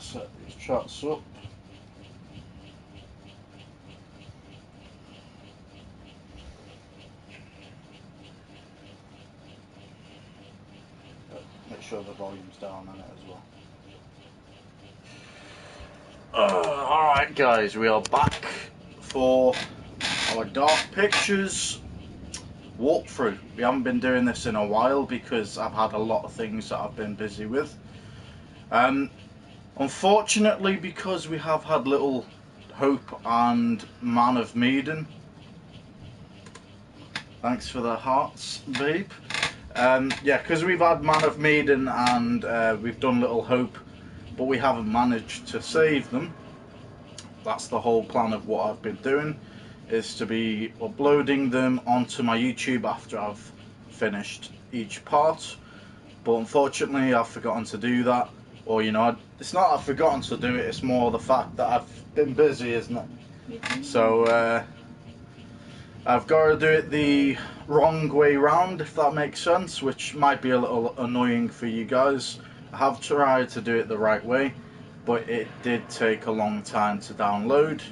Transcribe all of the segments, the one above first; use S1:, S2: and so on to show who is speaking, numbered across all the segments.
S1: set these chats up. Make sure the volume's down on it as well. Alright guys, we are back for our Dark Pictures walkthrough. We haven't been doing this in a while because I've had a lot of things that I've been busy with. Unfortunately, because we have had Little Hope and Man of Medan. Thanks for the hearts, babe. Yeah, because we've had Man of Medan and we've done Little Hope, but we haven't managed to save them. That's the whole plan of what I've been doing, is to be uploading them onto my YouTube after I've finished each part. But unfortunately I've forgotten to do that, or you know, it's not I've forgotten to do it, it's more the fact that I've been busy, isn't it? So I've got to do it the wrong way round, if that makes sense, which might be a little annoying for you guys. I have tried to do it the right way, but it did take a long time to download,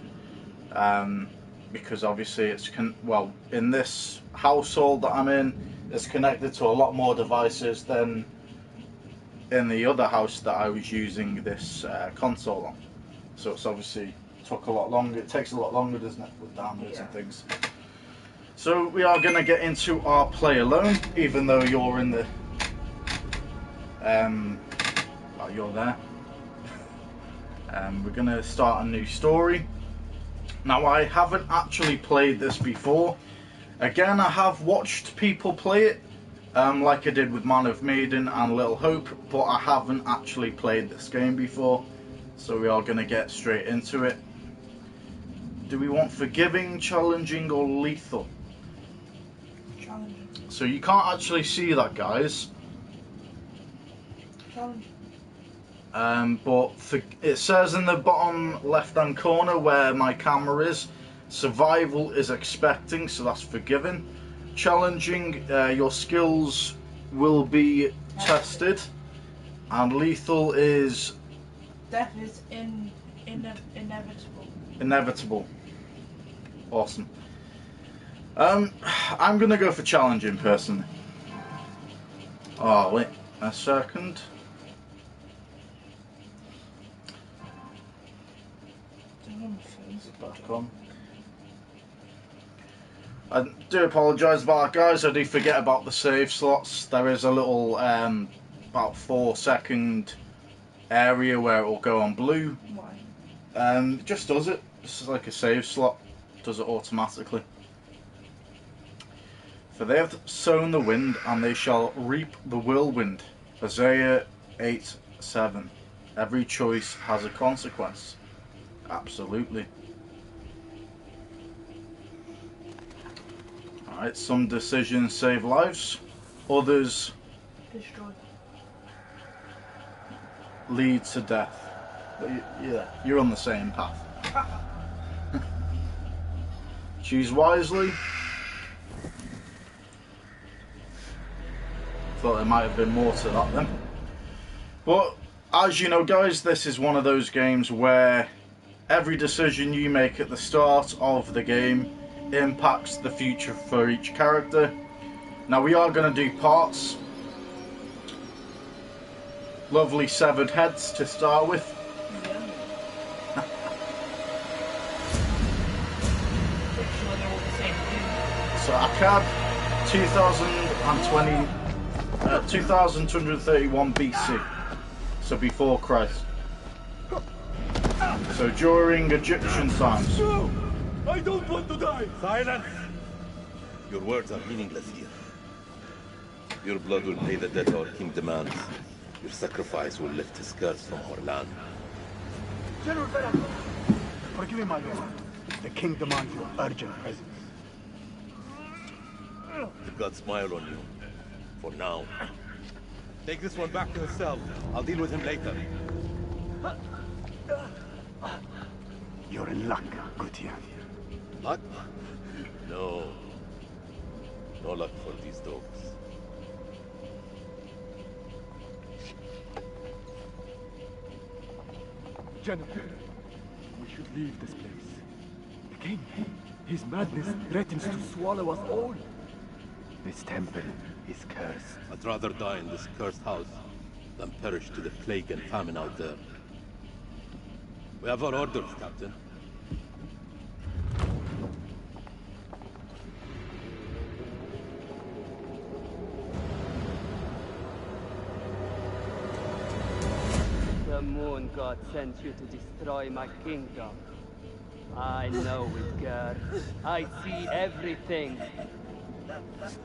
S1: because obviously it's well, in this household that I'm in, it's connected to a lot more devices than in the other house that I was using this console on. So it's obviously took a lot longer. It takes a lot longer, doesn't it, with downloads and things. So we are going to get into our play alone, even though you're in the well, you're there. We're going to start a new story. Now, I haven't actually played this before. Again, I have watched people play it, like I did with Man of Medan and Little Hope, but I haven't actually played this game before, so we are going to get straight into it. Do we want forgiving, challenging, or lethal?
S2: Challenging.
S1: So you can't actually see that, guys.
S2: Challenging.
S1: But it says in the bottom left hand corner where my camera is, survival is expecting, so that's forgiving. Challenging, your skills will be tested, and lethal is
S2: Death is inevitable.
S1: Inevitable. Awesome. I'm gonna go for challenging personally. Oh wait a second. Back on. I do apologise about that, guys. I do forget about the save slots. There is a little about 4-second area where it will go on blue.
S2: Why?
S1: It just does it. This is like a save slot. Does it automatically. For they have sown the wind, and they shall reap the whirlwind. Isaiah 8:7. Every choice has a consequence. Absolutely. Alright, some decisions save lives, others
S2: Destroy.
S1: lead to death. But yeah, you're on the same path. Choose wisely. Thought there might have been more to that then. But as you know, guys, this is one of those games where every decision you make at the start of the game impacts the future for each character. Now we are going to do parts. Lovely severed heads to start with. So Akkad, 2231 BC. So before Christ. So during Egyptian times.
S3: No! I don't want to die! Silence! Your words are meaningless here. Your blood will pay the debt our king demands. Your sacrifice will lift his curse from our land.
S4: General Verak, forgive me, my lord. The king demands your urgent presence.
S3: The gods smile on you. For now. Take this one back to his cell. I'll deal with him later.
S4: You're in luck, Gutian.
S3: Luck? No. No luck for these dogs.
S5: General, we should leave this place. The king, his madness threatens to swallow us all. This temple is cursed.
S3: I'd rather die in this cursed house than perish to the plague and famine out there. We have our orders, Captain.
S6: The moon god sent you to destroy my kingdom. I know it, girl. I see everything.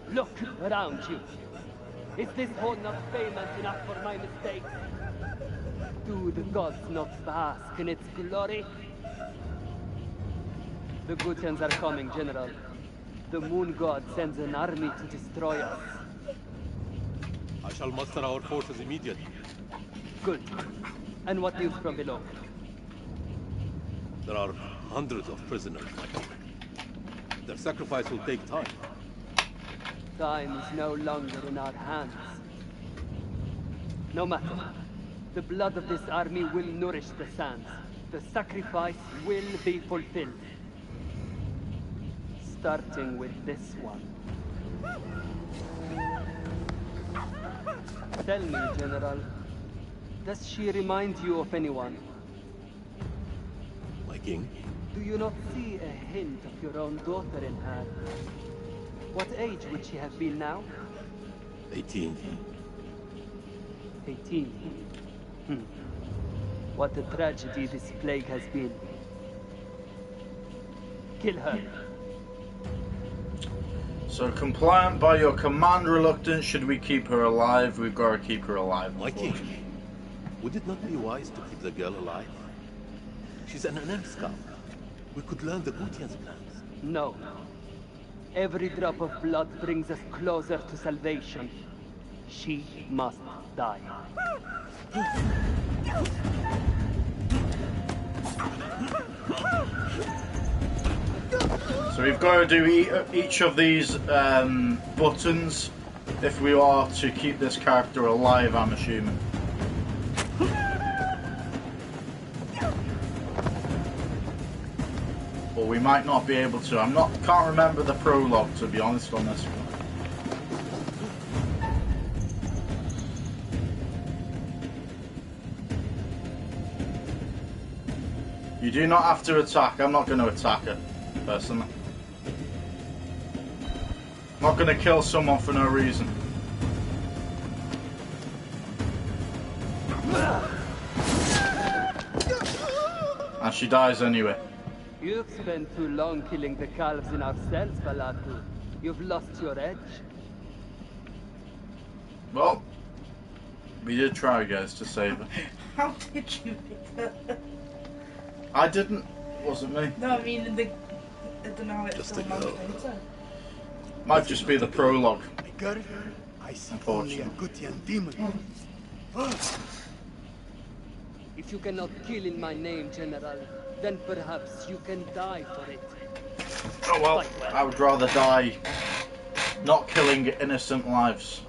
S6: Look around you. Is this hall not famous enough for my mistakes? Do the gods not bask in its glory? The Gutians are coming, General. The moon god sends an army to destroy us.
S3: I shall muster our forces immediately.
S6: Good. And what news from below?
S3: There are hundreds of prisoners, my king. Their sacrifice will take time.
S6: Time is no longer in our hands. No matter. The blood of this army will nourish the sands. The sacrifice will be fulfilled. Starting with this one. Tell me, General, does she remind you of anyone?
S3: My king?
S6: Do you not see a hint of your own daughter in her? What age would she have been now?
S3: 18.
S6: 18. What a tragedy this plague has been. Kill her.
S1: So, compliant by your command, reluctant, should we keep her alive? We've got to keep her alive.
S3: My king, would it not be wise to keep the girl alive? She's an unarmed scout. We could learn the Gutian's plans.
S6: No. Every drop of blood brings us closer to salvation. She must die.
S1: So we've got to do each of these buttons if we are to keep this character alive, I'm assuming. But we might not be able to. Can't remember the prologue, to be honest, on this one. You do not have to attack. I'm not going to attack her, personally. I'm not going to kill someone for no reason. And she dies anyway.
S6: You've spent too long killing the calves in our cells, Balatu. You've lost your edge.
S1: Well, we did try, guys, to save her.
S2: How did you pick that?
S1: I didn't. It wasn't me.
S2: No, I mean, I don't know how it's
S3: Just
S2: still
S3: a
S2: months
S3: girl.
S2: later.
S1: Might just be the prologue.
S4: My girl, I see only a Gutian demon.
S6: If you cannot kill in my name, General, then perhaps you can die for it.
S1: Oh well, I would rather die not killing innocent lives.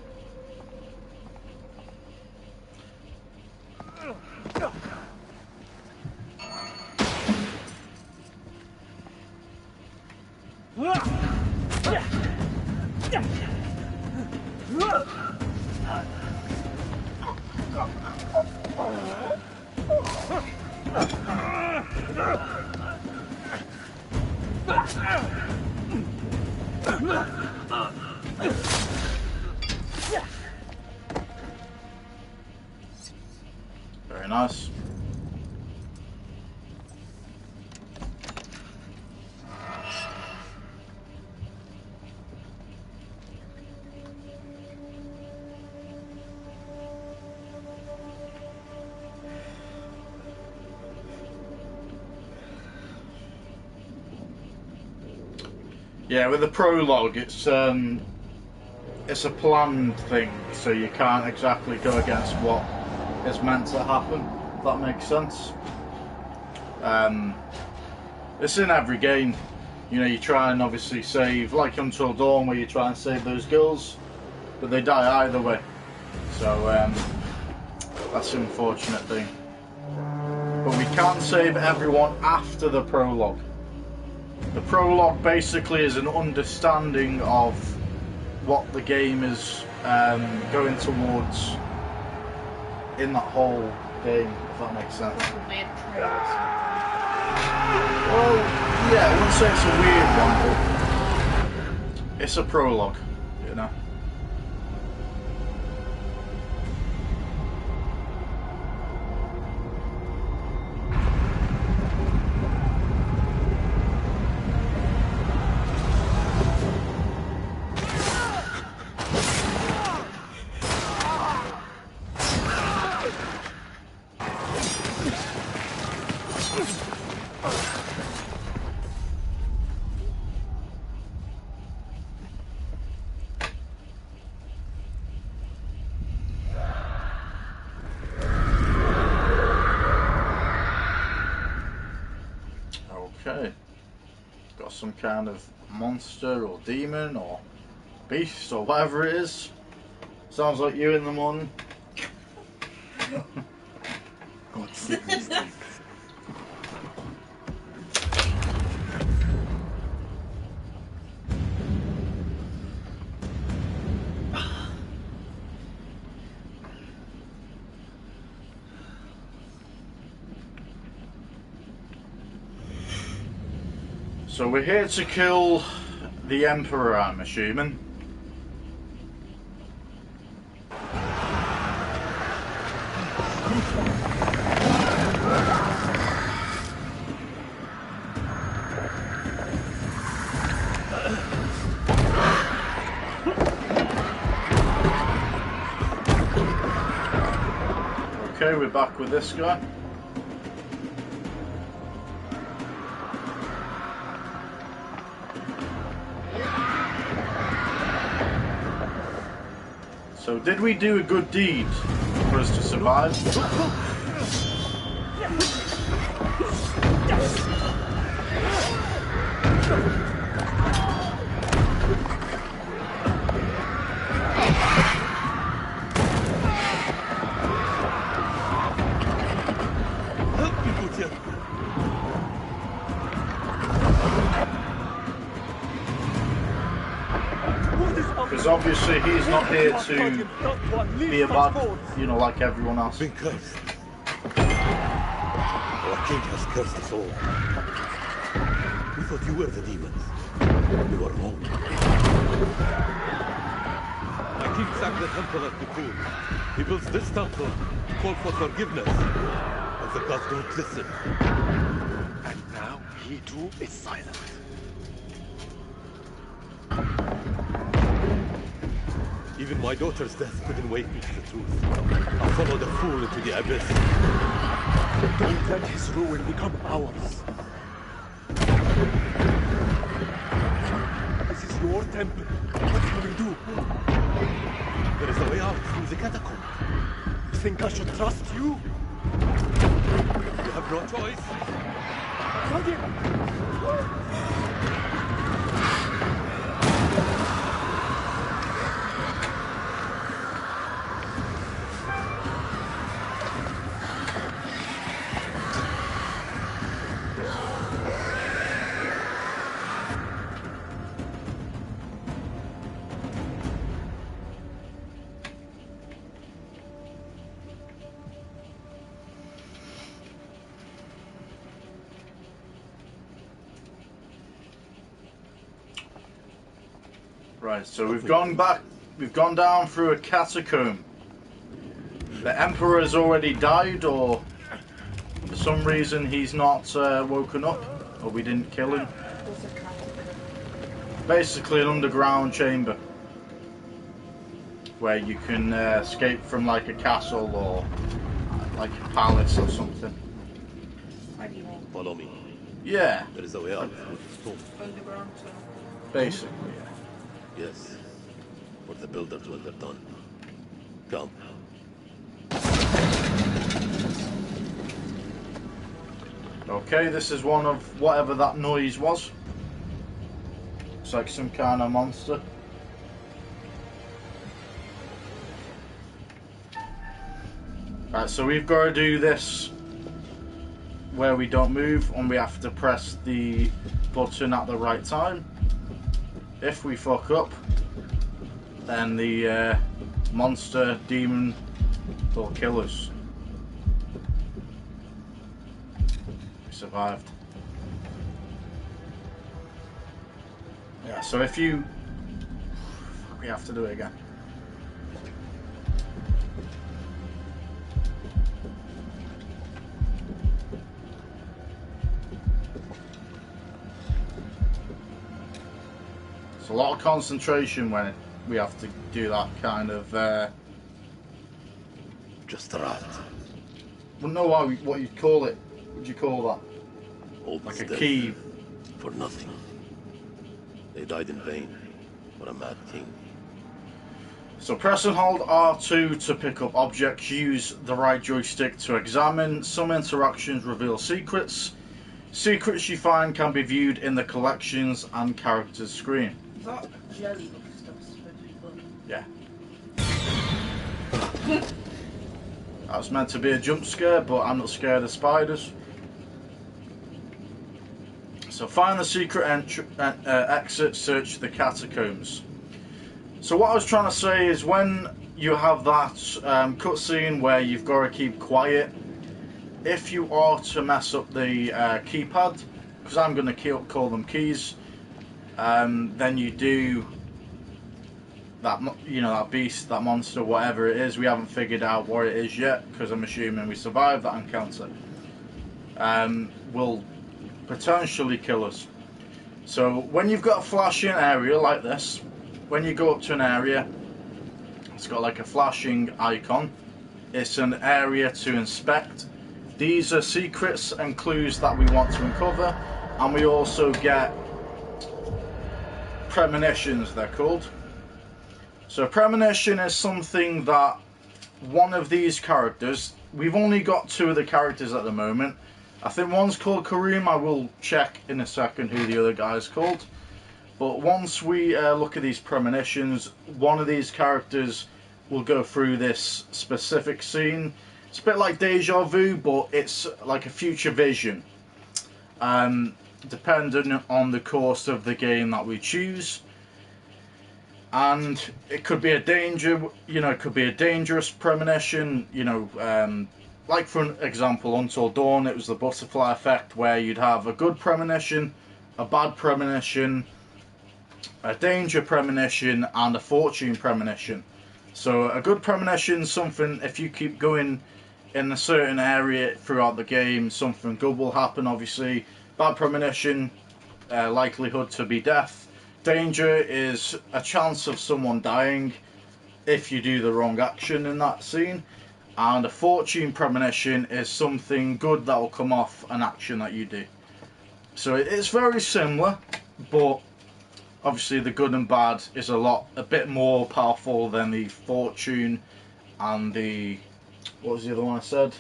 S1: Very nice. Yeah, with the prologue, it's a planned thing, so you can't exactly go against what is meant to happen. If that makes sense. It's in every game. You know, you try and obviously save, like Until Dawn, where you try and save those girls, but they die either way. So that's an unfortunate thing. but we can save everyone after the prologue. The prologue basically is an understanding of what the game is going towards in that whole game, if that makes sense.
S2: Like a weird trail or
S1: Well, yeah, I wouldn't say it's a weird one, but it's a prologue, you know. Okay, got some kind of monster or demon or beast or whatever it is. Sounds like you in the morning.
S5: God give me strength.
S1: So we're here to kill the Emperor, I'm assuming. Okay, we're back with this guy. So did we do a good deed for us to survive? Because obviously he's not here to be a bad, you know, like everyone else.
S3: Been cursed. Our king has cursed us all. We thought you were the demons. We were wrong. My king sacked the temple at Dukun. He builds this temple to call for forgiveness. But the gods don't listen.
S5: And now he too is silent.
S3: Even my daughter's death couldn't wake me to the truth. I followed a fool into the abyss.
S5: Don't let his ruin become ours. This is your temple. What can we do?
S3: There is a way out through the catacomb.
S5: You think I should trust you?
S3: You have no choice.
S1: Right, so we've gone back, we've gone down through a catacomb. The Emperor has already died, or for some reason he's not woken up, or we didn't kill him. Basically an underground chamber where you can escape from like a castle or like a palace or something.
S2: What do you mean?
S3: Follow me.
S1: Yeah,
S3: There is a way out through the storm.
S2: Underground tunnel.
S1: basically, yeah.
S3: Yes. For the builders when they're done. Come.
S1: Okay, this is one of whatever that noise was. It's like some kind of monster. Right, so we've got to do this where we don't move and we have to press the button at the right time. If we fuck up, then the monster demon will kill us. We survived. Yeah, so if you... we have to do it again. It's a lot of concentration when we have to do that kind of...
S3: Just a rat.
S1: Wouldn't know what you'd call it. What would you call that?
S3: Old
S1: Like a
S3: death
S1: key.
S3: for nothing. They died in vain for a mad king.
S1: So press and hold R2 to pick up objects. Use the right joystick to examine. Some interactions reveal secrets. Secrets you find can be viewed in the collections and characters screen.
S2: That jelly looks supposed to be fun.
S1: Yeah. That was meant to be a jump scare, but I'm not scared of spiders. So find the secret exit, search the catacombs. So what I was trying to say is when you have that cutscene where you've got to keep quiet, if you are to mess up the keypad, because I'm going to call them keys, then you do that, you know, that beast, that monster, whatever it is. We haven't figured out what it is yet, because I'm assuming we survived that encounter. Will potentially kill us. So when you've got a flashing area like this, when you go up to an area, it's got like a flashing icon. It's an area to inspect. These are secrets and clues that we want to uncover, and we also get premonitions, they're called. So a premonition is something that one of these characters, we've only got 2 of the characters at the moment. I think one's called Kareem. I will check in a second who the other guy's called. But once we look at these premonitions, one of these characters will go through this specific scene. It's a bit like deja vu, but it's like a future vision. Depending on the course of the game that we choose. And it could be a danger, you know, it could be a dangerous premonition, you know, like for example, Until Dawn, it was the butterfly effect, where you'd have a good premonition, a bad premonition, a danger premonition, and a fortune premonition. So a good premonition, something, if you keep going in a certain area throughout the game, something good will happen, obviously. Bad premonition, likelihood to be death. Danger is a chance of someone dying if you do the wrong action in that scene. And a fortune premonition is something good that will come off an action that you do. So it's very similar, but obviously the good and bad is a bit more powerful than the fortune and the, what was the other one I said?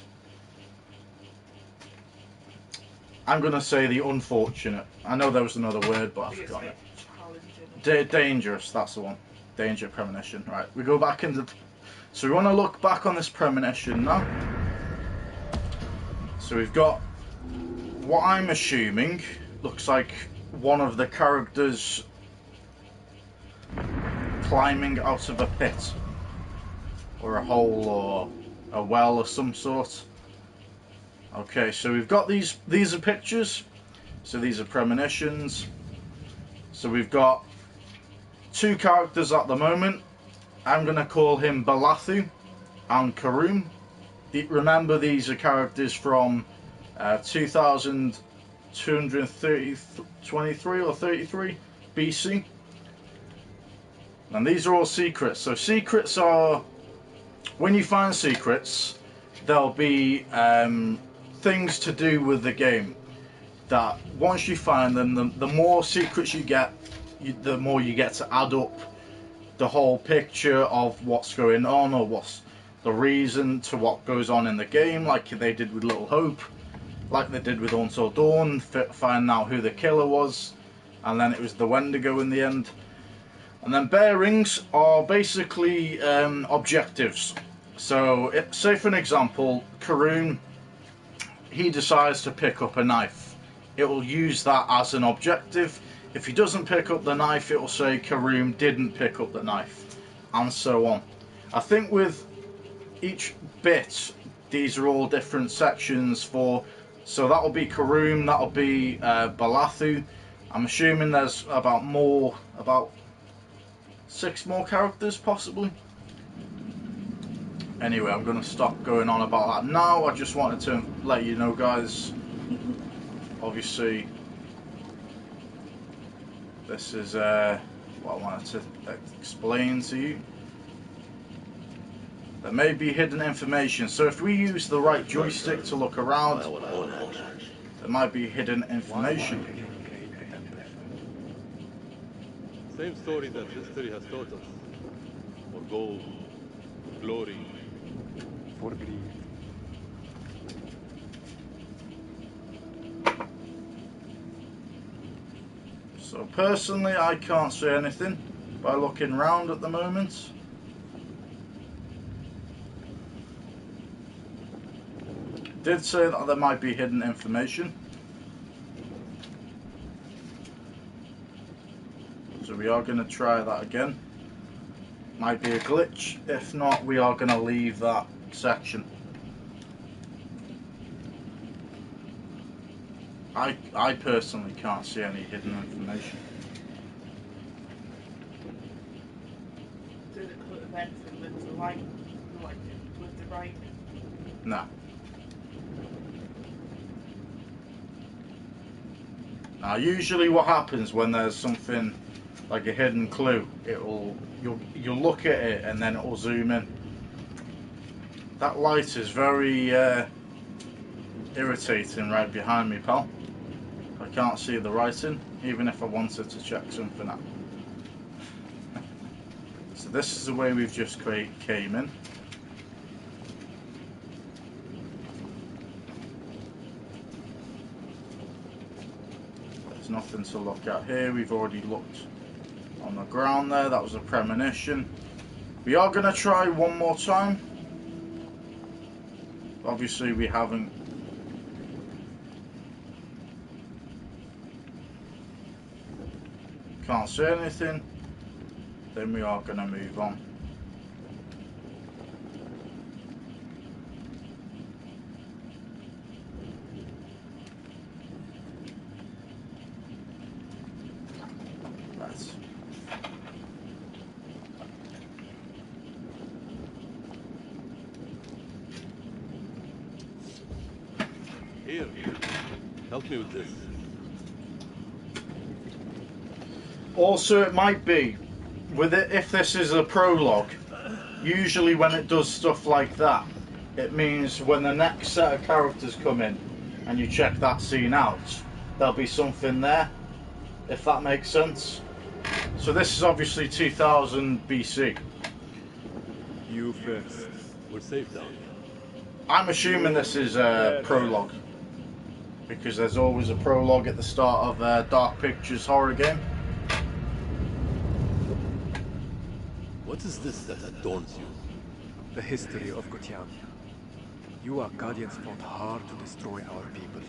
S1: I'm going to say the unfortunate. I know there was another word, but I forgot it. Dangerous, that's the one. Danger premonition. Right, we go back into... So we want to look back on this premonition now. So we've got what I'm assuming looks like one of the characters climbing out of a pit or a hole or a well of some sort. Okay, so we've got these are pictures, so these are premonitions. So we've got 2 characters at the moment. I'm going to call him Balathu and Karoom. Remember, these are characters from 2223 or 33 BC. And these are all secrets. So secrets are, when you find secrets, there'll be things to do with the game. That once you find them, the more secrets you get, the more you get to add up the whole picture of what's going on, or what's the reason to what goes on in the game, like they did with Little Hope, like they did with Until Dawn, find out who the killer was, and then it was the Wendigo in the end. And then bearings are basically objectives. So, say for an example, Karoon, he decides to pick up a knife, it will use that as an objective. If he doesn't pick up the knife, it will say Karoom didn't pick up the knife, and so on. I think with each bit, these are all different sections for, so that'll be Karoom, that'll be Balathu. I'm assuming there's about 6 more characters possibly. Anyway, I'm going to stop going on about that now. I just wanted to let you know, guys, obviously this is what I wanted to explain to you. There may be hidden information, so if we use the right joystick to look around, there might be hidden information.
S3: Same story that history has taught us. For gold, glory,
S5: For greed.
S1: So personally, I can't see anything by looking around at the moment. Did say that there might be hidden information. So we are going to try that again. Might be a glitch. If not, we are going to leave that section. I personally can't see any hidden information.
S2: Did it put events in with the light, with the right?
S1: No. Now, usually what happens when there's something like a hidden clue, you'll look at it and then it'll zoom in. That light is very irritating right behind me, pal. I can't see the writing, even if I wanted to check something out. So this is the way we've just came in. There's nothing to look at here. We've already looked on the ground there. That was a premonition. We are going to try one more time. Obviously we haven't. Can't see anything. Then we are going to move on. Right.
S3: Here, help me with this.
S1: Also, it might be with it, if this is a prologue, usually when it does stuff like that, it means when the next set of characters come in and you check that scene out, there'll be something there, if that makes sense. So this is obviously 2000 BC.
S5: You first.
S3: We're safe down here.
S1: I'm assuming this is a prologue, because there's always a prologue at the start of a Dark Pictures horror game.
S3: What is this that adorns you?
S5: The history of Gutian. You Arcadians fought hard to destroy our people.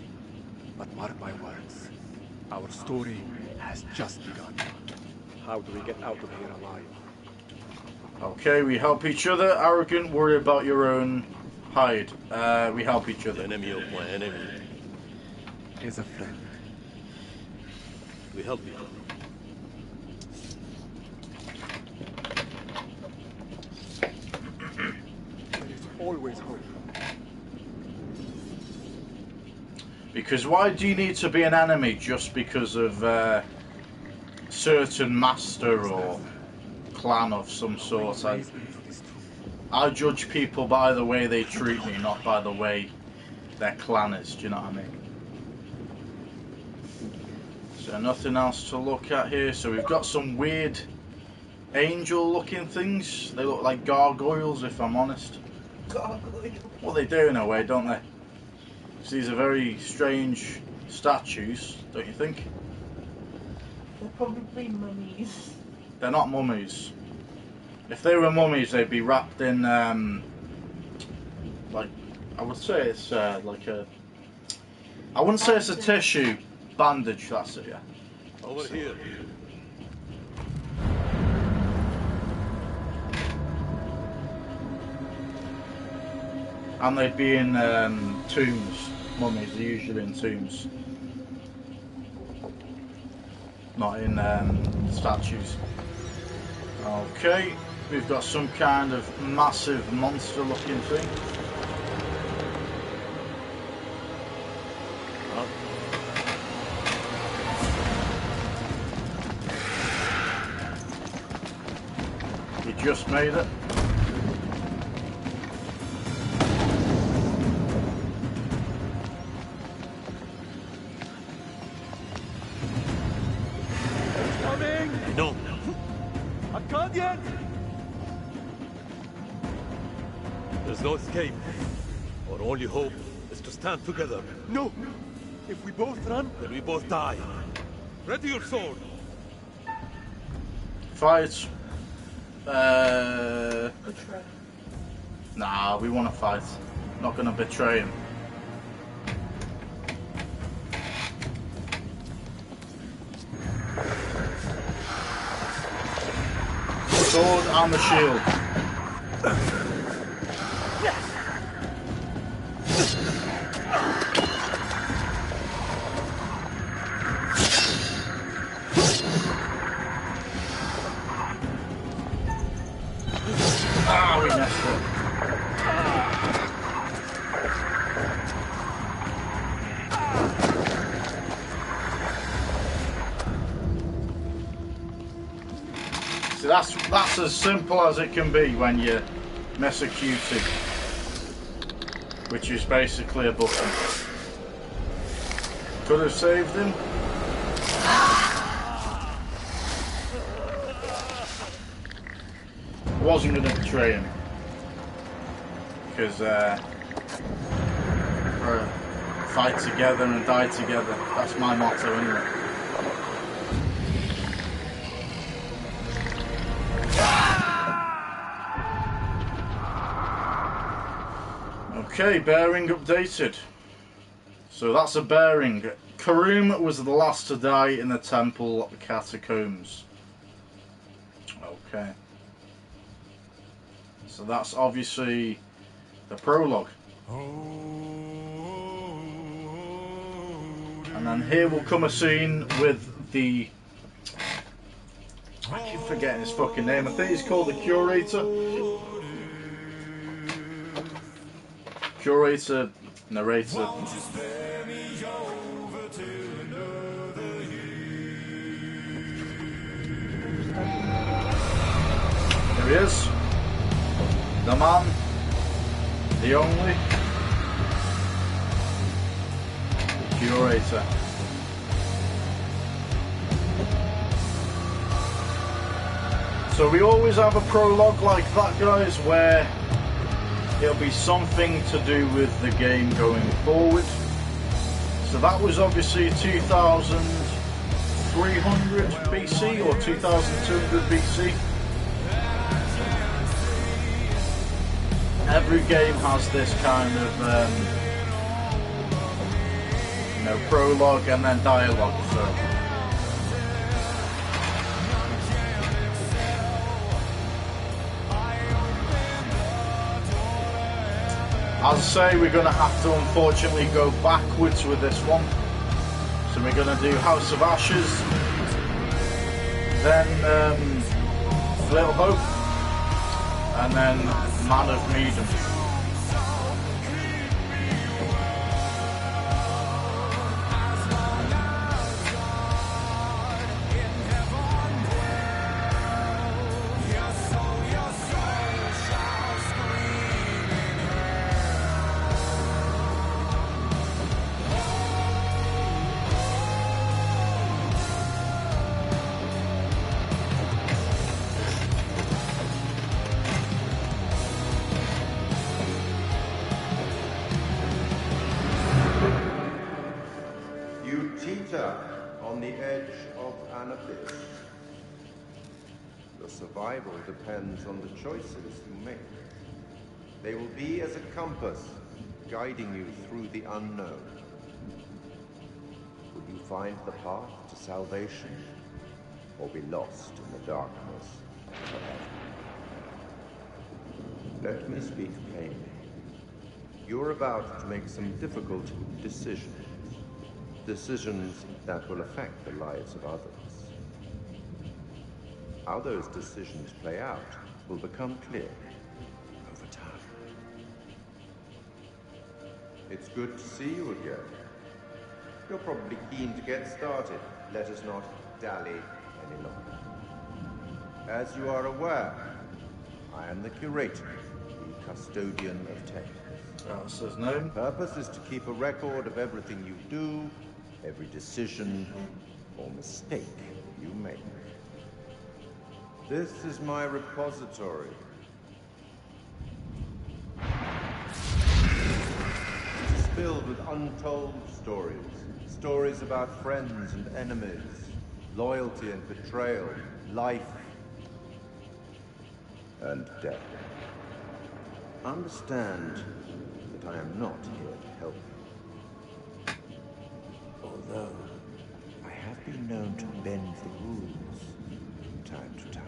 S5: But mark my words, our story has just begun. How do we get out of here alive?
S1: Okay, we help each other. Arrogant, worry about your own hide. We help each
S3: The
S1: other.
S3: enemy of my enemy.
S5: Is a friend.
S3: We help you.
S5: There is always hope.
S1: Because why do you need to be an enemy just because of certain master or clan of some sort? I judge people by the way they treat me, not by the way their clan is. Do you know what I mean? So nothing else to look at here. So we've got some weird angel-looking things. They look like gargoyles, if I'm honest.
S2: Gargoyle.
S1: Well, they do in a way, don't they? So these are very strange statues, don't you think?
S2: They're probably mummies.
S1: They're not mummies. If they were mummies, they'd be wrapped in, like, I would say it's like a I wouldn't say it's a tissue bandage, that's it, yeah.
S3: Over here.
S1: And they'd be in tombs. Mummies are usually in tombs. Not in statues. Okay, we've got some kind of massive monster looking thing. You just made it.
S3: No.
S5: I can't yet!
S3: There's no escape. Our only hope is to stand together.
S5: No! If we both run...
S3: Then we both die. Ready your sword.
S1: Fight.
S2: Betray.
S1: Nah, we want to fight. Not gonna betray him. Sword and the shield. Ah, we messed up. So that's as simple as it can be when you miss a QT, which is basically a button. Could have saved him. I wasn't going to betray him because fight together and die together. That's my motto anyway. Okay, bearing updated. So that's a bearing. Karum was the last to die in the temple catacombs. Okay. So that's obviously the prologue. And then here will come a scene with the... I keep forgetting his fucking name. I think he's called the Curator. Curator, narrator. There he is. The man. The only. The Curator. So we always have a prologue like that, guys, where it'll be something to do with the game going forward. So that was obviously 2300 BC or 2200 BC. Every game has this kind of prologue and then dialogue. So as I say, we're going to have to unfortunately go backwards with this one. So we're going to do House of Ashes, then Little Hope, and then Man of Medan.
S7: On the edge of an abyss. Your survival depends on the choices you make. They will be as a compass, guiding you through the unknown. Will you find the path to salvation, or be lost in the darkness forever? Let me speak plainly. You're about to make some difficult decisions. Decisions that will affect the lives of others. How those decisions play out will become clear over time. It's good to see you again. You're probably keen to get started. Let us not dally any longer. As you are aware, I am the curator, the custodian of texts.
S1: That's his name.
S7: The purpose is to keep a record of everything you do, every decision or mistake you make. This is my repository. It is filled with untold stories. Stories about friends and enemies, loyalty and betrayal, life and death. Understand that I am not here to help you. Although I have been known to bend the rules from time to time.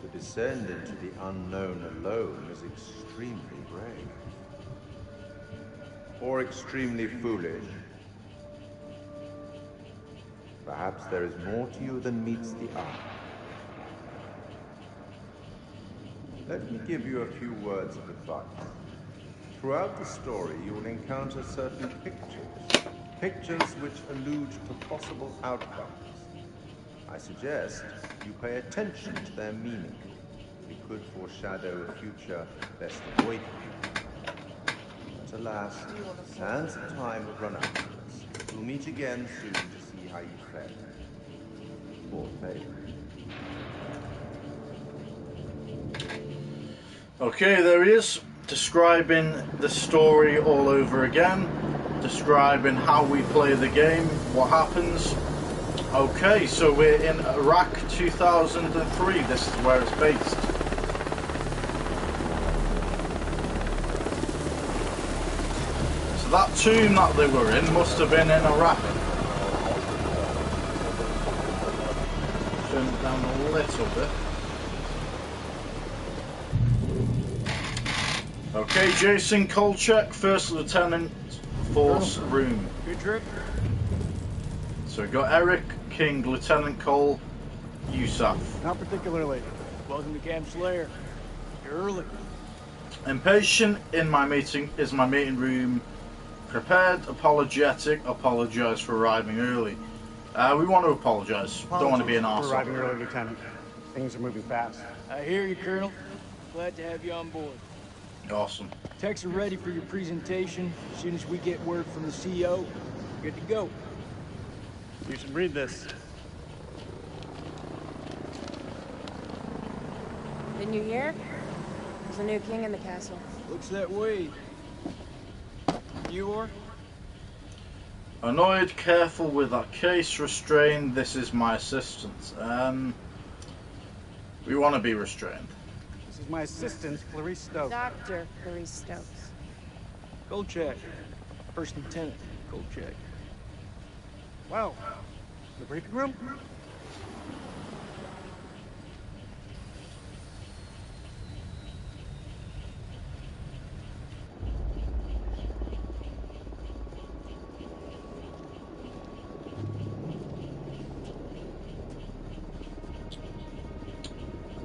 S7: To descend into the unknown alone is extremely brave. Or extremely foolish. Perhaps there is more to you than meets the eye. Let me give you a few words of advice. Throughout the story, you will encounter certain pictures. Pictures which allude to possible outcomes. I suggest you pay attention to their meaning. It could foreshadow a future best avoided. But alas, the sands of time have run out for us. We'll meet again soon to see how you fared. Or failed.
S1: Okay, there he is, describing the story all over again, describing how we play the game, what happens. Okay, so we're in Iraq 2003, this is where it's based. So that tomb that they were in must have been in Iraq. Turn it down a little bit. Okay, Jason Kolchak, First Lieutenant, Force Room.
S4: Good trip?
S1: So we've got Eric, King, Lieutenant Cole, Yusuf.
S4: Not particularly.
S8: Welcome to Camp Slayer. You're early.
S1: Impatient in my meeting is my meeting room. Prepared, apologetic, apologise for arriving early. We want to apologise. Don't want to be an
S4: We're
S1: arsehole.
S4: arriving early, Lieutenant. Things are moving fast.
S8: I hear you, Colonel. Glad to have you on board.
S1: Awesome.
S8: Techs are ready for your presentation. As soon as we get word from the CEO, good to go.
S4: You should read this.
S9: The new year? There's a new king in the castle.
S8: Looks that way. You are?
S1: Annoyed, careful with that case, restrained, this is my assistant. We want to be restrained.
S4: This is my assistant, Clarice Stokes.
S9: Dr. Clarice Stokes.
S8: Kolchak. First Lieutenant Kolchak.
S4: Well, the briefing room?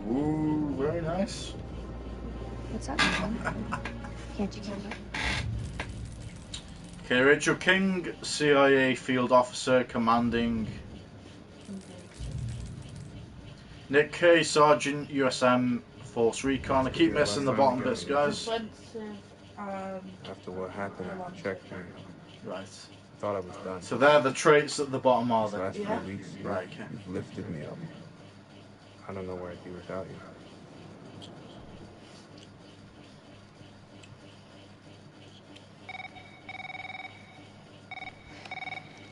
S1: Ooh, very nice.
S9: What's up, man? Can't you keep up?
S1: Okay, Rachel King, CIA Field Officer, Commanding. Nick K, Sergeant, USM, Force Recon. I keep missing the bottom bits, guys.
S10: After what happened at the checkpoint,
S1: Right.
S10: thought I was done.
S1: So they're the traits at the bottom, are
S10: These
S1: they?
S10: last few weeks,
S1: Right, okay.
S10: you've lifted me up. I don't know where I'd be without you.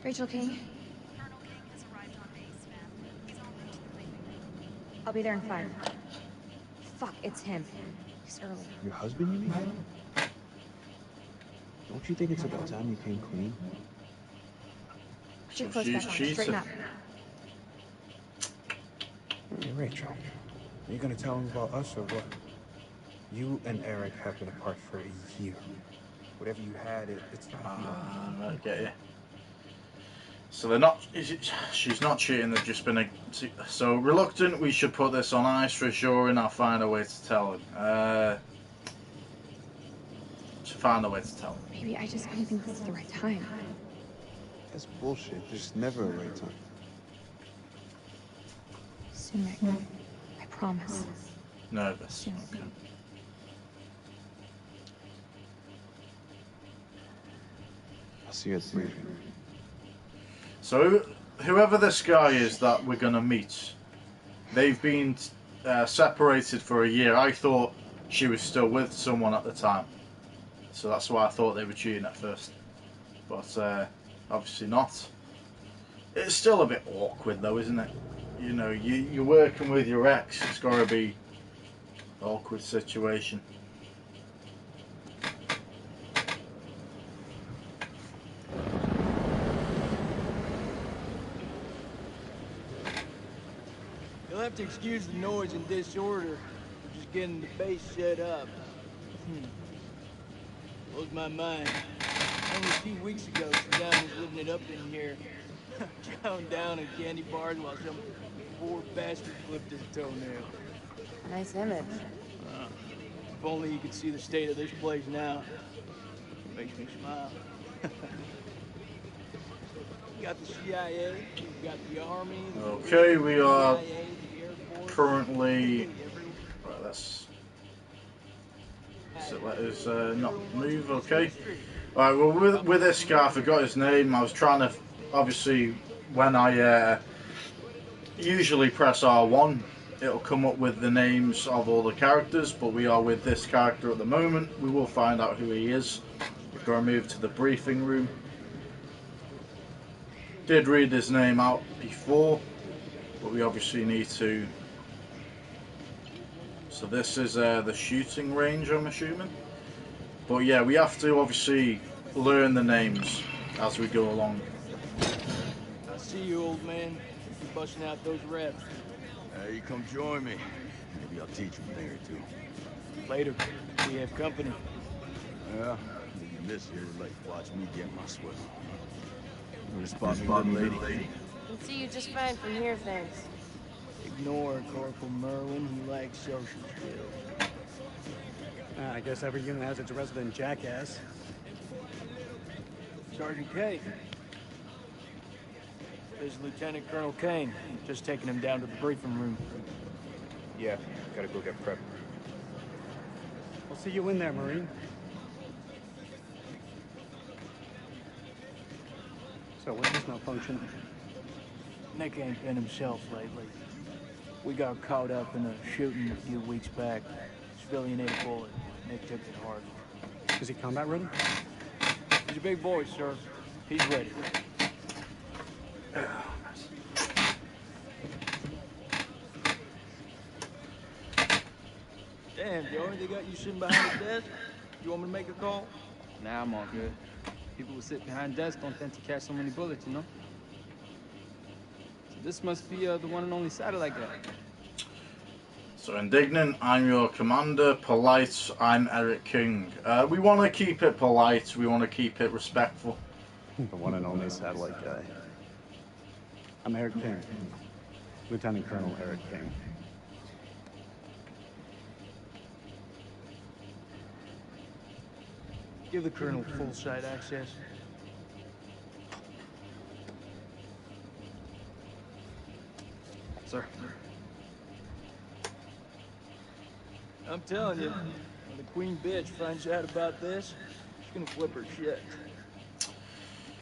S9: Rachel King?
S11: Colonel King has arrived on base, ma'am. He's en route to the briefing room.
S9: I'll be there in 5. Fuck, it's him. He's early.
S10: Your husband, you mean? Don't you think it's about time you came clean?
S9: Put your clothes back on. Straighten up.
S10: Hey, Rachel. Are you gonna tell him about us or what? You and Eric have been apart for a year. Whatever you had, it's not here.
S1: I get you. So they're not. She's not cheating. They've just been. So reluctant. We should put this on ice, reassuring. I'll find a way to tell him. To find a way to tell him.
S9: Maybe I just don't think this is the right time.
S10: That's bullshit. There's never a right time.
S9: Soon, Rick. I promise.
S1: Nervous.
S9: Soon.
S1: Okay.
S10: I'll see you at the briefing.
S1: So whoever this guy is that we're gonna meet, they've been separated for a year. I thought she was still with someone at the time, so that's why I thought they were cheating at first. But obviously not. It's still a bit awkward though, isn't it? You know, you're working with your ex. It's got to be an awkward situation.
S8: You'll have to excuse the noise and disorder. We're just getting the base set up. Blows my mind. Only a few weeks ago, some guy was living it up in here. Chowing down at candy bars while some poor bastard clipped his toenail.
S12: Nice image.
S8: If only you could see the state of this place now. Makes me smile. You got the CIA, you got the Army.
S1: Okay, we are currently. Right, let's. So let us not move. Okay. All right. Well, with this guy, I forgot his name. I was trying to. Obviously, when I usually press R1, it'll come up with the names of all the characters, but we are with this character at the moment. We will find out who he is. We've got to move to the briefing room. Did read his name out before, but we obviously need to. So this is the shooting range, I'm assuming. But yeah, we have to obviously learn the names as we go along.
S8: I see you, old man. You're busting out those reps.
S13: Hey, you come join me. Maybe I'll teach you a thing or two.
S8: Later. We have company.
S13: Yeah, you miss here like watch me get my sweat. You want to spot me, little lady?
S12: Can see you just fine from here, thanks.
S8: Ignore Corporal Merwin. He lacks social skills.
S14: I guess every unit has its resident jackass.
S8: Sergeant K. This is Lieutenant Colonel Kane. Just taking him down to the briefing room.
S10: Yeah, gotta go get prepped.
S14: I'll see you in there, Marine. So what's this malfunction?
S8: Nick ain't been himself lately. We got caught up in a shooting a few weeks back. Civilian ate a bullet. Nick took it hard.
S14: Is he combat ready?
S8: He's a big boy, sir. He's ready. Damn, Joey, they got you sitting behind the desk? You want me to make a call?
S15: Nah, I'm all good. People who sit behind desks don't tend to catch so many bullets, you know? So this must be the one and only satellite guy.
S1: So indignant, I'm your commander. Polite, I'm Eric King. We want to keep it polite. We want to keep it respectful.
S14: The one and only satellite guy. I'm Eric King. Lieutenant Colonel Eric King.
S8: Give the Colonel full site access.
S15: Sir.
S8: I'm telling you, when the Queen bitch finds out about this, she's gonna flip her shit.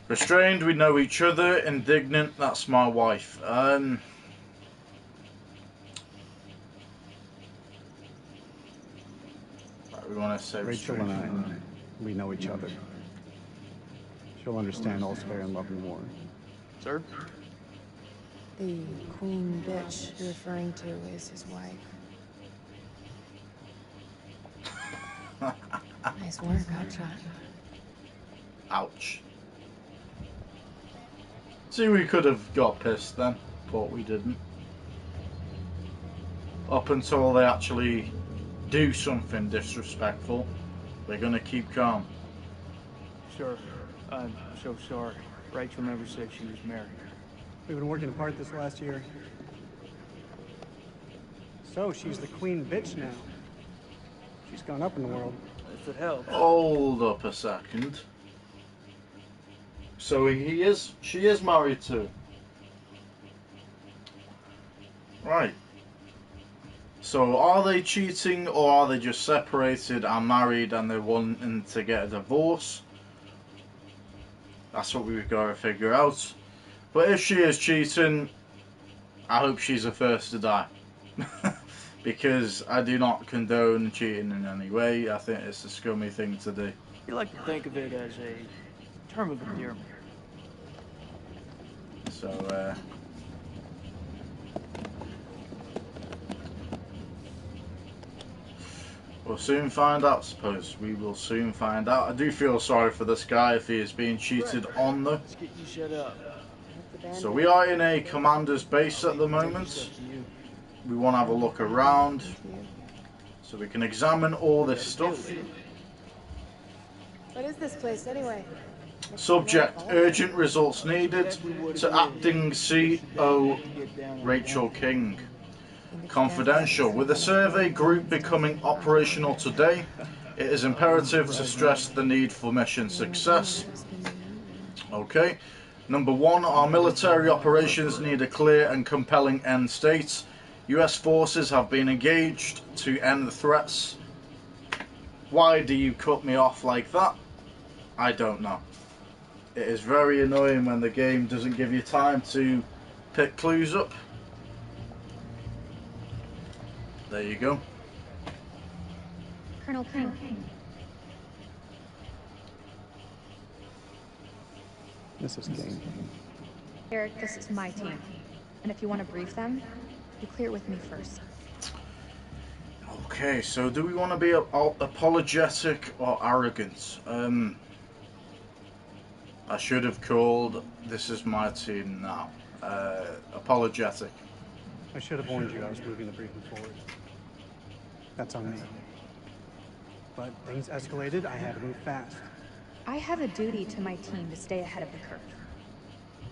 S1: Restrained, we know each other. Indignant, that's my wife. We want to say
S14: Rachel and I, we know each other. She'll understand all's fair in love and war.
S8: Sir?
S12: The Queen bitch you're referring to is his wife. Nice work, Hotshot.
S1: Ouch. See, we could have got pissed then, but we didn't. Up until they actually do something disrespectful, we're gonna keep calm.
S8: Sure. I'm so sorry. Rachel never said she was married.
S10: We've been working apart this last year. So, she's the queen bitch now. She's gone up in the world.
S8: If it helps.
S1: Hold up a second. So she is married too. Right. So are they cheating, or are they just separated and married and they're wanting to get a divorce? That's what we've got to figure out. But if she is cheating, I hope she's the first to die. Because I do not condone cheating in any way. I think it's a scummy thing to do.
S8: You like to think of it as a term of endearment.
S1: So, we'll soon find out, I suppose. We will soon find out. I do feel sorry for this guy if he is being cheated on, though.
S8: Let's get you shut up.
S1: So we are in a commander's base at the moment. We want to have a look around so we can examine all this stuff.
S12: What is this place anyway?
S1: Subject: urgent results needed to acting CO Rachel King. Confidential: with the survey group becoming operational today, it is imperative to stress the need for mission success. Okay. Number 1, our military operations need a clear and compelling end state. US forces have been engaged to end the threats. Why do you cut me off like that? I don't know. It is very annoying when the game doesn't give you time to pick clues up. There you go.
S9: Colonel King.
S10: Mrs. King.
S9: Eric, this is my team. And if you want to brief them, you clear it with me first.
S1: Okay, so do we want to be apologetic or arrogant? I should have called "This is my team now." Apologetic.
S10: I should have warned you I was moving the briefing forward. That's on me. But things escalated, I had to move fast.
S9: I have a duty to my team to stay ahead of the curve.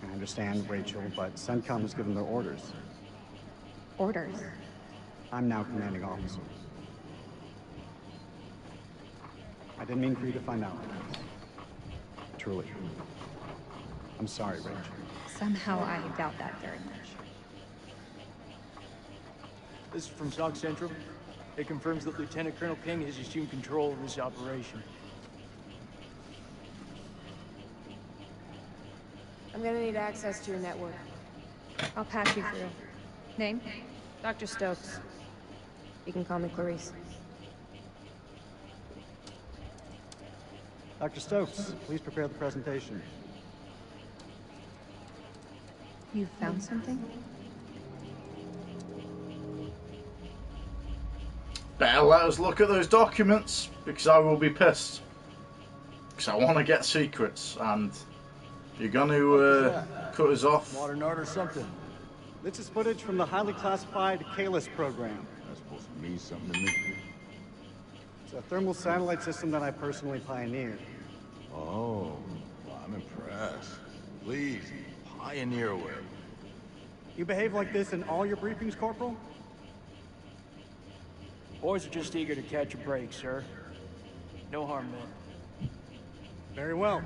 S10: I understand, Rachel, but CENTCOM has given their orders.
S9: Orders?
S10: I'm now commanding officer. I didn't mean for you to find out. Truly. I'm sorry, Rachel.
S9: Somehow I doubt that very much.
S8: This is from SOC Central. It confirms that Lieutenant Colonel King has assumed control of this operation.
S12: I'm gonna need access to your network.
S9: I'll pass you through. Name?
S12: Dr. Stokes. You can call me Clarice.
S10: Dr. Stokes, please prepare the presentation.
S9: You found something?
S1: Better let us look at those documents, because I will be pissed. Because I want to get secrets, and you're going to cut us off.
S13: Modern art or something?
S10: This is footage from the highly classified Kalis program.
S13: That's supposed to mean something to me.
S10: It's a thermal satellite system that I personally pioneered.
S13: Oh, well, I'm impressed. Please, pioneer away.
S10: You behave like this in all your briefings, Corporal?
S8: Boys are just eager to catch a break, sir. No harm meant.
S10: Very well.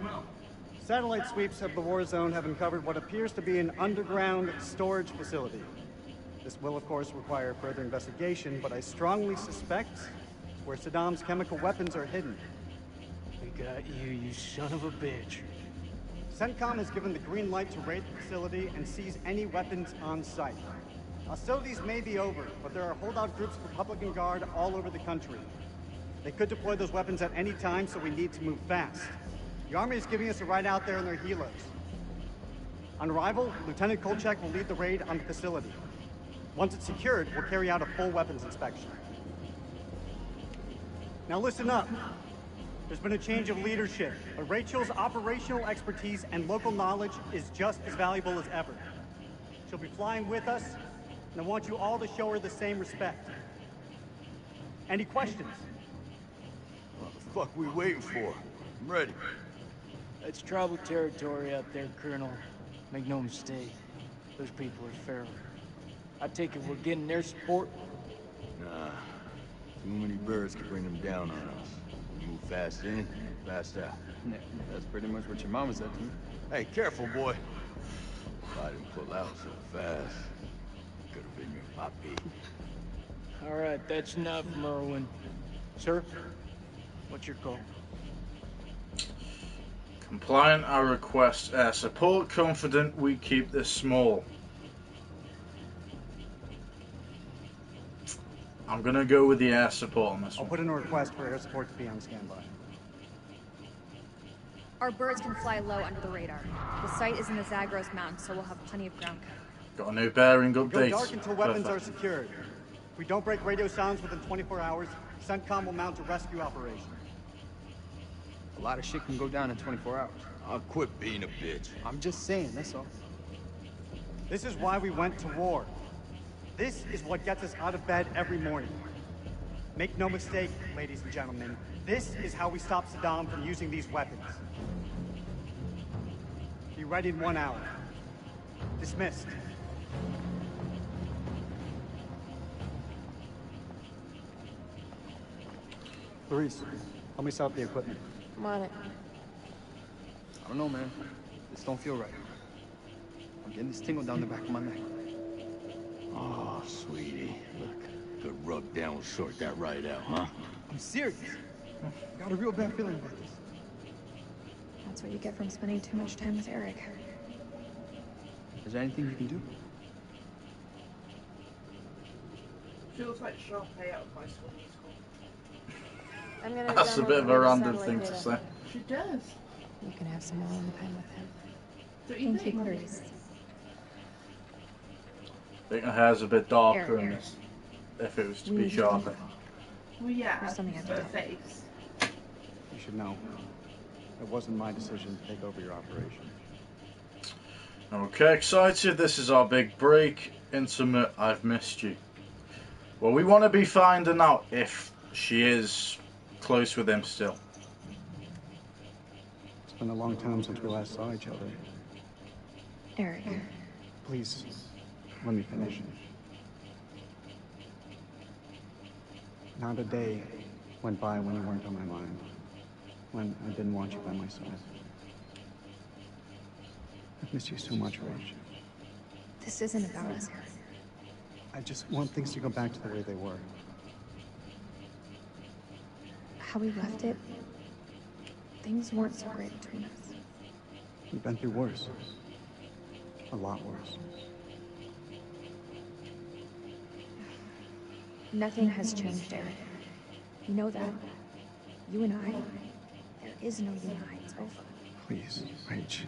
S10: Satellite sweeps of the war zone have uncovered what appears to be an underground storage facility. This will, of course, require further investigation, but I strongly suspect it's where Saddam's chemical weapons are hidden.
S8: We got you, you son of a bitch.
S10: CENTCOM has given the green light to raid the facility and seize any weapons on site. Hostilities may be over, but there are holdout groups of Republican Guard all over the country. They could deploy those weapons at any time, so we need to move fast. The Army is giving us a ride out there in their helos. On arrival, Lieutenant Kolchak will lead the raid on the facility. Once it's secured, we'll carry out a full weapons inspection. Now listen up. There's been a change of leadership, but Rachel's operational expertise and local knowledge is just as valuable as ever. She'll be flying with us, and I want you all to show her the same respect. Any questions?
S13: What the fuck we waiting for? I'm ready.
S8: It's tribal territory out there, Colonel. Make no mistake. Those people are feral. I take it we're getting their support?
S13: Nah. Too many birds could bring them down on us. We move fast in, fast out.
S15: Yeah, that's pretty much what your mama said to me.
S13: Hey, careful, boy. If I didn't pull out so fast, could have been your puppy.
S8: All right, that's enough, Merwin. Sir, what's your call?
S1: Compliant our request. Air support. Confident we keep this small. I'm gonna go with the air support on this
S10: I'll
S1: one.
S10: put in a request for air support to be on standby.
S9: Our birds can fly low under the radar. The site is in the Zagros Mountains, so we'll have plenty of ground cover.
S1: Got a new bearing
S10: Go
S1: update.
S10: dark until weapons
S1: Perfect.
S10: are secured. If we don't break radio sounds within 24 hours, CENTCOM will mount a rescue operation.
S15: A lot of shit can go down in 24 hours.
S13: I'll quit being a bitch.
S15: I'm just saying, that's all.
S10: This is why we went to war. This is what gets us out of bed every morning. Make no mistake, ladies and gentlemen, this is how we stop Saddam from using these weapons. Be ready in 1 hour. Dismissed. Clarice, help me set up the equipment.
S12: I'm on it.
S15: I don't know, man. This don't feel right. I'm getting this tingle down the back of my neck.
S13: Oh, sweetie. Look, good rub down will sort that right out, huh?
S15: I'm serious. I got a real bad feeling about this.
S9: That's what you get from spending too much time with Eric.
S15: Is there anything you can do?
S2: Feels like sharp payout by school.
S12: I'm gonna
S1: That's a
S12: download
S1: bit of
S12: the
S1: a random
S12: satellite
S1: thing to
S12: data.
S1: say.
S2: She does.
S12: You can have some alone time with him.
S2: Don't you
S9: Thank you,
S2: think?
S9: Clarice.
S1: I think her hair's a bit darker in
S9: Here.
S1: this. If it was to
S9: We
S1: be
S9: need to-
S1: sharper.
S2: Well, yeah.
S9: There's something I have to
S2: her
S9: do.
S2: face.
S10: You should know. It wasn't my decision to take over your operation.
S1: Okay, excited. This is our big break. Intimate. I've missed you. Well, we want to be finding out if she is close with him still.
S10: It's been a long time since we last saw each other.
S9: Eric.
S10: Please, let me finish. Not a day went by when you weren't on my mind. When I didn't want you by my side. I've missed you so much, Rach.
S9: This isn't about us, Eric.
S10: I just want things to go back to the way they were.
S9: How we left it, things weren't so great between us.
S10: We've been through worse. A lot worse.
S9: Nothing has changed, Eric. You know that. You and I, there is no you and I. It's over.
S10: Please, Rach.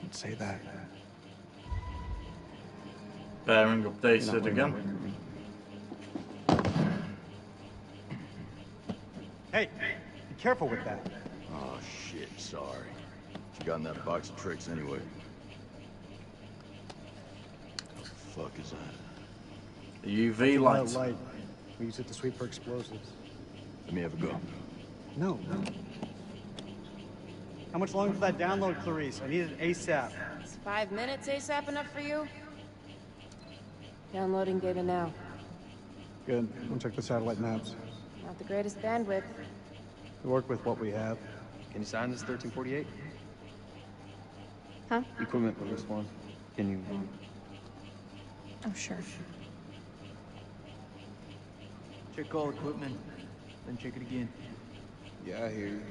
S10: Don't say that.
S1: Bearing
S10: You're not
S1: updated
S10: worried
S1: again.
S10: about me. Hey, be careful with that.
S13: Oh, shit, sorry. What you got in that box of tricks anyway? What the fuck is that?
S1: The UV light.
S10: Light. We use it to sweep for explosives.
S13: Let me have a go.
S10: No. How much longer for that download, Clarice? I need it ASAP.
S12: Is 5 minutes ASAP enough for you? Downloading data now.
S10: Good. I'll check the satellite maps.
S12: Not the greatest bandwidth.
S10: We work with what we have.
S15: Can you sign this 1348?
S9: Huh?
S15: Equipment release form. Can you...
S9: Oh, sure.
S8: Check all equipment, then check it again.
S15: Yeah, I hear you.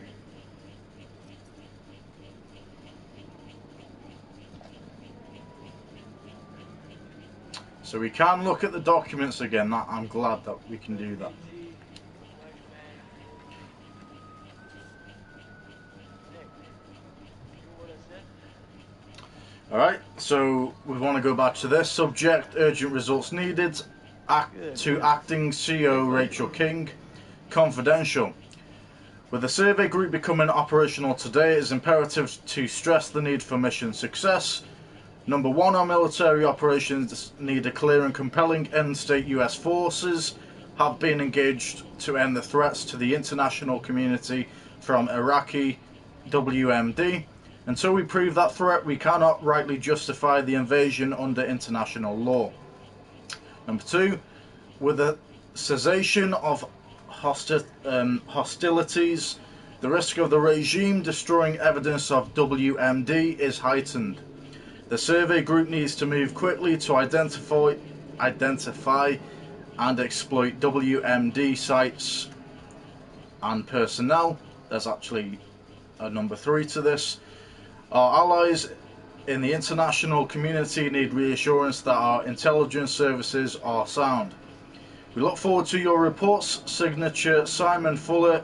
S1: So we can look at the documents again. That I'm glad that we can do that. Alright, so we want to go back to this. Subject, urgent results needed. To acting CEO Rachel King. Confidential. With the survey group becoming operational today, it is imperative to stress the need for mission success. Number 1, our military operations need a clear and compelling end state. US forces have been engaged to end the threats to the international community from Iraqi WMD. Until we prove that threat, we cannot rightly justify the invasion under international law. Number 2, with the cessation of hostilities, the risk of the regime destroying evidence of WMD is heightened. The survey group needs to move quickly to identify and exploit WMD sites and personnel. There's actually a number 3 to this. Our allies in the international community need reassurance that our intelligence services are sound. We look forward to your reports. Signature Simon Fuller,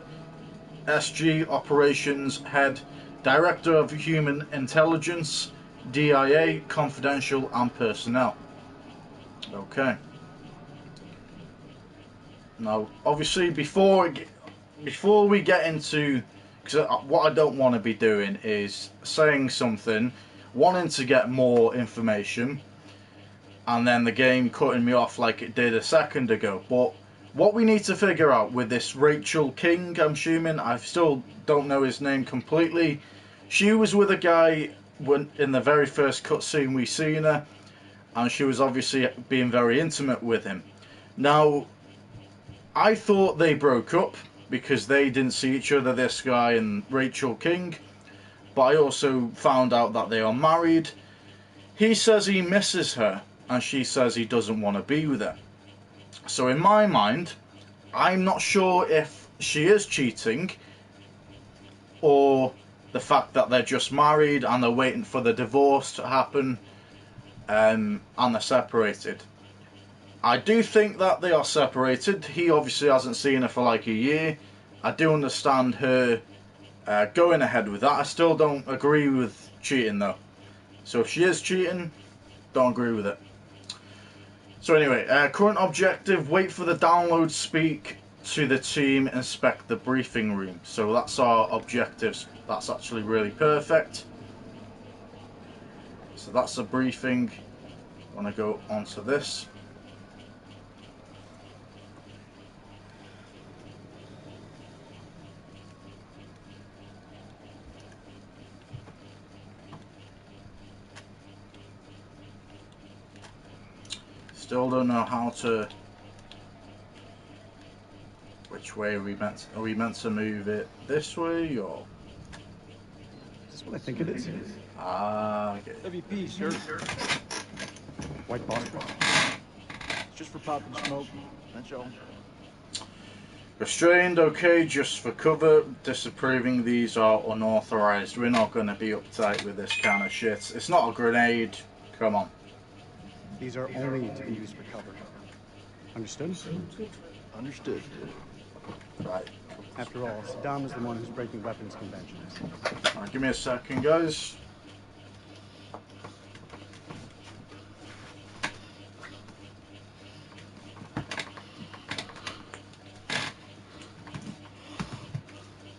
S1: SG Operations Head, Director of Human Intelligence, DIA, Confidential and Personnel. Okay. Now, obviously, before we get into, because what I don't want to be doing is saying something, wanting to get more information, and then the game cutting me off like it did a second ago. But what we need to figure out with this Rachel King, I'm assuming, I still don't know his name completely. She was with a guy in the very first cutscene we seen her, and she was obviously being very intimate with him. Now, I thought they broke up because they didn't see each other, this guy and Rachel King, but I also found out that they are married. He says he misses her, and she says he doesn't want to be with her. So in my mind, I'm not sure if she is cheating, or the fact that they're just married and they're waiting for the divorce to happen, and they're separated. I do think that they are separated. He obviously hasn't seen her for like a year. I do understand her going ahead with that. I still don't agree with cheating though. So if she is cheating, don't agree with it. So anyway, current objective, wait for the download, speak to the team, inspect the briefing room. So that's our objectives. That's actually really perfect. So that's the briefing. I want to go on to this. Still don't know how to. Which way are we meant to move it? This way or?
S10: Is this what I think it is?
S1: Ah, okay.
S8: WP, sir.
S10: White bar.
S8: It's just for popping smoke. That's all.
S1: Restrained, okay, just for cover. Disapproving, these are unauthorized. We're not going to be uptight with this kind of shit. It's not a grenade. Come on.
S10: These are only to be used for cover. Understood?
S8: Understood.
S1: Right.
S10: After all, Saddam is the one who's breaking weapons conventions.
S1: Alright, give me a second, guys.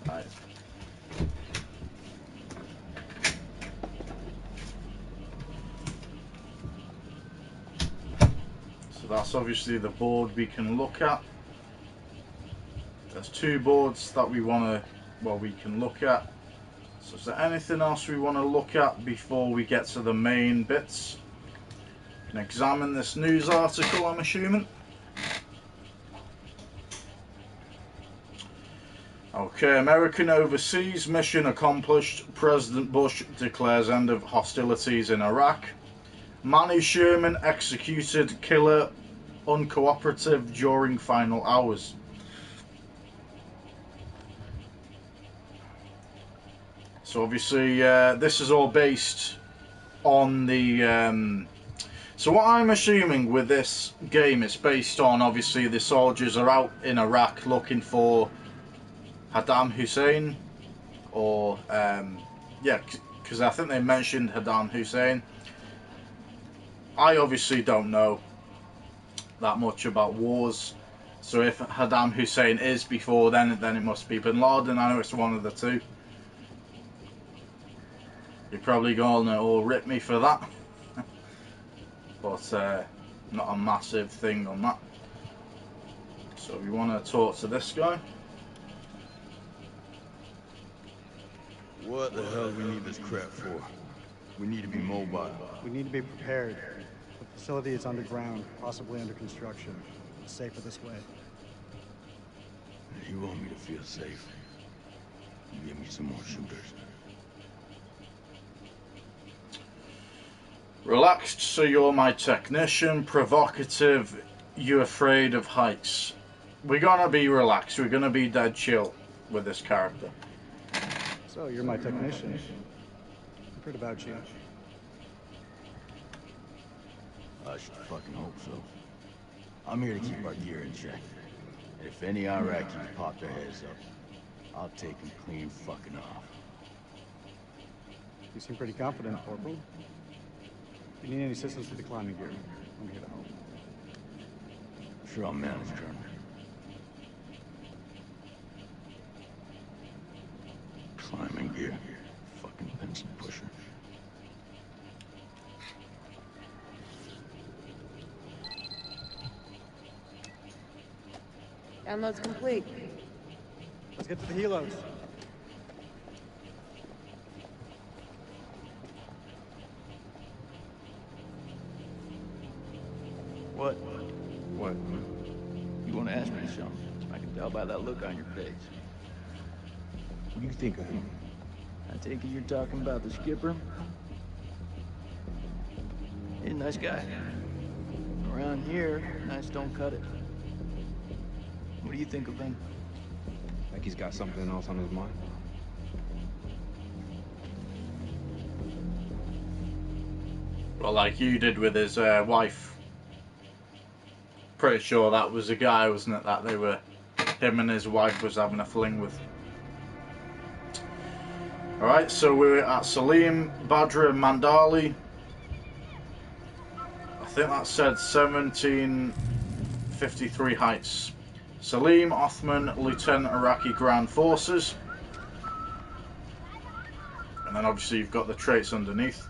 S1: Right. So that's obviously the board we can look at. There's 2 boards that we can look at. So is there anything else we want to look at before we get to the main bits? We can examine this news article, I'm assuming. Okay, American overseas mission accomplished. President Bush declares end of hostilities in Iraq. Manny Sherman executed, killer uncooperative during final hours. So obviously this is all based on the... so what I'm assuming with this game, it's based on, obviously, the soldiers are out in Iraq looking for Saddam Hussein, or yeah, because I think they mentioned Saddam Hussein. I obviously don't know that much about wars, So if Saddam Hussein is before then it must be Bin Laden. I know it's one of the two. You're probably going to all rip me for that. But not a massive thing on that. So we want to talk to this guy.
S13: What the hell do we need this crap for? We need to be mobile.
S10: We need to be prepared. The facility is underground, possibly under construction. It's safer this way.
S13: You want me to feel safe? You give me some more shooters.
S1: Relaxed, so you're my technician. Provocative, you afraid of heights. We're gonna be relaxed. We're gonna be dead chill with this character.
S10: So, you're my technician. I've heard about you.
S13: I should fucking hope so. I'm here to keep our gear in check. And if any Iraqis pop their heads up, I'll take them clean fucking off.
S10: You seem pretty confident, Corporal. If you need any assistance with the climbing gear, I'm here to help.
S13: Sure, I'll manage, Colonel. Climbing gear. Fucking pencil pusher.
S12: Download's complete.
S10: Let's get to the helos.
S8: What?
S14: What?
S8: You want to ask me something? I can tell by that look on your face.
S14: What do you think of him?
S8: I take it you're talking about the skipper? He's a nice guy. Around here, nice don't cut it. What do you think of him?
S14: Like he's got something else on his mind?
S1: Well, like you did with his wife. Pretty sure that was a guy, wasn't it? That him and his wife was having a fling with. Alright, so we're at Salim, Badr, Mandali. I think that said 1753 heights. Salim, Othman, Lieutenant Iraqi Ground Forces. And then obviously you've got the traits underneath.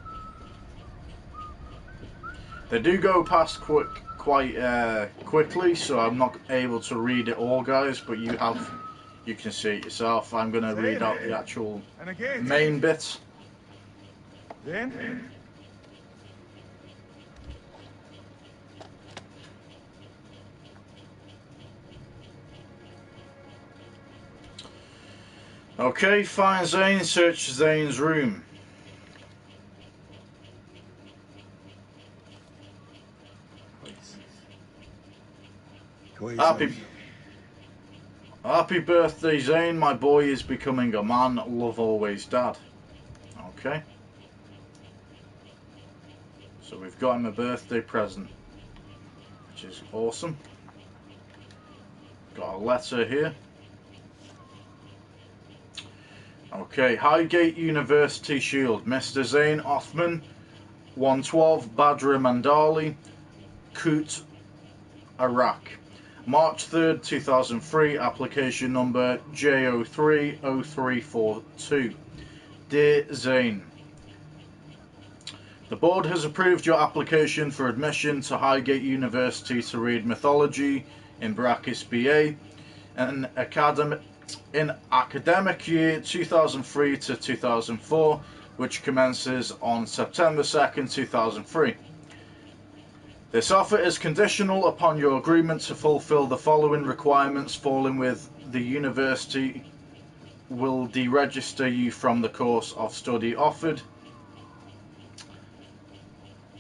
S1: They do go past quite quickly, so I'm not able to read it all, guys, but you can see it yourself. I'm going to read out the actual main bit.
S16: Then?
S1: Okay, find Zane, search Zane's room. Happy birthday, Zane. My boy is becoming a man. Love always, Dad. Okay. So we've got him a birthday present, which is awesome. Got a letter here. Okay, Highgate University Shield. Mr. Zane Othman, 112 Badr Mandali, Kut, Iraq. March 3rd, 2003, application number J030342. Dear Zane, the board has approved your application for admission to Highgate University to read mythology in brackets BA and in academic year 2003 to 2004, which commences on September 2nd, 2003. This offer is conditional upon your agreement to fulfill the following requirements, falling with the university will deregister you from the course of study offered.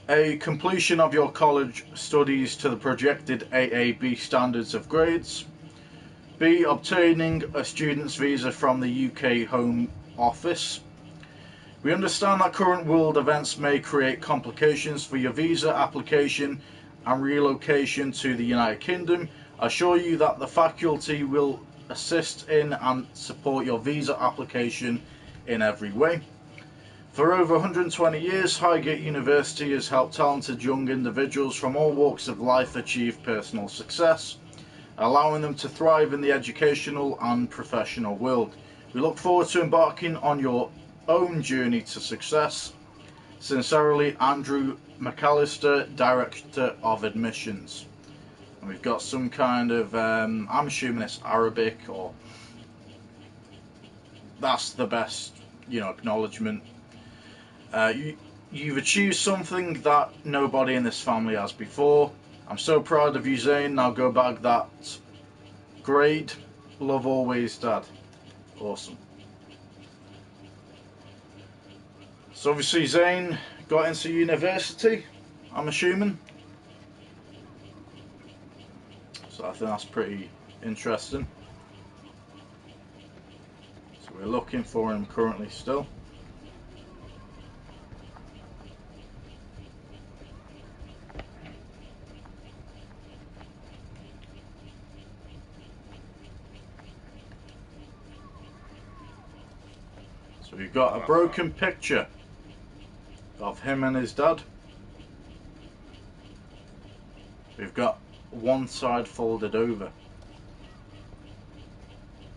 S1: A, completion of your college studies to the projected AAB standards of grades. B, obtaining a student's visa from the UK Home Office. We understand that current world events may create complications for your visa application and relocation to the United Kingdom. I assure you that the faculty will assist in and support your visa application in every way. For over 120 years, Highgate University has helped talented young individuals from all walks of life achieve personal success. allowing them to thrive in the educational and professional world. We look forward to embarking on your own journey to success. Sincerely, Andrew McAllister, Director of Admissions. And we've got some kind of, I'm assuming it's Arabic, or that's the best, acknowledgement. You've achieved something that nobody in this family has before. I'm so proud of you, Zane. Now go back that grade. Love always, Dad. Awesome. So obviously Zane got into university, I'm assuming. So I think that's pretty interesting. So we're looking for him currently still. So we've got a broken picture of him and his dad. We've got one side folded over.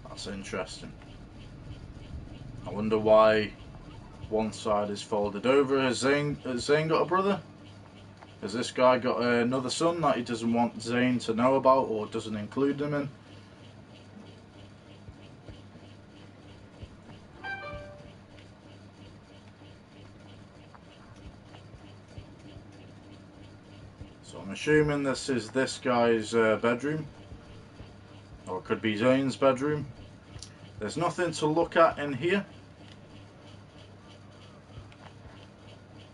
S1: That's interesting. I wonder why one side is folded over. Has Zane got a brother? Has this guy got another son that he doesn't want Zane to know about or doesn't include him in? So I'm assuming this is this guy's bedroom, or it could be Zane's bedroom. There's nothing to look at in here.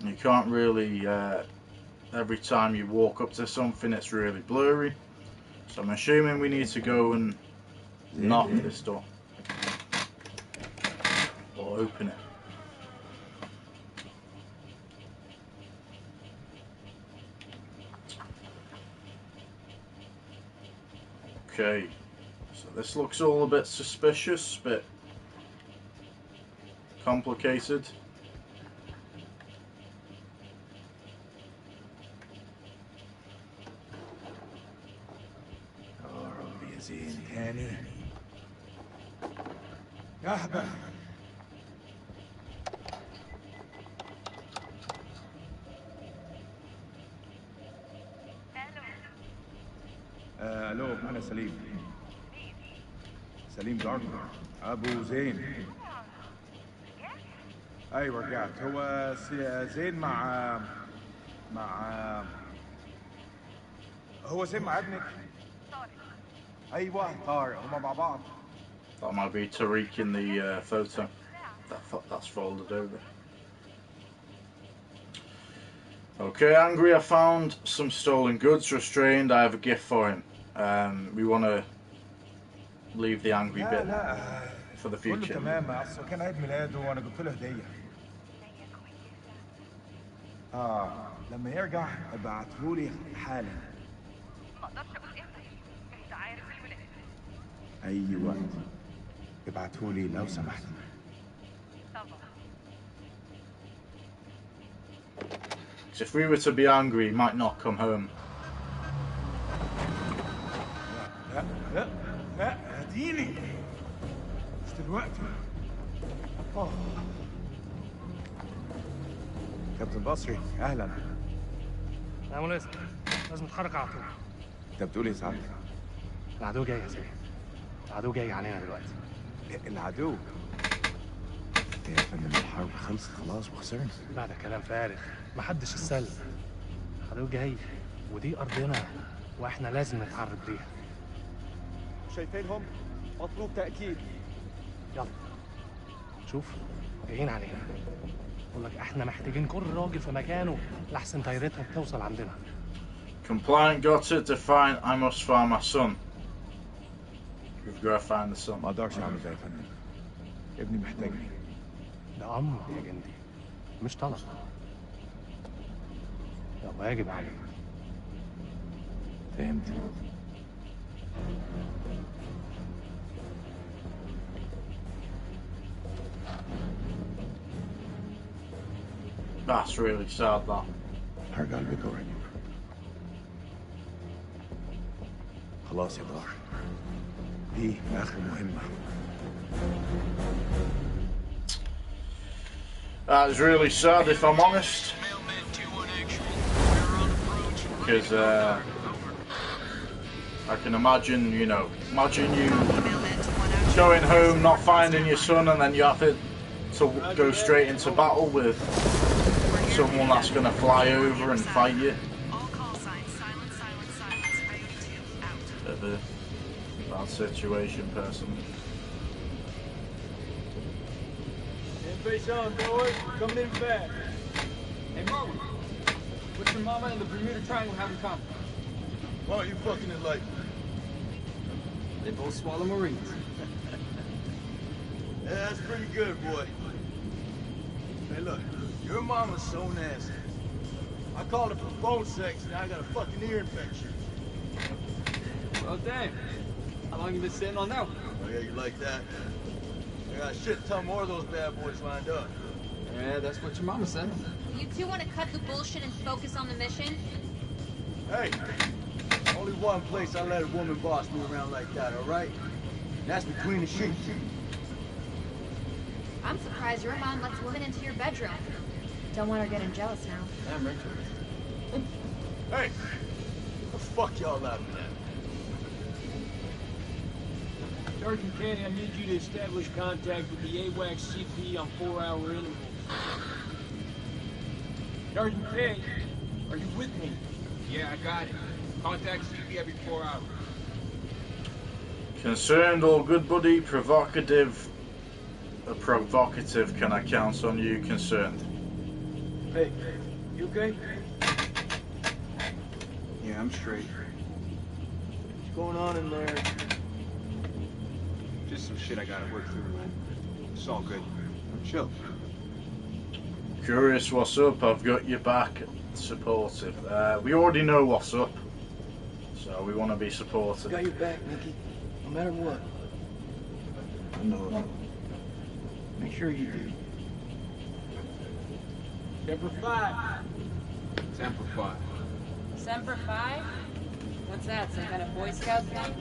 S1: You can't really, every time you walk up to something it's really blurry. So I'm assuming we need to go and knock this door. Or open it. Okay, so this looks all a bit suspicious, a bit complicated.
S16: ربي زين تاني يا حبا الو انا سليم جاردنر ابو زين. ايوه رجعت. هو زين مع هو زين مع ابنك؟ ايوه طارق هما مع بعض.
S1: That might be Tariq in the photo. That's folded over. Okay, angry. I found some stolen goods. Restrained. I have a gift for him. We want to leave the angry bit for the
S16: كله
S1: future.
S16: تمام. اصل كان عيد ميلاده وانا جبت له هديه. لما يرجع ابعتهولي حالا.
S11: ما اقدرش اقول امتى. انت عارف الولاد.
S16: اي وقت ابعتهولي لو سمحت.
S1: If we were to be angry, he might not come home.
S16: لا هديني مش دلوقتي. كابتن بصري اهلا.
S17: يا مناسب لازم نتحرك على طول.
S16: انت بتقول ايه سعادتك؟
S17: العدو جاي يا سيدي. العدو جاي علينا دلوقتي.
S16: العدو؟ يا فندم الحرب خلصت خلاص وخسرنا.
S17: لا ده كلام فارغ. محدش اتسلم. العدو جاي ودي ارضنا واحنا لازم نتحرك ليها.
S10: شايفينهم؟ مطلوب تأكيد.
S17: يلا شوف جايين علينا. بقول لك احنا محتاجين كل راجل في مكانه لحسن طيارتها توصل عندنا.
S1: Compliant got it. Define. I must find my son. We've got to find the son.
S16: ما اقدرش اعمل ده يا فندم. ابني محتاجني.
S17: ده امر يا جندي مش طلب. ده واجب عليك.
S16: فهمت.
S1: That's really sad, that.
S16: هرجع البيت قريب. خلاص يا دار. دي آخر مهمة.
S1: That is really sad, if I'm honest, because I can imagine, you know, imagine you going home, not finding your son, and then you have to go straight into battle with someone that's going to fly over and fight you. Bit of a bad situation, personally.
S8: Face on, boys. Coming in fast. Hey, Marlon. What's your mama and the Bermuda Triangle have in common?
S3: Why don't you fucking enlighten me?
S8: They both swallow Marines.
S3: Yeah, that's pretty good, boy. Hey, look. Your mama's so nasty. I called her for phone sex, and I got a fucking ear infection.
S8: Well, damn. How long you been sitting on that one?
S3: Oh, yeah, you like that? I got a shit ton more of those bad boys lined up.
S8: Yeah, that's what your mama said.
S11: You two want to cut the bullshit and focus on the mission?
S3: Hey, only one place I let a woman boss me around like that, all right? And that's between the sheets.
S11: I'm surprised your mom lets women into your bedroom.
S12: Don't want her getting jealous now.
S8: Damn, Richard.
S3: Hey, what the fuck y'all laughing at?
S8: Sergeant Kenny, I need you to establish contact with the AWACS CP on 4-hour intervals. Sergeant Kenny, are you with me?
S18: Yeah, I got it. Contact CP every 4 hours.
S1: Concerned or good buddy, provocative. Can I count on you? Concerned.
S8: Hey, you okay?
S15: Yeah, I'm straight.
S8: What's going on in there?
S15: Just some shit I gotta work through, man. It's all good. Chill.
S1: Curious what's up? I've got your back. Supportive. We already know what's up, so we want to be supportive.
S8: Got your back, Mickey. No matter what.
S15: I know.
S8: Make sure you do. Semper Fi.
S15: Semper Fi.
S12: Semper Fi? What's that, some kind of Boy Scout thing?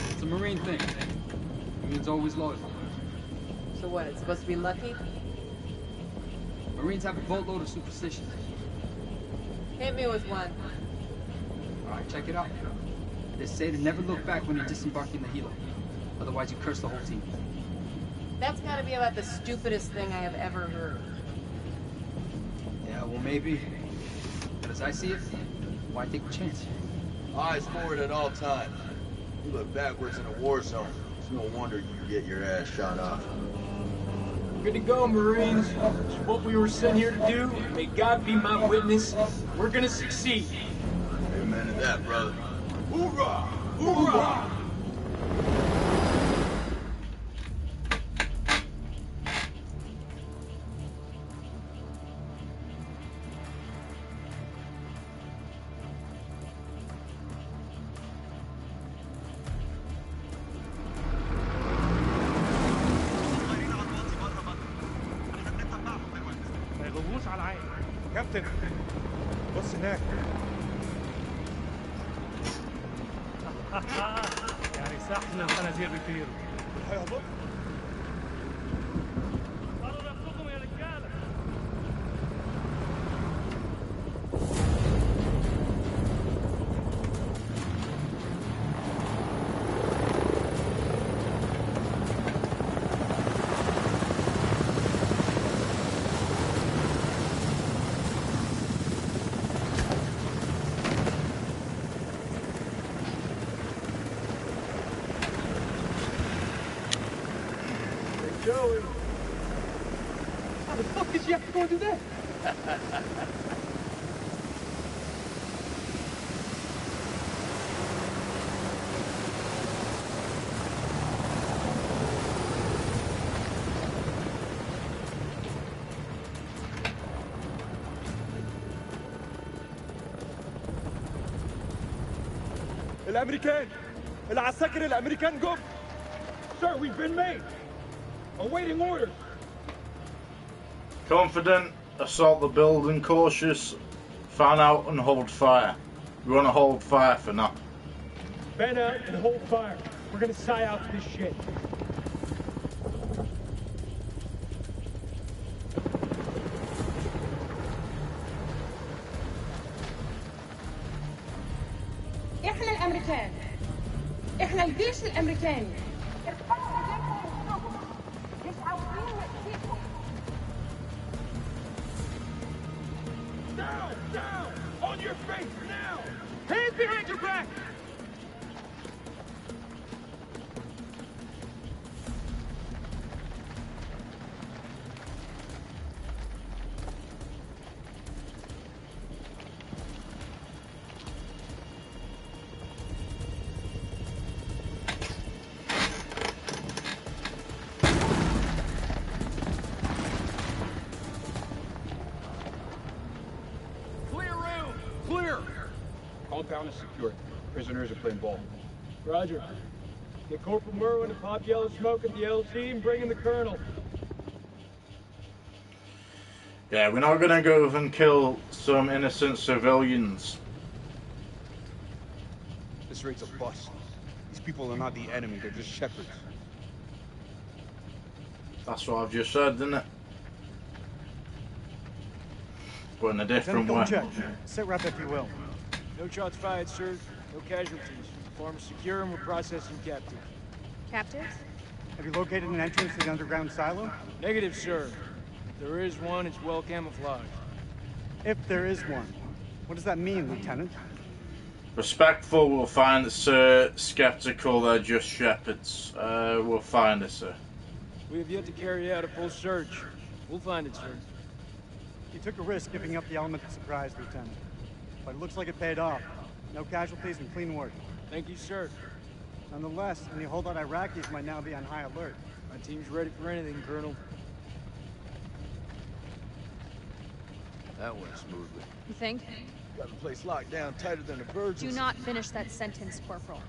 S8: It's a Marine thing. It means always loyal.
S12: So what, it's supposed to be lucky?
S8: Marines have a boatload of superstitions.
S12: Hit me with one.
S8: Alright, check it out. They say to never look back when you're disembarking the helo. Otherwise you curse the whole team.
S12: That's gotta be about the stupidest thing I have ever heard.
S8: Yeah, well maybe. But as I see it, why take the chance?
S3: Eyes forward at all times. You look backwards in a war zone. It's no wonder you get your ass shot off.
S8: Good to go, Marines. It's what we were sent here to do. May God be my witness. We're gonna succeed.
S3: Amen to that, brother.
S8: Hoorah! Hoorah!
S17: ما يغضبوش على العين. كابتن بص هناك. يعني سحن الخنازير بيطيروا. هيهبط. صاروا نفسكم يا رجاله.
S8: Joey. How the fuck did you have to go and do that?
S19: الامريكان العساكر الامريكان جم. Sir, we've been made. Awaiting orders.
S1: Confident, assault the building, cautious, fan out and hold fire. We want to hold fire for now.
S19: Fan out and hold fire. We're gonna psy-out this shit.
S20: احنا الامريكان، احنا الجيش الامريكاني.
S19: Down! Down! On your face now! Hands behind your back! Compound is secure. Prisoners are playing ball. Roger. Get Corporal Merwin to pop yellow smoke at the LZ and bring in the Colonel.
S1: Yeah, we're not gonna go and kill some innocent civilians.
S16: This raid's a bust. These people are not the enemy, they're just shepherds.
S1: That's what I've just said, isn't it? But in a different way.
S10: Check. Sit rep if you will.
S8: No shots fired, sir. No casualties. Farm is secure and we're processing captives.
S9: Captives?
S10: Have you located an entrance to the underground silo?
S8: Negative, sir. If there is one, it's well camouflaged.
S10: If there is one. What does that mean, Lieutenant?
S1: Respectful will find it, sir. Skeptical, they're just shepherds. We'll find it, sir.
S8: We have yet to carry out a full search. We'll find it, sir.
S10: You took a risk giving up the element of surprise, Lieutenant. But it looks like it paid off. No casualties and clean work.
S8: Thank you, sir.
S10: Nonetheless, any holdout Iraqis might now be on high alert.
S8: My team's ready for anything, Colonel.
S13: That went smoothly.
S9: You think?
S13: Got the place locked down tighter than a bird's.
S9: Do not finish that sentence, Corporal.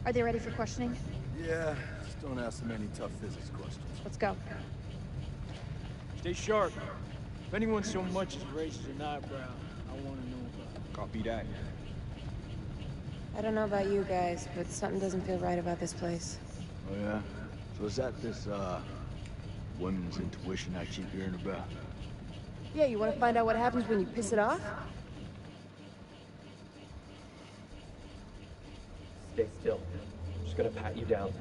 S9: Are they ready for questioning?
S13: Yeah, just don't ask them any tough physics questions.
S9: Let's go.
S8: Stay sharp. If anyone so much as raises an eyebrow, I want to know about it.
S16: Copy that.
S12: I don't know about you guys, but something doesn't feel right about this place.
S13: Oh yeah? So is that this, women's intuition I keep hearing about?
S12: Yeah, you want to find out what happens when you piss it off?
S21: Stay still. I'm just gonna pat you down.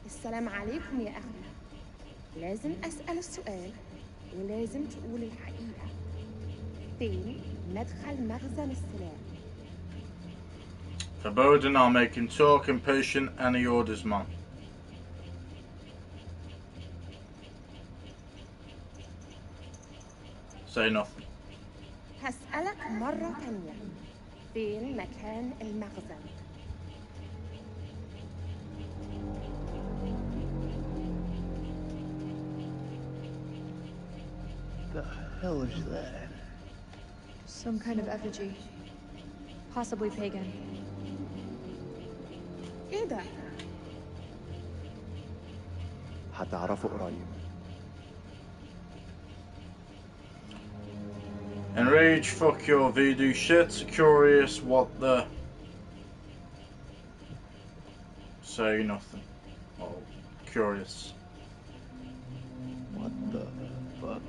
S20: السلام عليكم يا أخي. لازم أسأل السؤال ولازم تقول الحقيقة. فين مدخل مخزن السلاح؟
S1: Foreboding, I'll make him talk, impatient, any orders, man. Say nothing.
S20: هسألك مرة تانية. فين مكان المخزن؟
S8: The hell is that?
S9: Some kind of effigy. Possibly pagan.
S20: إيه ده؟
S14: هتعرفوا قريب.
S1: Enrage, fuck your voodoo shit. Curious, what the... Say nothing. Oh, curious.
S13: What the fuck?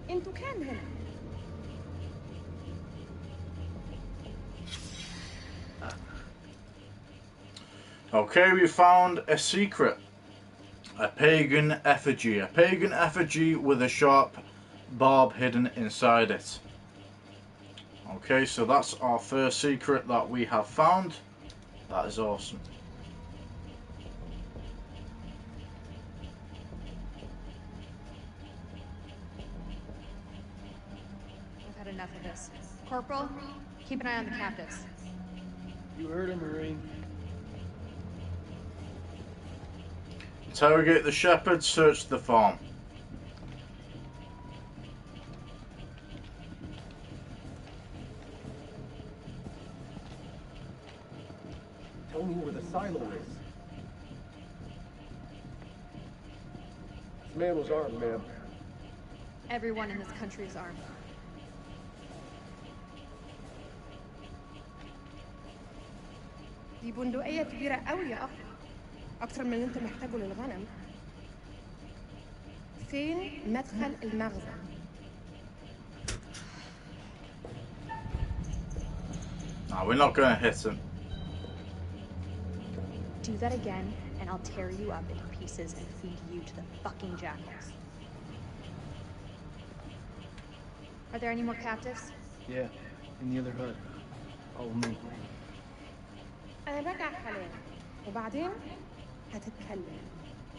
S20: انتوا كام هنا؟
S1: Okay, we found a secret. A pagan effigy. A pagan effigy with a sharp barb hidden inside it. Okay, so that's our first secret that we have found. That is awesome.
S9: I've had enough of this. Corporal, keep an eye on the captives.
S8: You heard him, Marine.
S1: Interrogate the shepherd, search the farm.
S21: Tell me where the silo is.
S19: man was armed, ma'am.
S11: Everyone in this country is armed.
S20: دي بندقية كبيرة قوي يا أخ. أكتر من اللي أنت محتاجه للغنم. فين مدخل المخزن؟
S1: No, we're not going to hit him.
S11: Do that again, and I'll tear you up into pieces and feed you to the fucking jackals. Are there any more captives?
S15: Yeah, in the other hut. All with me.
S20: أنا راجع حاليا وبعدين هتتكلم.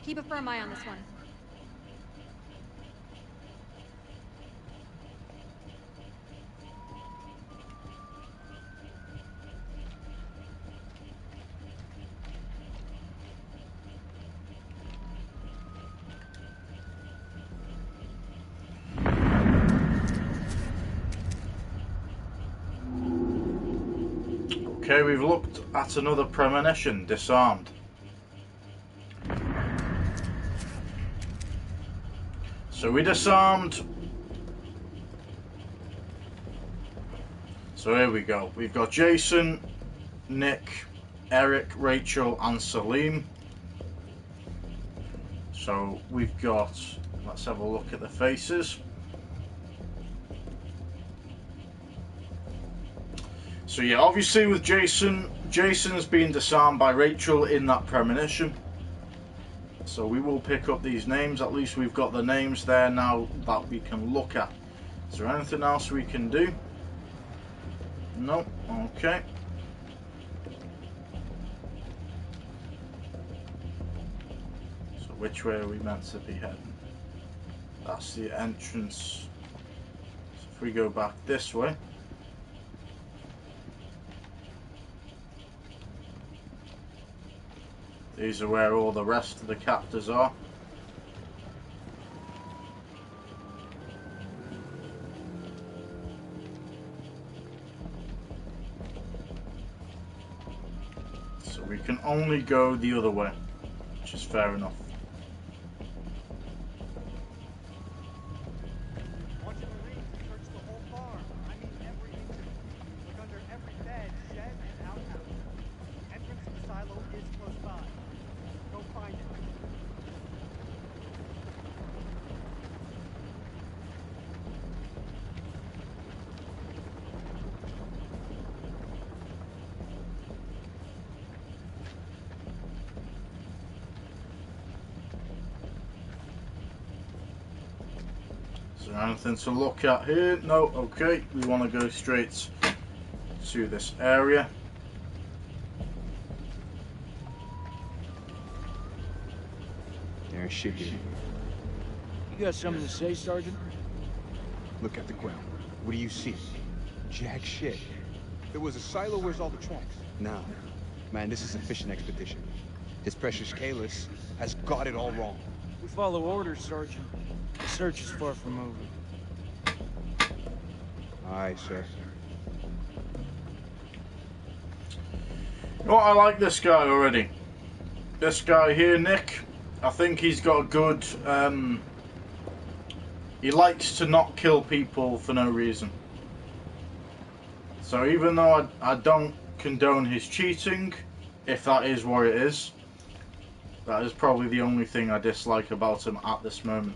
S11: Keep a firm eye on this one.
S1: Okay, we've looked at another premonition, disarmed. So we disarmed. So here we go. We've got Jason, Nick, Eric, Rachel and Salim. So we've got, let's have a look at the faces. So yeah, obviously with Jason has been disarmed by Rachel in that premonition. So we will pick up these names. At least we've got the names there now that we can look at. Is there anything else we can do? No. Okay. So which way are we meant to be heading? That's the entrance. So if we go back this way. These are where all the rest of the captors are. So we can only go the other way, which is fair enough. Is there anything to look at here? No, okay. We want to go straight to this area.
S14: There's shit here.
S8: You got something to say, Sergeant?
S4: Look at the ground. What do you see? Jack shit. There was a silo. Where's all the tracks? Nah. Man, this is a fishing expedition. His precious Kalis has got it all wrong.
S8: We follow orders, Sergeant. The search is far from over.
S4: Aye, sir.
S1: Oh, I like this guy already. This guy here, Nick, I think he's got a good... he likes to not kill people for no reason. So even though I don't condone his cheating, if that is what it is, that is probably the only thing I dislike about him at this moment.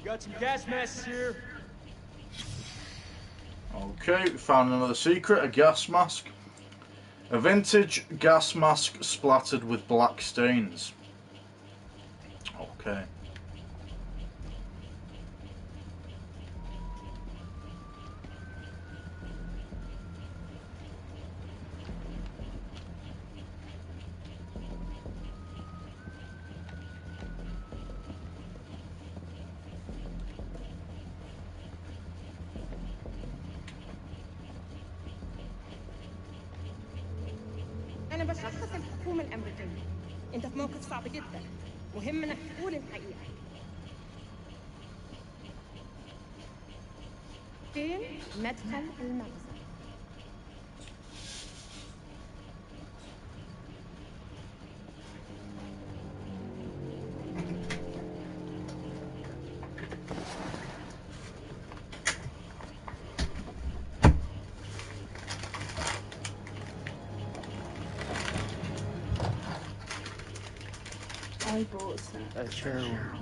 S8: Got some gas masks here.
S1: Okay, we found another secret, a gas mask. A vintage gas mask splattered with black stains. Okay.
S20: أنا بشخص الحكومة الأمريكية. أنت في موقف صعب جدا. مهم إنك تقول الحقيقة. فين مدخل المخزن؟
S2: I bought
S15: a chair.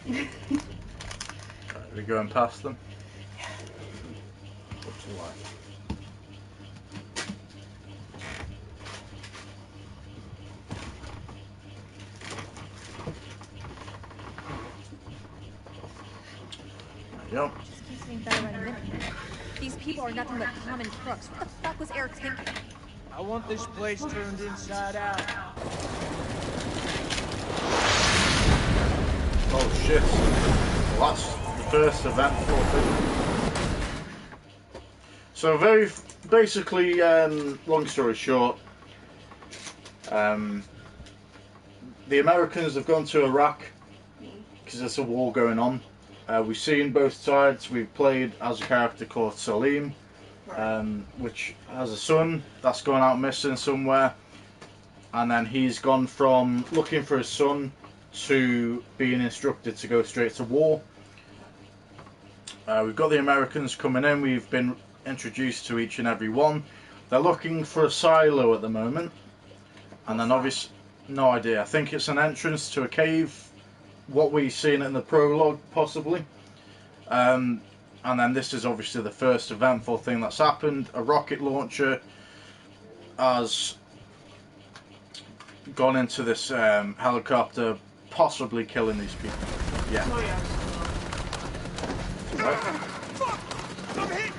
S1: Are we going past them? What's the light? Yep.
S9: Just keeps getting better by the minute. These people are nothing but common crooks. What the fuck was Eric thinking?
S8: I want this place turned inside out.
S1: Oh shit. Well, that's the first eventful thing. So basically, long story short, the Americans have gone to Iraq because there's a war going on. We've seen both sides. We've played as a character called Salim, which has a son that's gone out missing somewhere, and then he's gone from looking for his son to being instructed to go straight to war. We've got the Americans coming in. We've been introduced to each and every one. They're looking for a silo at the moment, and then obviously, no idea. I think it's an entrance to a cave. What we've seen in the prologue, possibly. And then this is obviously the first eventful thing that's happened. A rocket launcher has gone into this helicopter, possibly killing these people. Yeah.
S2: Oh, yeah.
S8: Fuck! I'm hit!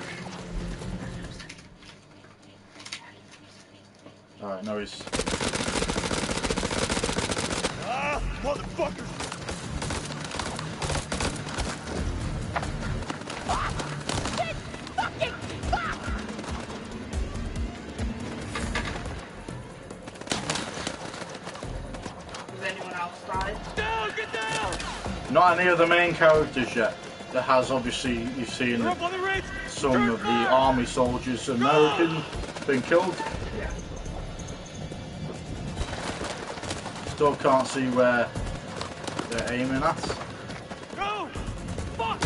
S1: Alright, no, he's...
S8: Ah, motherfuckers!
S1: Not any of the main characters yet. There has obviously, you've seen some of the army soldiers, American, been killed.
S2: Yeah.
S1: Still can't see where they're aiming at.
S8: No! Fuck!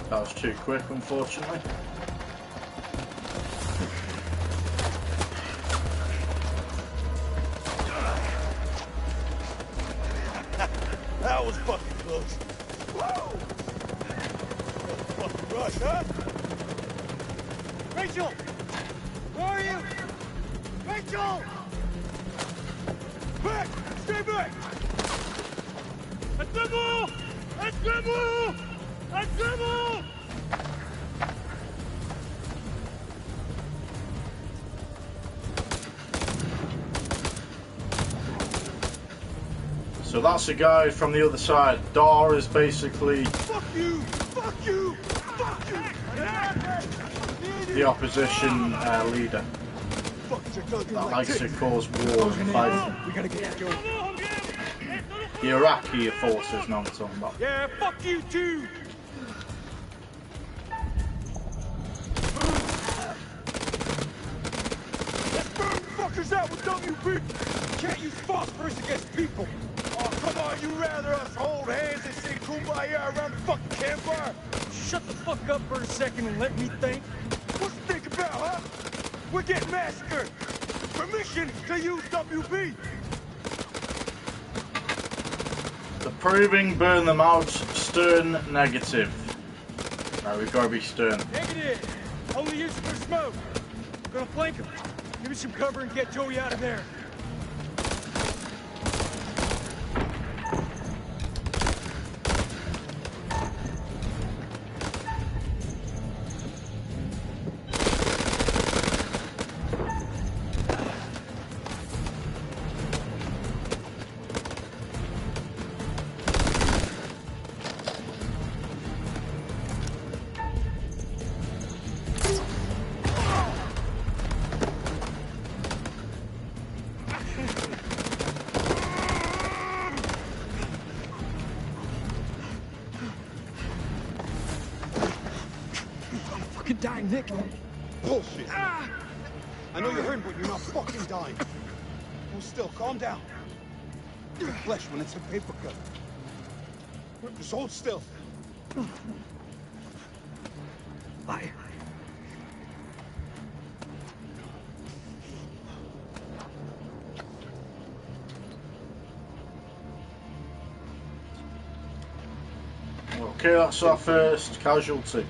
S1: That was too quick, unfortunately.
S8: That was fucking close. Whoa! Fucking rush, huh? Rachel! Where are you? Rachel! Back! Stay back! Assemble! Assemble! Assemble!
S1: So that's a guy from the other side. Dar is basically
S8: Fuck you! Fuck you! Fuck you!
S1: the opposition leader that likes to cause war and fight.
S8: We gotta get this going.
S1: The Iraqi forces, no, I'm talking about.
S8: Yeah, fuck you too! Let's burn fuckers out with WP! Can't use phosphorus against people! Oh, come on, you rather us hold hands and sing Kumbaya around the fucking campfire? Shut the fuck up for a second and let me think. What's to think about, huh? We're getting massacred! Permission to use WP!
S1: Approving, burn them out, stern, negative. Right, we've got to be stern.
S8: Negative! Only use it for smoke! I'm gonna flank him. Give me some cover and get Joey out of there.
S4: Dying, Nick. Bullshit. I know you're hurting, but you're not fucking dying. Hold still, calm down. Your flesh when it's a paper cut. Just hold still.
S17: I...
S1: Okay, that's our first casualty.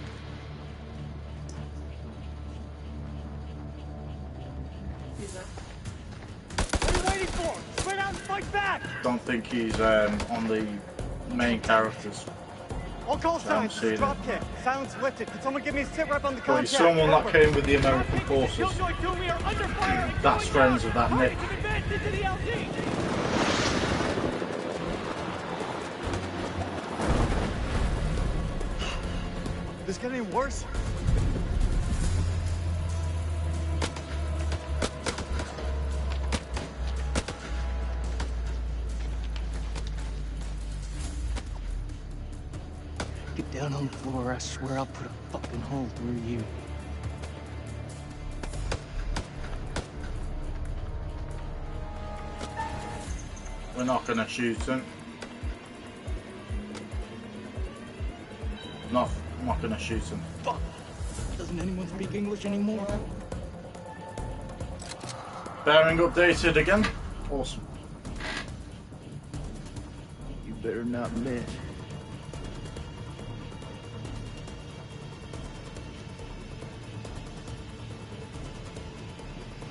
S10: What are you waiting for? Spread out and fight back!
S1: Don't think he's on the main characters.
S10: All call
S1: So I haven't
S10: signs,
S1: seen him.
S10: drop kick. Silence lifted. Can someone give me a sit rep on the
S1: But
S10: contact?
S1: he's someone that
S10: Over.
S1: came with the American forces. That's friends of that Nick.
S10: This getting any worse?
S15: Get down on the floor, I swear I'll put a fucking hole through you.
S1: We're not gonna shoot him. I'm not gonna shoot him.
S15: Fuck! Doesn't anyone speak English anymore?
S1: Bearing updated again. Awesome.
S13: You better not miss.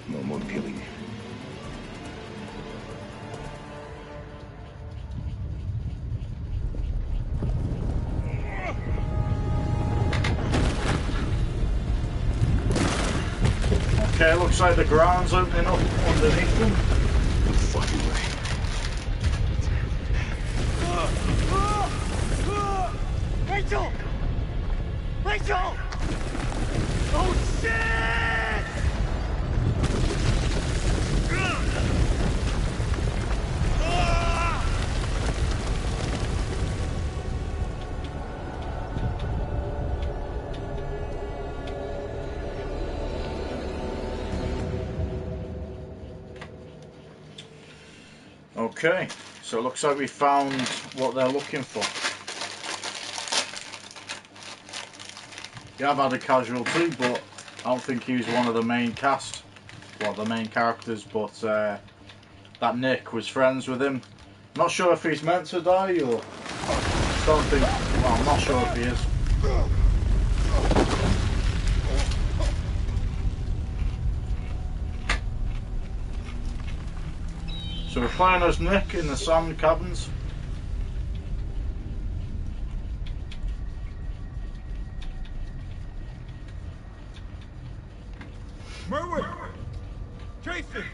S3: No more killing.
S1: Okay, looks like the ground's opening up underneath them.
S3: No fucking way.
S10: Rachel! Rachel! Oh shit!
S1: Okay, so it looks like we found what they're looking for. You have had a casualty, but I don't think he was one of the main cast, well, the main characters, but that Nick was friends with him. Not sure if he's meant to die, or don't think, well, I'm not sure if he is. So we're playing as Nick in the sand cabins.
S8: Merwin! Jason!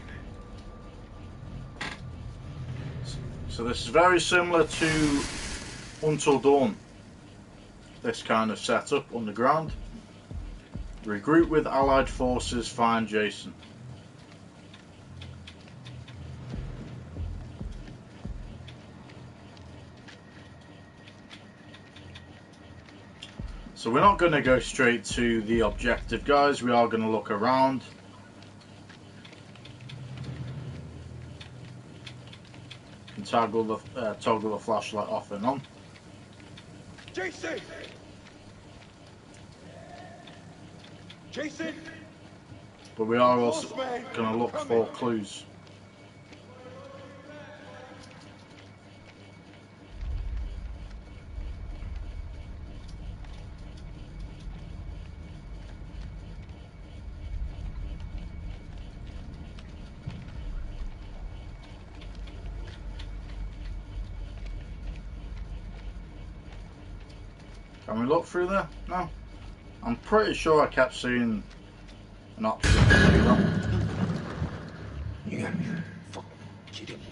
S1: So this is very similar to Until Dawn. This kind of setup underground. Regroup with Allied forces, find Jason. So we're not going to go straight to the objective, guys. We are going to look around. Can toggle the flashlight off and on.
S8: Jason! Jason!
S1: But we are also going to look for clues. Can we look through there? No. I'm pretty sure I kept seeing an option to do that.
S15: You gotta be fucking kidding me.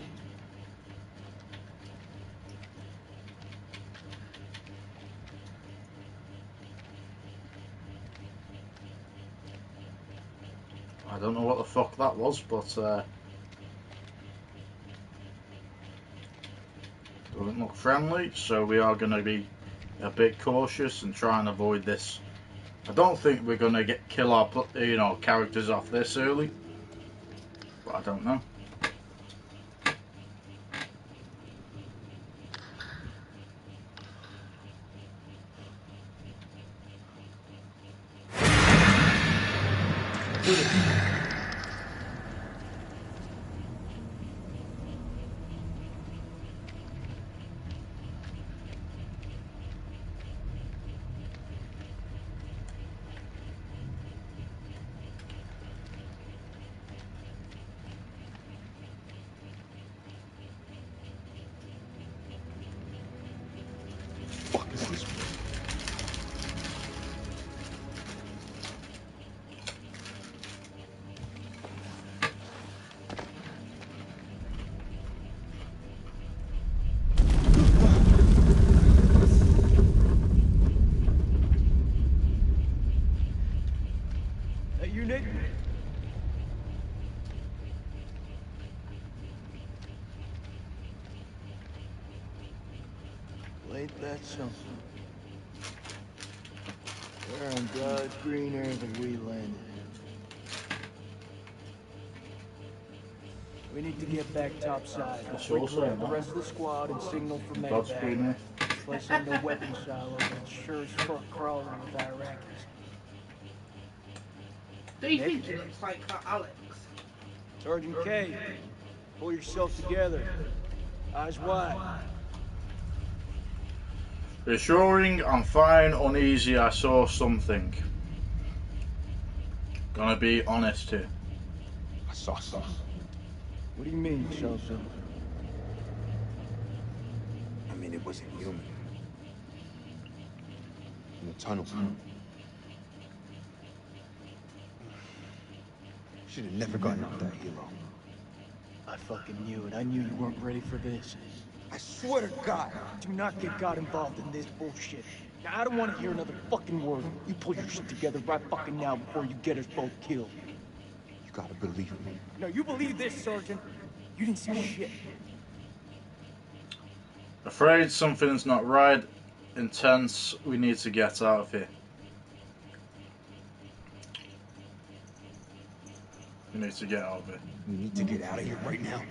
S1: I don't know what the fuck that was, but doesn't look friendly, so we are going to be a bit cautious and try and avoid this. I don't think we're going to kill our characters off this early, but I don't know.
S13: Ain't that something? Where on God's green earth have we landed?
S21: We need to get back topside.
S1: That's all
S21: Regroup
S1: saying
S21: the
S1: that.
S21: rest of the squad and signal for
S1: God's green
S21: medevac.
S1: earth.
S21: Place in the weapon silo that's sure as fuck crawling with Iraqis.
S2: Do you think he looks like that, Alex?
S15: Sergeant K, pull yourself together. Eyes wide.
S1: Reassuring, I'm fine, uneasy, I saw something. Gonna be honest here.
S4: I saw something.
S15: What do you mean, you saw something?
S4: I mean, it wasn't human. In the tunnel. Should have never gotten up that helo.
S15: I fucking knew it. I knew you weren't ready for this.
S4: I swear to God.
S15: Do not get God involved in this bullshit. Now, I don't want to hear another fucking word. You pull your shit together right fucking now before you get us both killed.
S4: You gotta believe me.
S15: No, you believe this, Sergeant. You didn't see shit.
S1: Afraid something's not right. Intense. We need to get out of here. We need to get out of here.
S4: We need to get out of here right now.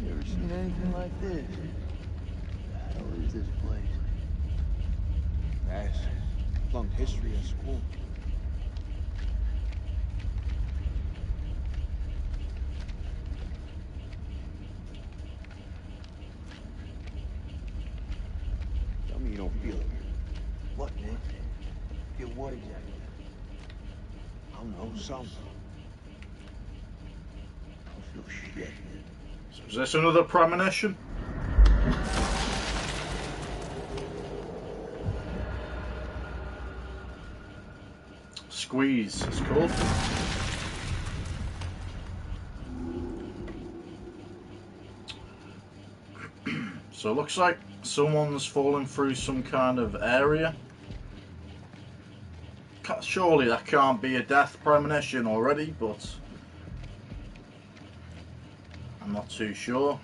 S13: You ever seen anything like this? The hell is this place?
S4: Vast, long history at school. Tell me you don't feel it.
S13: What, Nick? Feel what exactly?
S4: I don't know, something.
S13: I don't feel shit.
S1: So is this another premonition? Squeeze, it's called. So it looks like someone's fallen through some kind of area. Surely that can't be a death premonition already, but I'm not too sure.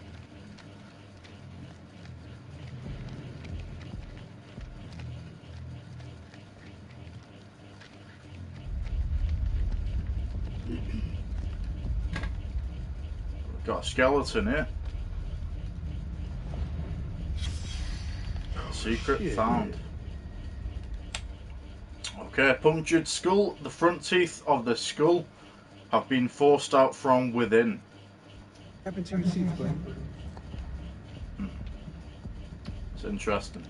S1: Got a skeleton here. Secret found. Okay, punctured skull. The front teeth of the skull have been forced out from within.
S4: What happened to your teeth, buddy?
S1: It's interesting.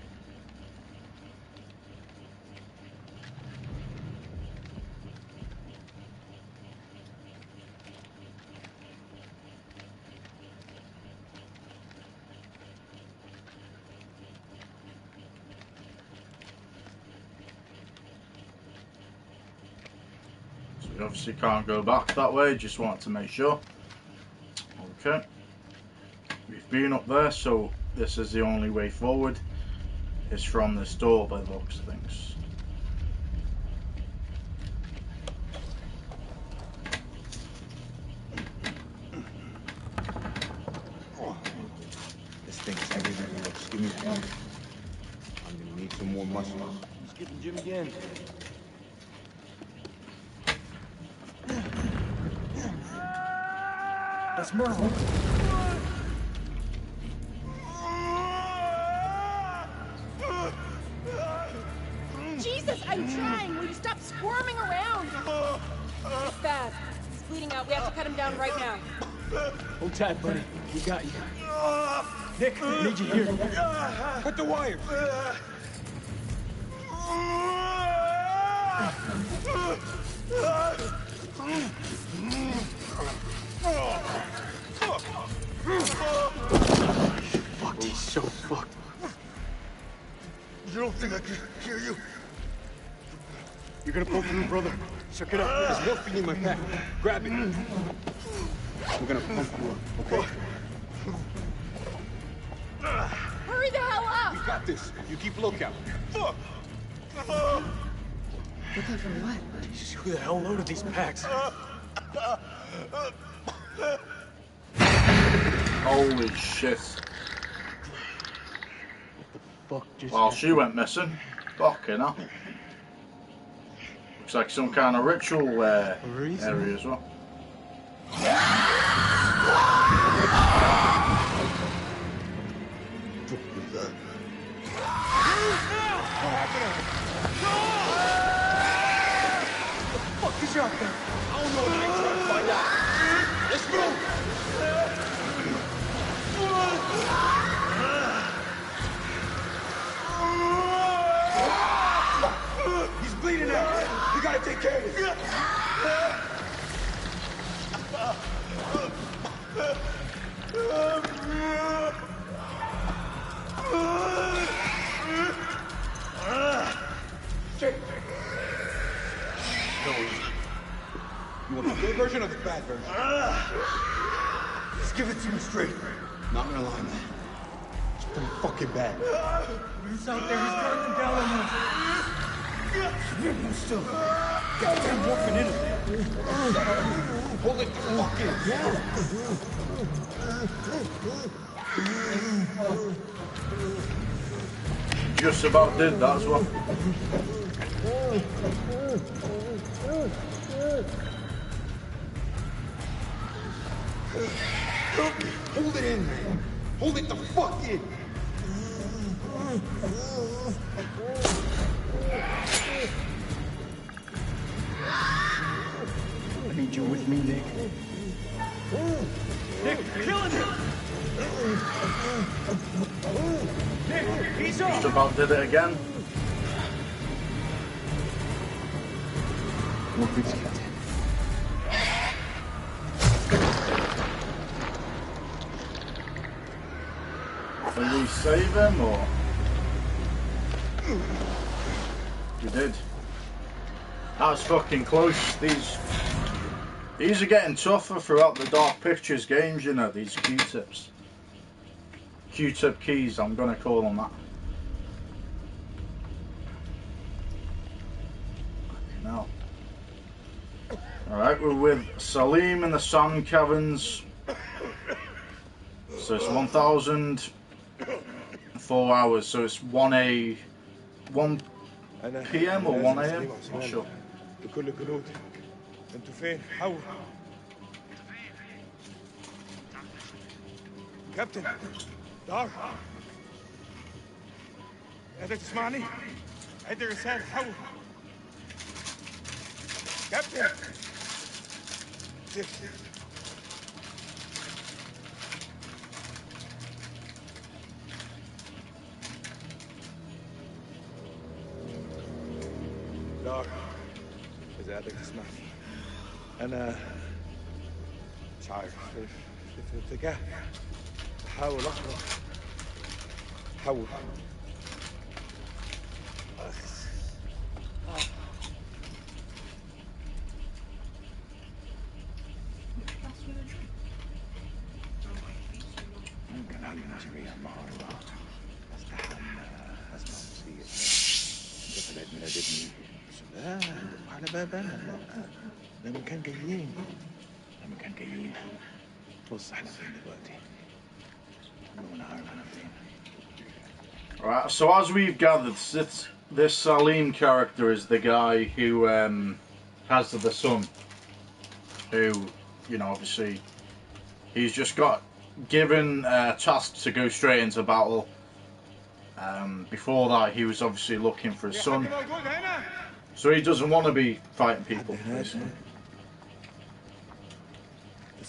S1: We obviously can't go back that way, just wanted to make sure. Okay. We've been up there, so this is the only way forward. It's from this door by the looks of things.
S4: This thing's heavier than it looks. Give me that. I'm gonna need some more muscle.
S15: Skipping Jim again. That's Merle.
S20: Jesus, I'm trying. Will you stop squirming around? It's bad. He's bleeding out. We have to cut him down right now.
S15: Hold tight, buddy. We got you. Nick, I need you here.
S4: Cut the wire.
S15: Fuck, he's so fucked.
S8: You don't think I can hear you?
S4: You're gonna pull through, brother. Check it out. There's morphine in my pack. Grab it. We're gonna pump you up, okay?
S20: Hurry the hell up!
S4: We got this. You keep lookout.
S8: Fuck!
S12: Looking for what?
S15: Jesus, who the hell loaded these packs?
S1: Holy shit.
S15: Fuck just
S1: Well, she went missing. Fucking hell. Looks like some kind of ritual area as well.
S8: What the fuck is out there? I don't know. I ain't trying to find out. Let's move. He's bleeding out. We gotta take care of this. Jake. You want the good version or the bad version? Just give it to me straight. Not gonna lie, man. It's pretty fucking bad.
S21: He's out there, he's gunning down on us.
S8: I'm still goddamn morphing in it. Hold it the fuck in.
S1: Just about did that as well.
S8: Hold it in, man. Hold it the fuck in.
S15: I need you with me, Nick.
S8: Nick, killing him. Nick, he's up.
S1: Just about did it again. Did we save him or? We did. That was fucking close. These are getting tougher throughout the Dark Pictures games, you know, these Q-tips. Q-tip keys, I'm gonna call them that. Now. Alright, we're with Salim in the sand caverns. So it's 1,004 hours, so it's 1 p.m. or 1 a.m. Not sure.
S8: بكل الجنود انتوا فين؟ حول كابتن دار قادر تسمعني؟ عد الرسالة حول كابتن زفت دار إذا قادر تسمعني أنا مش عارف في اتجاه بحاول أخرج حول
S13: ممكن هل نجريها النهارده استحمى اسمع موسيقى قبل عيد ميلاد ابني لا على بابنا لما كان جايين بص احنا فين دلوقتي انا عارف انا فين.
S1: Alright, so as we've gathered, this Salim character is the guy who has the son, who, you know, obviously he's just got given a task to go straight into battle. Before that he was obviously looking for his son, so he doesn't want to be fighting people, basically.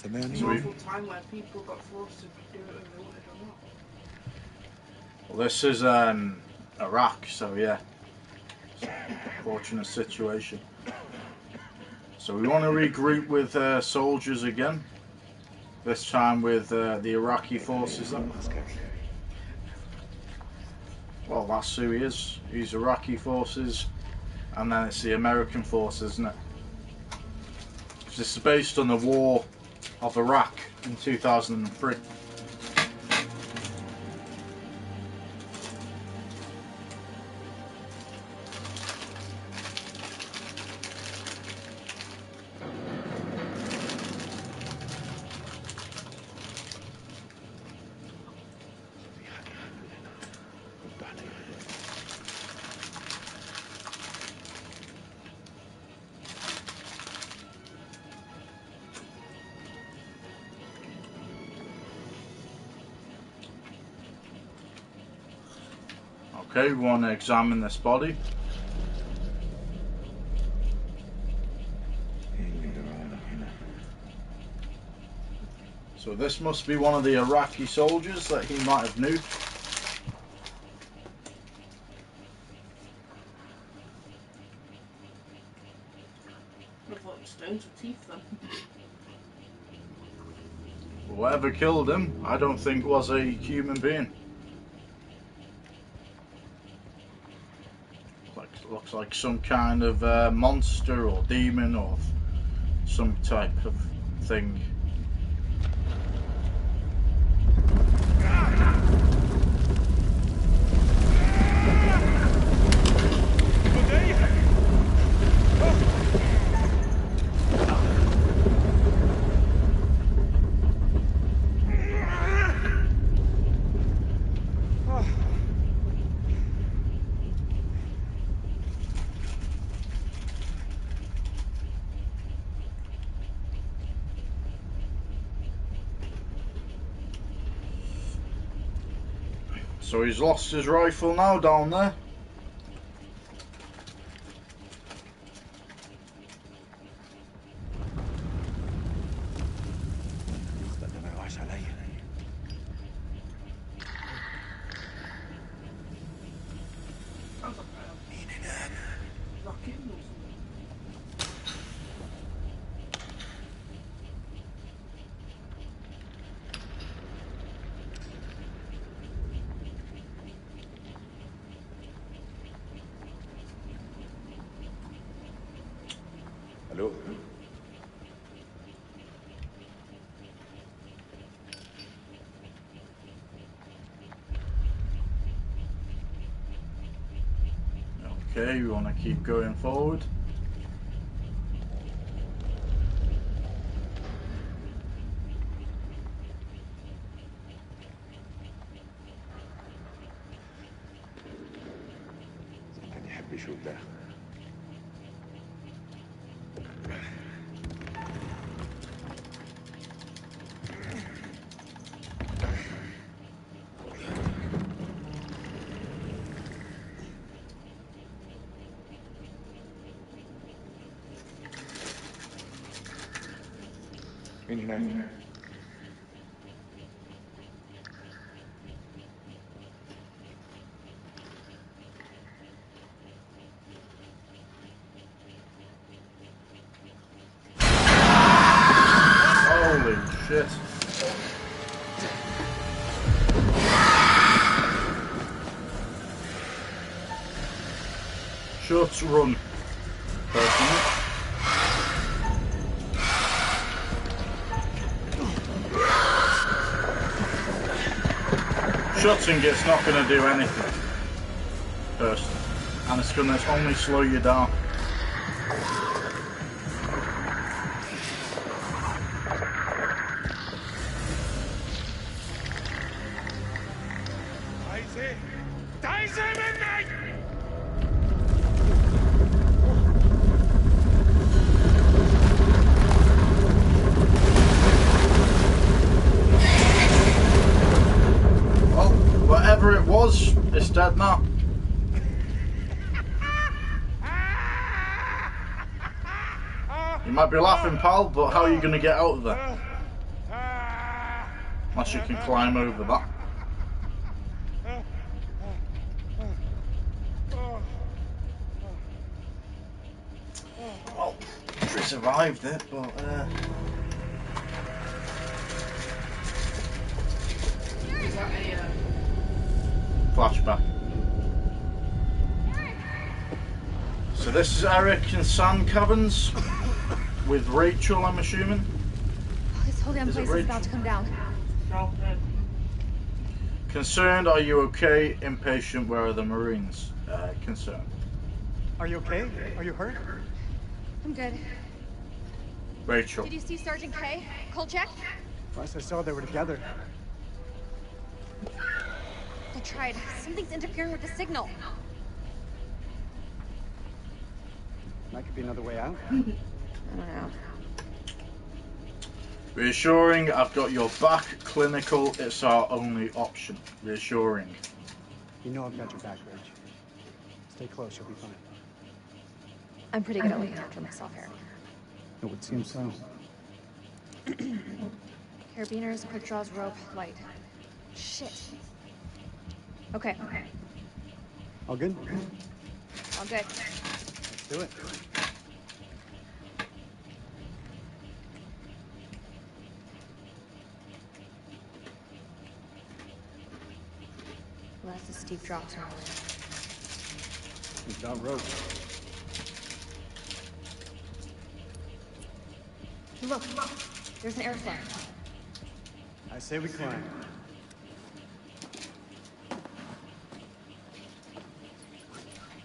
S2: There's an awful time where people got forced to do it if they wanted or not.
S1: Well, this is Iraq, so yeah, it's a fortunate situation. So we want to regroup with soldiers again, this time with the Iraqi forces. Well, that's who he is. He's Iraqi forces, and then it's the American forces, isn't it? This is based on the war of Iraq in 2003. Okay, we want to examine this body. So this must be one of the Iraqi soldiers that he might have knew.
S2: Look like stones with teeth then.
S1: Whoever killed him, I don't think was a human being. Looks like some kind of monster or demon or some type of thing. So he's lost his rifle now down there.
S3: Hello?
S1: Okay, we want to keep going forward.
S3: كان يحب يشوف ده. مين هناك؟
S1: Holy shit. Shots run. Personally. Shooting it's not going to do anything. Personally. And it's going to only slow you down. Whatever it was, it's dead now. You might be laughing, pal, but how are you going to get out of there? Unless you can climb over that. Well, she survived it, but flashback. So this is Eric in sand caverns with Rachel, I'm assuming.
S9: This whole damn place is about to come down.
S1: Concerned, are you okay? Impatient, where are the Marines? Concerned.
S10: Are you okay? Are you hurt?
S9: I'm good.
S1: Rachel.
S9: Did you see Sergeant K? Kolchak?
S10: Last I saw, they were together.
S9: I tried. Something's interfering with the signal.
S10: That could be another way out.
S9: I don't know.
S1: Reassuring, I've got your back. Clinical, it's our only option. Reassuring.
S10: You know I've got your back, Rach. Stay close, you'll be fine.
S9: I'm pretty good at looking after myself here.
S10: It would seem so.
S9: Carabiners, quick draws, rope, light. Shit. Okay.
S10: All good?
S9: All good.
S10: Let's do it.
S9: Well, that's the steep drops on the way.
S10: We've got rope.
S9: Look, there's an airflow.
S10: I say we climb.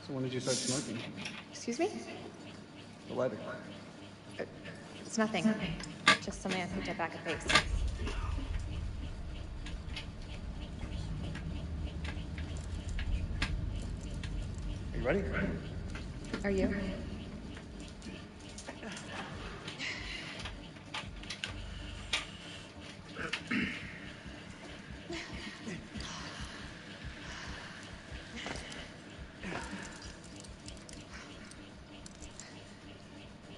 S10: So when did you start smoking?
S9: Excuse me?
S10: The lighter.
S9: It's nothing. Just something I picked up back at base.
S10: Are you ready?
S9: Are you?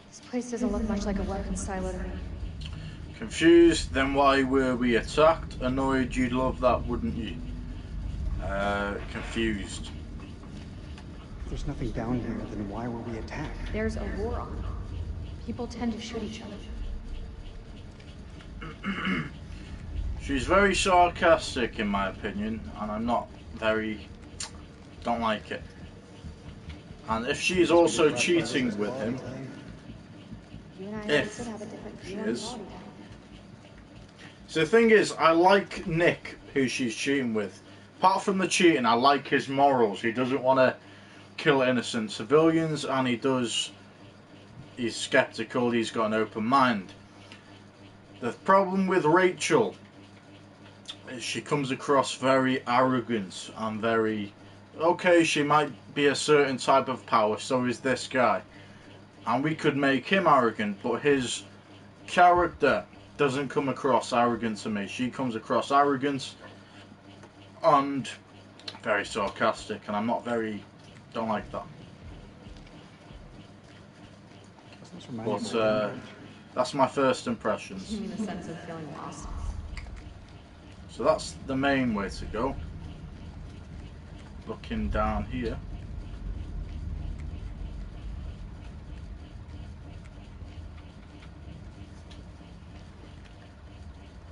S9: This place doesn't look much like a weapons silo to me.
S1: Confused, then why were we attacked? Annoyed, you'd love that, wouldn't you? Confused.
S10: If there's nothing down here, then why were we attacked?
S9: There's a war on. People tend to shoot each other.
S1: She's very sarcastic in my opinion, and I'm not very... don't like it. And if she's also cheating with him, if she is... So the thing is, I like Nick, who she's cheating with. Apart from the cheating, I like his morals. He doesn't want to kill innocent civilians, and he's skeptical, he's got an open mind. The problem with Rachel is she comes across very arrogant and very... okay, she might be a certain type of power, so is this guy. And we could make him arrogant, but his character doesn't come across arrogant to me. She comes across arrogant and very sarcastic, and I'm not very... don't like that. But that's my first impressions.
S9: You mean the sense of feeling lost?
S1: So that's the main way to go. Looking down here.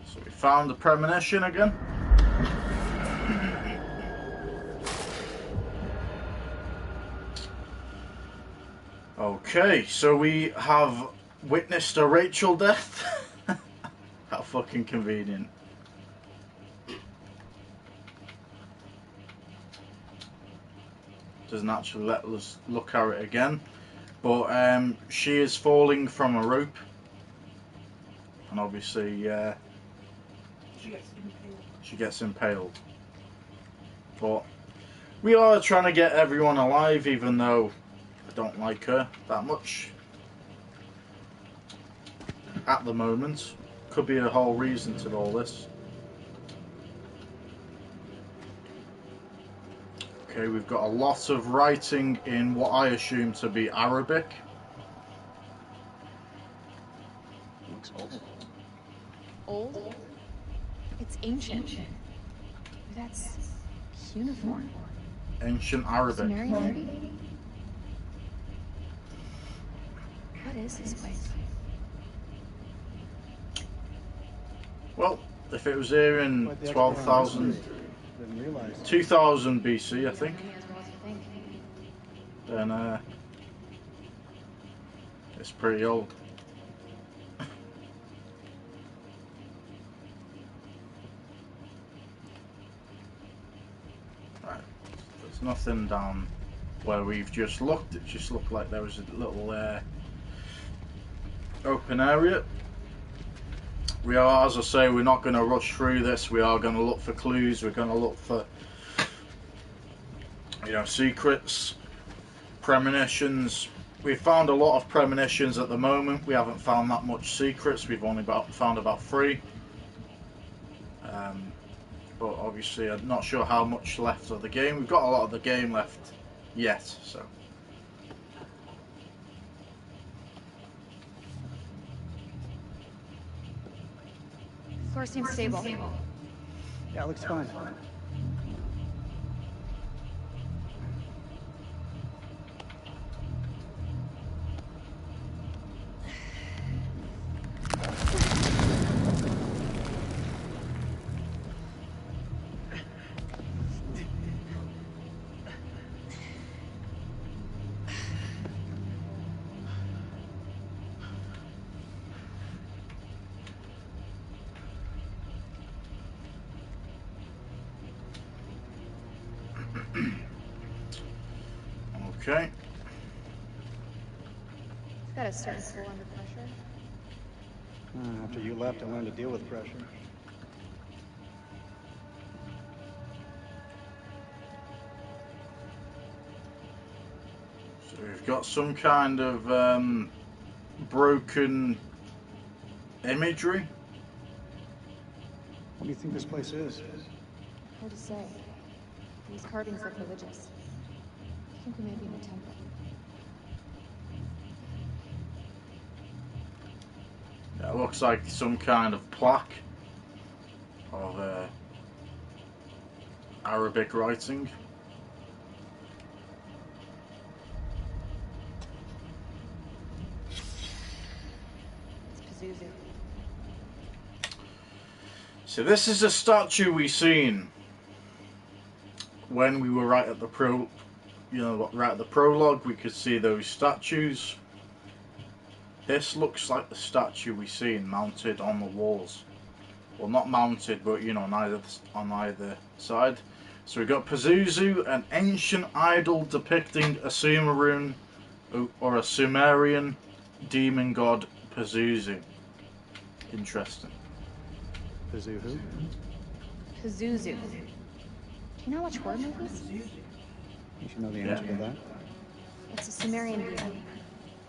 S1: So we found the premonition again. Okay, so we have witnessed a Rachel death. How fucking convenient. Doesn't actually let us look at it again. But she is falling from a rope. And obviously she gets impaled. But we are trying to get everyone alive, even though I don't like her that much at the moment. Could be a whole reason to all this. Okay, we've got a lot of writing in what I assume to be Arabic.
S10: Looks old.
S9: Old? It's ancient. That's uniform.
S1: Ancient Arabic.
S9: Sumerian? What is this place?
S1: Well, if it was here in 12,000, 2000 BC, I think, then it's pretty old. Right, there's nothing down where we've just looked. It just looked like there was a little open area. We are, as I say, we're not going to rush through this. We are going to look for clues. We're going to look for, you know, secrets, premonitions. We've found a lot of premonitions at the moment. We haven't found that much secrets. We've only found about 3. but obviously I'm not sure how much left of the game. We've got a lot of the game left yet, so.
S9: Floor seems stable.
S10: Yeah, looks fine.
S1: Okay.
S9: It's got a certain pull under pressure.
S10: After you left, I learned to deal with pressure.
S1: So we've got some kind of broken imagery.
S10: What do you think this place is?
S9: Hard to say. These carvings look religious. I think we may be in a temple.
S1: Yeah, it looks like some kind of plaque of Arabic writing.
S9: It's Pazuzu.
S1: So this is a statue we seen when we were right at the right at the prologue. We could see those statues. This looks like the statue we seen mounted on the walls. Well, not mounted, but you know, on either side. So we've got Pazuzu, an ancient idol depicting a Sumerian or a Sumerian demon god Pazuzu. Interesting.
S10: Pazuzu?
S9: Pazuzu. Do you know which horror movies?
S10: You should know the answer to that.
S9: It's a Sumerian demon.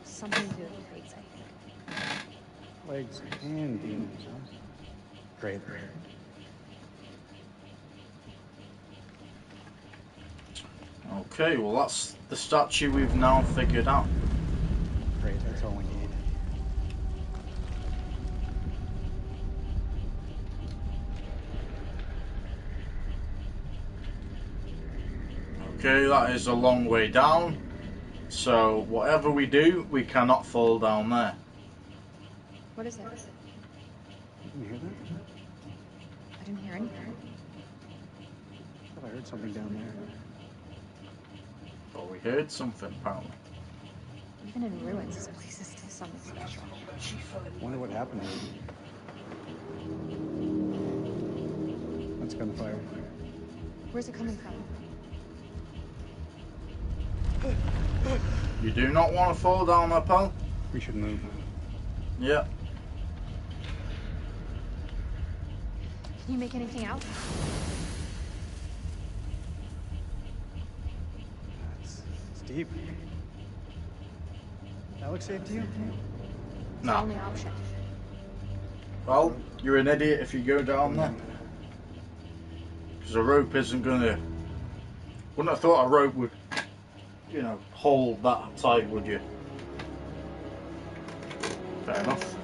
S9: Something to do with plagues, I think.
S10: Plagues and demons, huh? Great.
S1: Okay, well that's the statue we've now figured out.
S10: Great, that's all we need.
S1: Okay, that is a long way down. So whatever we do, we cannot fall down there.
S9: What is that?
S10: You didn't hear that?
S9: I didn't hear anything.
S10: I thought I heard something down there.
S1: Well, we heard something apparently.
S9: Even in ruins, this place is still something special.
S10: Wonder what happened here. That's gunfire.
S9: Where's it coming from?
S1: You do not want to fall down there, pal?
S10: We should move.
S1: Yeah.
S9: Can you make anything out?
S10: It's deep. That looks safe to you?
S9: It's
S1: No.
S9: the only option.
S1: Well, you're an idiot if you go down there. Because a rope isn't gonna... Wouldn't have thought a rope would, you know, hold that tight, would you? Fair enough.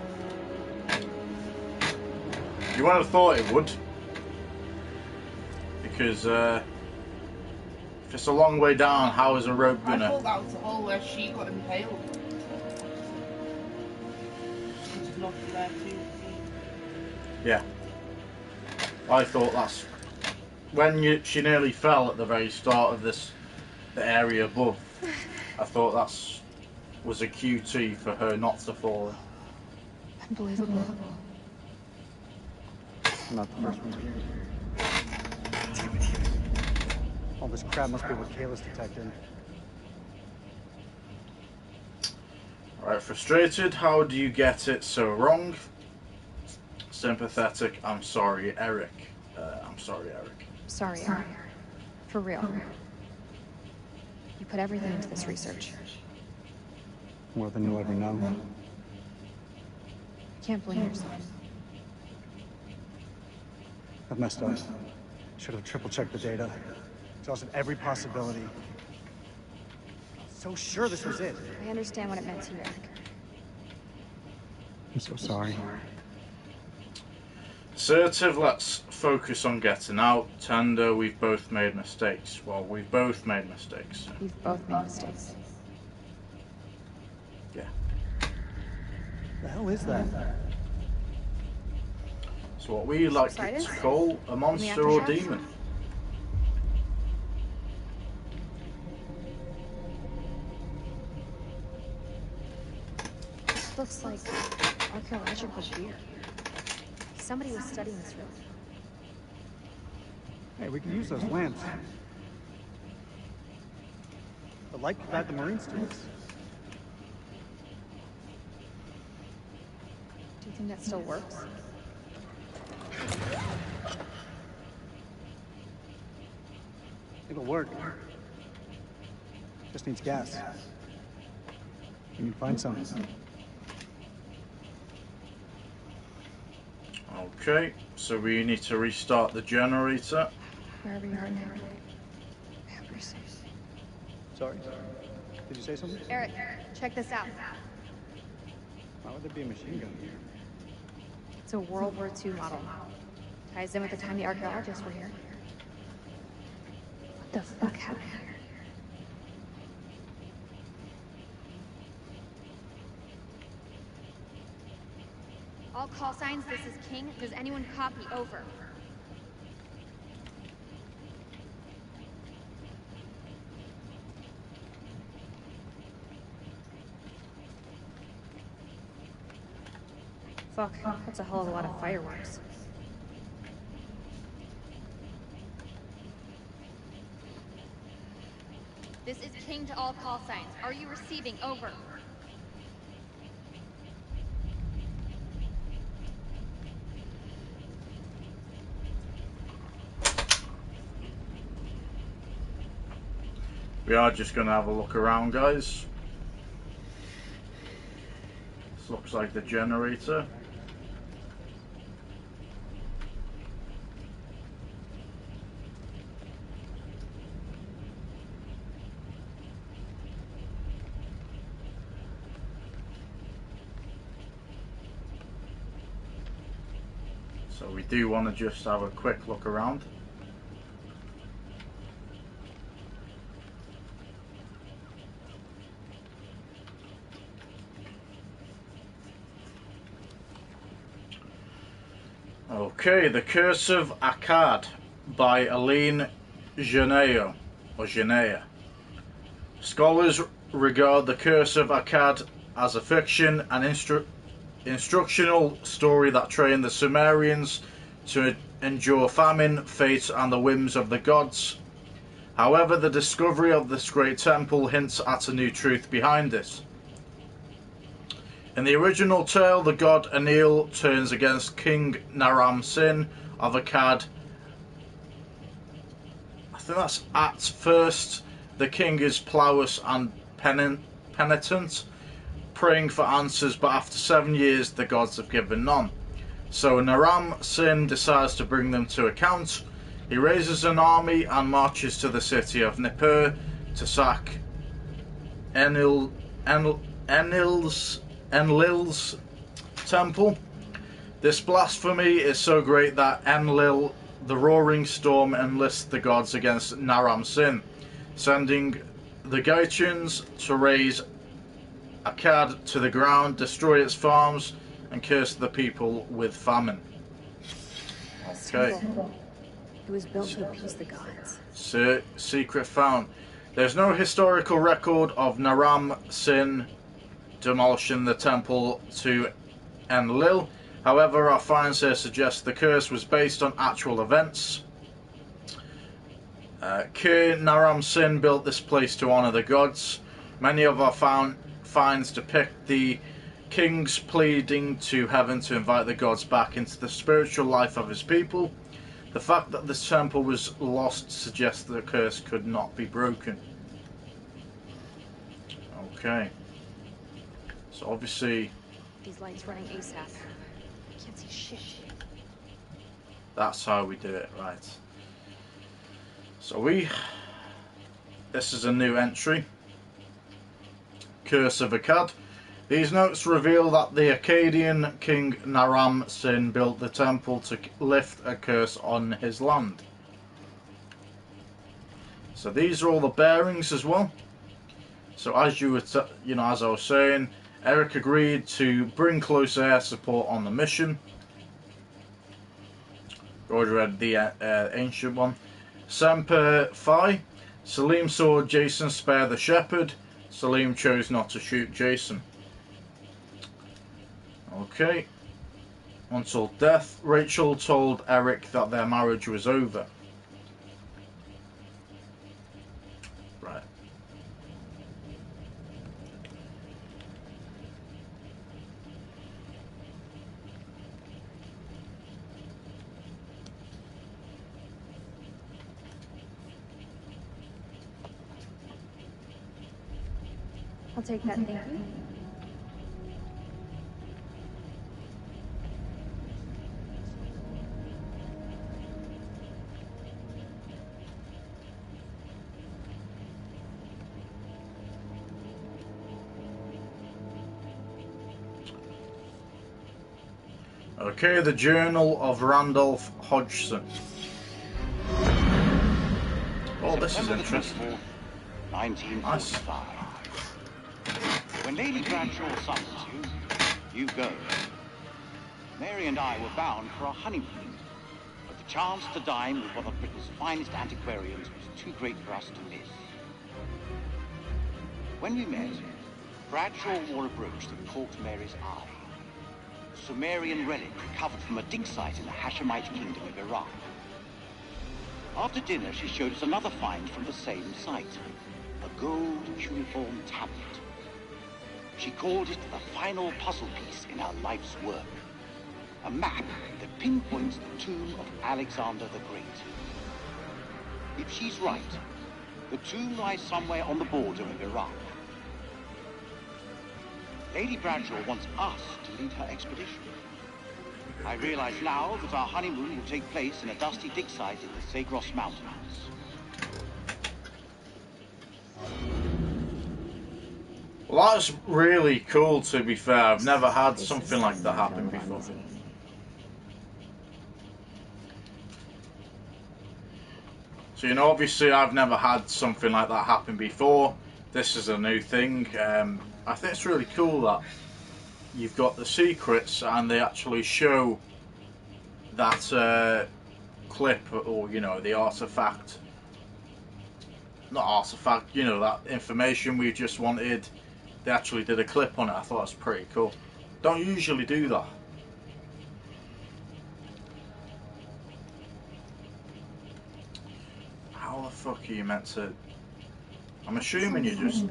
S1: You wouldn't have thought it would. Because, if it's a long way down, how is a rope
S2: I
S1: gonna...
S2: thought that was the hole where she got impaled. It's not there too.
S1: Yeah. I thought that's... When she nearly fell at the very start of the area above, I thought was a QT for her not to fall.
S9: Unbelievable.
S10: Not the first one here. All this crap must be what Kayla's detected.
S1: Alright, frustrated. How do you get it so wrong? Sympathetic. I'm sorry, Eric. I'm sorry, Eric.
S9: Sorry, Eric. For real. You put everything into this research.
S10: More than you'll ever know.
S9: You can't blame yourself.
S10: I've messed up. Should have triple-checked the data. Exhausted every possibility. So sure this was it.
S9: I understand what it meant to you, Eric.
S10: I'm so sorry.
S1: Assertive, let's focus on getting out. Tender, we've both made mistakes. Well, we've both made mistakes.
S9: We've both made mistakes.
S1: Yeah.
S10: The hell is that?
S1: It's what we like to call a monster or demon.
S9: This looks like archaeological gear. Somebody was studying this room.
S10: Hey, we can use those lamps. The light could guide the Marines to us.
S9: Do you think that still works?
S10: It'll work. Just needs gas. We need to find some.
S1: Okay, so we need to restart the generator.
S9: Wherever you are now.
S10: Sorry? Did you say something?
S9: Eric, check this out.
S10: Why would there be a machine gun here?
S9: It's a World War II model. Ties in with the time the archaeologists were here. What the fuck happened here? All call signs, this is King. Does anyone copy? Over. Fuck, that's a hell of a lot of fireworks. This is King to all call signs. Are you receiving? Over.
S1: We are just going to have a look around, guys. This looks like the generator. So we do want to just have a quick look around. Okay, The Curse of Akkad by Aline Genea, or Genea. Scholars regard The Curse of Akkad as a fiction and instructional story that trained the Sumerians to endure famine, fate, and the whims of the gods. However, the discovery of this great temple hints at a new truth behind this. In the original tale, the god Enlil turns against King Naram Sin of Akkad. I think that's at first. The king is pious and penitent, praying for answers, but after 7 years the gods have given none. So Naram Sin decides to bring them to account. He raises an army and marches to the city of Nippur to sack Enlil's temple. This blasphemy is so great that Enlil, the roaring storm, enlists the gods against Naram Sin, sending the Gaetians to raze Akkad to the ground, destroy its farms, and curse the people with famine. Okay.
S9: It was built to appease the gods.
S1: Secret found. There's no historical record of Naram Sin demolishing the temple to Enlil. However, our finds here suggest the curse was based on actual events. King Naram Sin built this place to honour the gods. Many of our finds depict the kings pleading to heaven to invite the gods back into the spiritual life of his people. The fact that this temple was lost suggests that the curse could not be broken. Okay. So obviously
S9: These lights running ASAP. I can't see shit.
S1: that's how we do it, right? So this is a new entry. Curse of Akkad. These notes reveal that the Akkadian king Naram Sin built the temple to lift a curse on his land. So these are all the bearings as well. So as you were, as I was saying, Eric agreed to bring close air support on the mission. Already read the ancient one. Semper Fi. Salim saw Jason spare the shepherd. Salim chose not to shoot Jason. Okay. Until death, Rachel told Eric that their marriage was over. Right.
S9: I'll take that, thank you.
S1: Okay, the Journal of Randolph Hodgson. Oh, this is interesting.
S6: 1945. When Lady Bradshaw summons you, you go. Mary and I were bound for a honeymoon, but the chance to dine with one of Britain's finest antiquarians was too great for us to miss. When we met, Bradshaw wore a brooch that caught Mary's eye. A Sumerian relic recovered from a dig site in the Hashemite kingdom of Iraq. After dinner, she showed us another find from the same site, a gold cuneiform tablet. She called it the final puzzle piece in her life's work. A map that pinpoints the tomb of Alexander the Great. If she's right, the tomb lies somewhere on the border of Iraq. Lady Bradshaw wants us to lead her expedition. I realize now that our honeymoon will take place in a dusty dig site in the Zagros Mountains.
S1: Well, that's really cool, to be fair. I've never had something like that happen before. So, obviously I've never had something like that happen before. This is a new thing. I think it's really cool that you've got the secrets and they actually show that clip, or the artifact. Not artifact, that information we just wanted. They actually did a clip on it. I thought it was pretty cool. Don't usually do that. How the fuck are you meant to... I'm assuming you just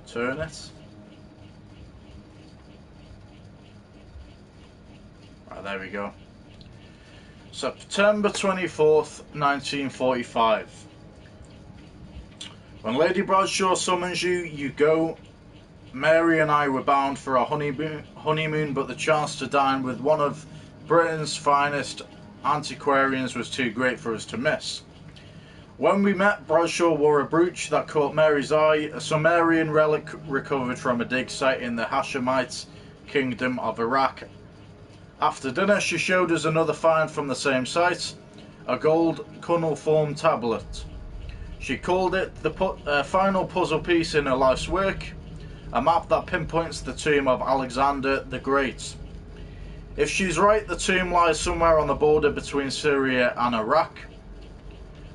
S1: turn it. Right, there we go. September 24th, 1945. When Lady Bradshaw summons you, you go. Mary and I were bound for a honeymoon, but the chance to dine with one of Britain's finest antiquarians was too great for us to miss. When we met, Bradshaw wore a brooch that caught Mary's eye, a Sumerian relic recovered from a dig site in the Hashemite kingdom of Iraq. After dinner, she showed us another find from the same site, a gold cuneiform tablet. She called it the final puzzle piece in her life's work, a map that pinpoints the tomb of Alexander the Great. If she's right, the tomb lies somewhere on the border between Syria and Iraq.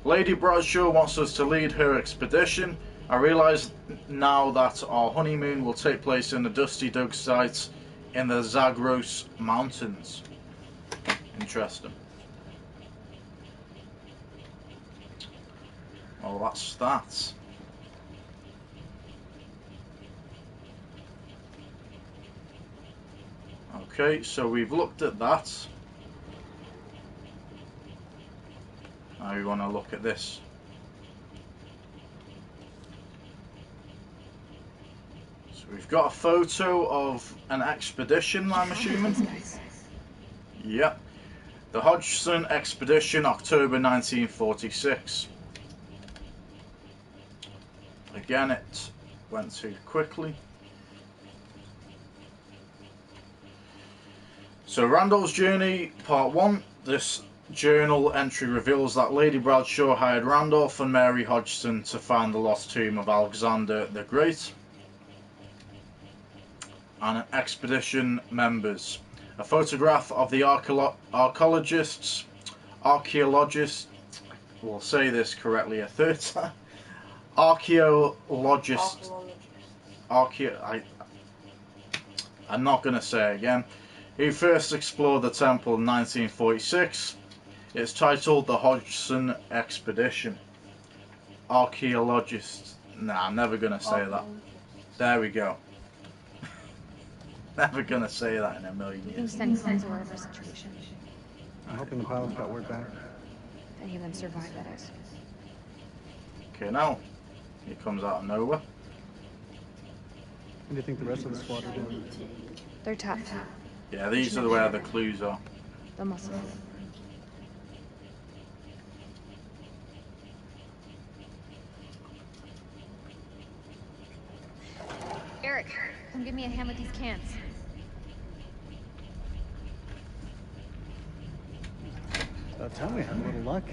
S1: Lady Bradshaw wants us to lead her expedition. I realise now that our honeymoon will take place in a dusty dug site in the Zagros Mountains. Interesting. Well, that's that. Okay, so we've looked at that. Now we want to look at this. So we've got a photo of an expedition, I'm assuming. Yep. The Hodgson Expedition, October 1946. Again, it went too quickly. So, Randolph's Journey, Part 1. This journal entry reveals that Lady Bradshaw hired Randolph and Mary Hodgson to find the lost tomb of Alexander the Great. And expedition members. A photograph of the archaeologists, we'll say this correctly a third time, archaeologists, I'm not going to say it again, who first explored the temple in 1946. It's titled The Hodgson Expedition. Archaeologists, nah, I'm never going to say that. There we go. Never gonna say that in a million years.
S9: Things send cleanse aware of our situation.
S14: I'm hoping the pilots got word back.
S9: If any of them survive, that is.
S1: Okay, now he comes out of nowhere.
S14: What do you think the rest of the squad are doing?
S9: They're tough.
S1: Yeah, these are where the clues are.
S9: The muscle. Eric, come give me a hand with these cans.
S14: About time we had a little luck.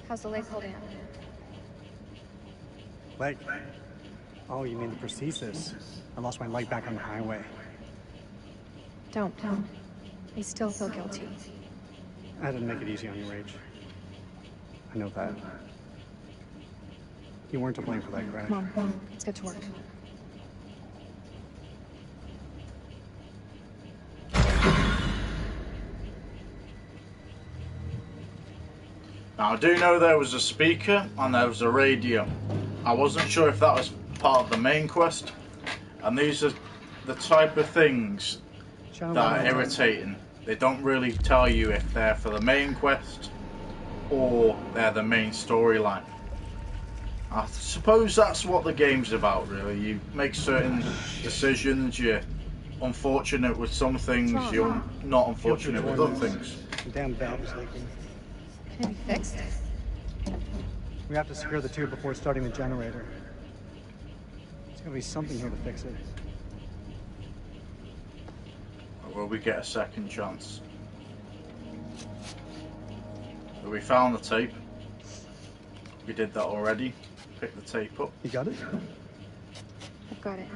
S9: How's the leg holding up?
S10: Leg? Oh, you mean the prosthesis? I lost my leg back on the highway.
S9: Don't. I still feel guilty.
S10: I didn't make it easy on you, Rach. I know that. You weren't to blame for that crash.
S9: Come on, let's get to work.
S1: Now, I do know there was a speaker and there was a radio. I wasn't sure if that was part of the main quest. And these are the type of things that are irritating. They don't really tell you if they're for the main quest or they're the main storyline. I suppose that's what the game's about, really. You make certain decisions, you're unfortunate with some things, you're not unfortunate with other things.
S10: The damn valve is leaking.
S9: Can it be fixed?
S10: We have to secure the tube before starting the generator. There's gonna be something here to fix it.
S1: Will we get a second chance? So we found the tape. We did that already. Pick the tape up.
S10: You got it?
S9: I've got it.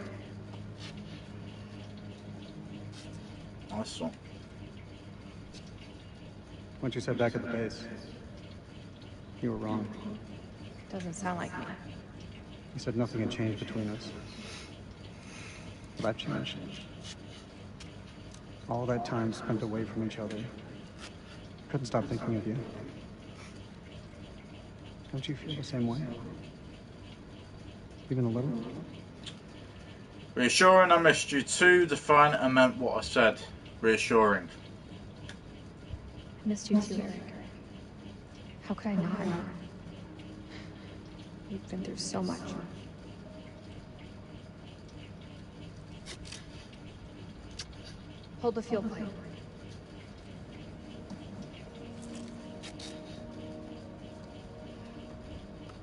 S1: Nice one.
S10: Once you said back at the base, you were wrong.
S9: Doesn't sound like me.
S10: You said nothing had changed between us. That changed. All that time spent away from each other. Couldn't stop thinking of you. Don't you feel the same way? Even a little?
S1: Reassuring I missed you too. Define and meant what I said. Reassuring.
S9: I missed you too, Eric. How could I not? We've been through so much. Hold the fuel pipe.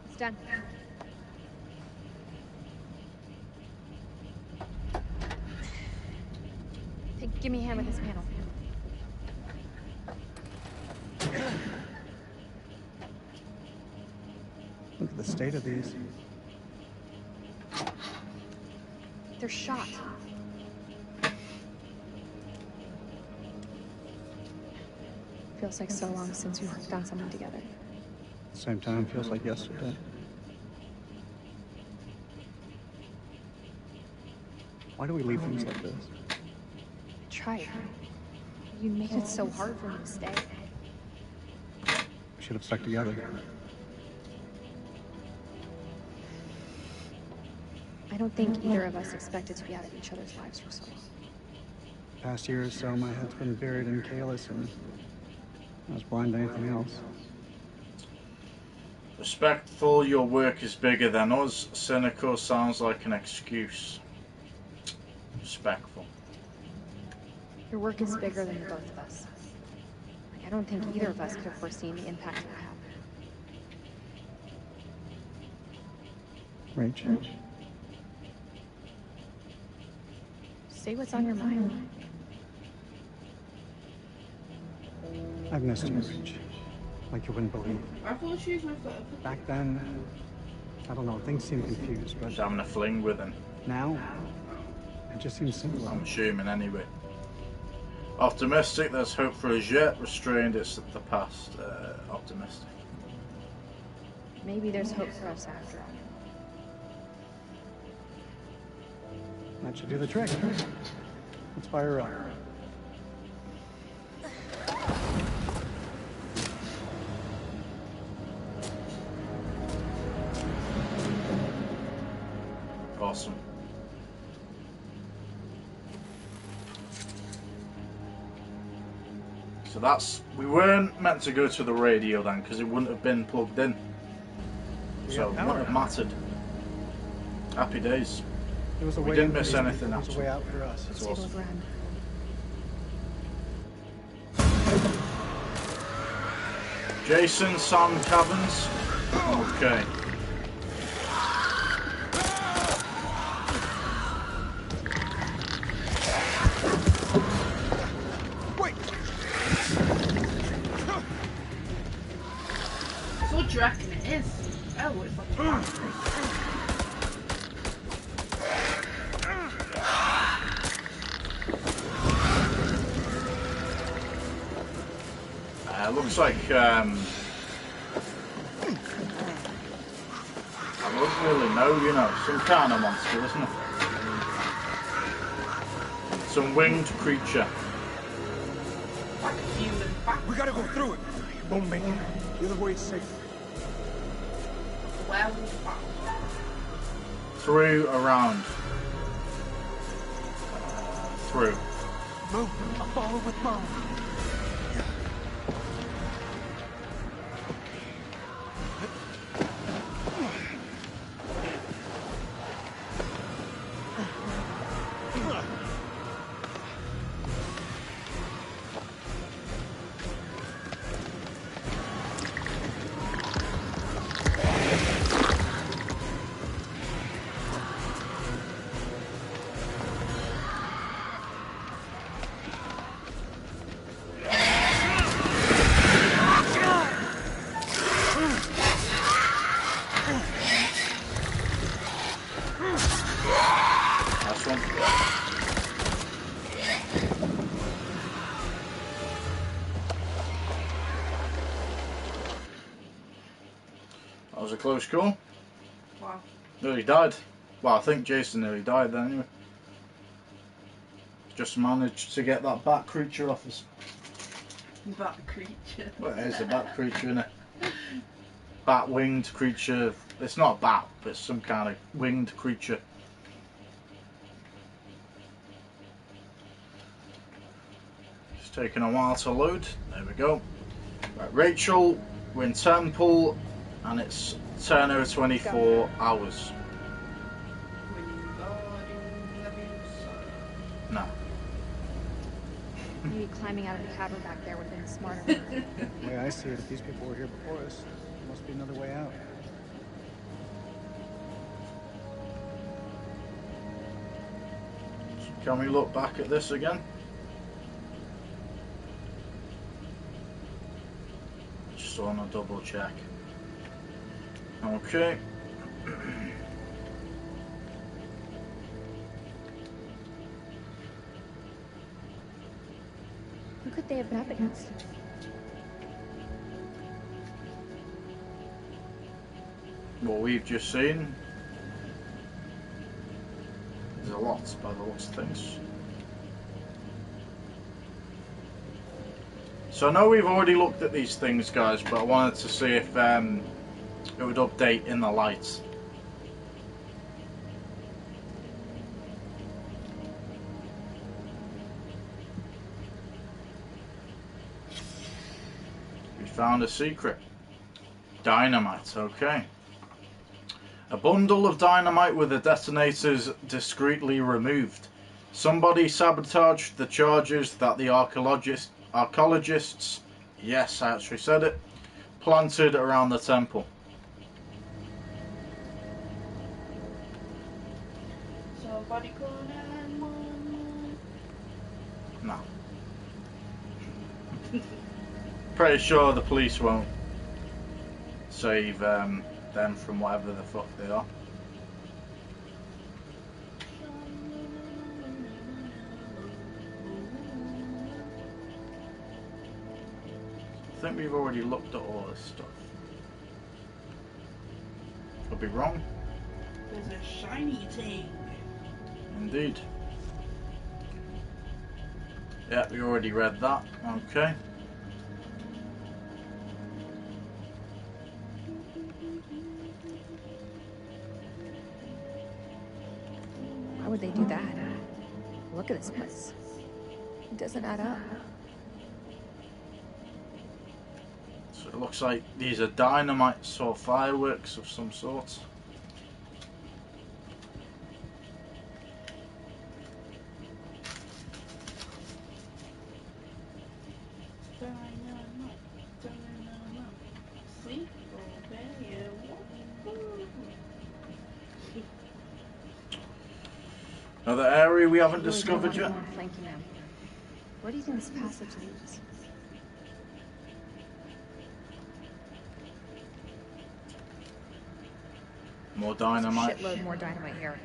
S9: It's done. Hey, give me a hand with this panel.
S10: Look at the state of these.
S9: They're shot. Feels like so long since we worked on something together.
S10: Same time, feels like yesterday. Why do we leave things like this?
S9: Try. You made it so hard for me to stay.
S10: We should have stuck together.
S9: I don't think either of us expected to be out of each other's lives for so long.
S10: Past year or so, my head's been buried in Kalis, and I was blind to anything else.
S1: Respectful, your work is bigger than us. Cynical sounds like an excuse. respectful.
S9: Your work is bigger than the both of us. Like, I don't think either of us could have foreseen the impact it would have.
S14: Rachel.
S9: Say what's on your mind.
S14: I've missed you, Rach. Like you wouldn't believe.
S2: I thought she was with her.
S14: Back then, I don't know, things seemed confused, but...
S1: She's having a fling with him.
S14: Now, it just seems simpler.
S1: I'm assuming anyway. Optimistic, there's hope for us yet. Restrained, it's the past. Optimistic.
S9: Maybe there's hope for us after all.
S14: That should do the trick. Let's fire up.
S1: Awesome. So that's... We weren't meant to go to the radio then, because it wouldn't have been plugged in. So it wouldn't have mattered. Happy days.
S14: There was a
S1: We
S14: way
S1: didn't
S14: in for
S1: miss
S14: these
S1: anything
S14: people. There was a
S1: actually.
S14: way out for us.
S1: It's
S9: Stable
S1: awesome.
S9: ground.
S1: Jason, Sam Caverns. Okay.
S2: So what do you reckon it is? Oh, it's like a factory.
S1: Looks like I don't really know, you know, some kind of monster, isn't it? Some winged creature.
S2: Like a human factory.
S8: We gotta go through it. You won't make it. The other way is safe.
S2: Werewolf factory.
S1: Through, around. Through.
S8: Move. I'll follow with mom.
S1: That was a close call.
S2: Wow.
S1: Nearly died. Well, I think Jason nearly died then anyway. Just managed to get that bat creature off us.
S2: Bat creature.
S1: Well, it is a bat creature, isn't it? Bat winged creature. It's not a bat, but it's some kind of winged creature. It's taking a while to load. There we go. Right, Rachel, we're in Temple, and it's 10:24 hours. No.
S9: Maybe climbing out of the cavern back there would have been smarter.
S14: The way I see it, if these people were here before us, there must be another way out.
S1: Can we look back at this again? Just want to double check. Okay.
S9: Who could they have been up against?
S1: What we've just seen. There's a lot by the looks of things. So I know we've already looked at these things, guys, but I wanted to see if it would update in the lights. We found a secret. Dynamite, okay. A bundle of dynamite with the detonators discreetly removed. Somebody sabotaged the charges that the archaeologists, yes, I actually said it, planted around the temple.
S2: Somebody call 911.
S1: No. Pretty sure the police won't save them from whatever the fuck they are. I think we've already looked at all this stuff. Could be wrong.
S2: There's a shiny thing.
S1: Indeed. Yeah, we already read that. Okay.
S9: Why would they do that? Look at this place. It doesn't add up.
S1: So it looks like these are dynamites or fireworks of some sort.
S2: See?
S1: Another area we haven't discovered yet.
S9: Flanking them. Where do you think this passage leads?
S1: More dynamite.
S9: Shitload more dynamite here.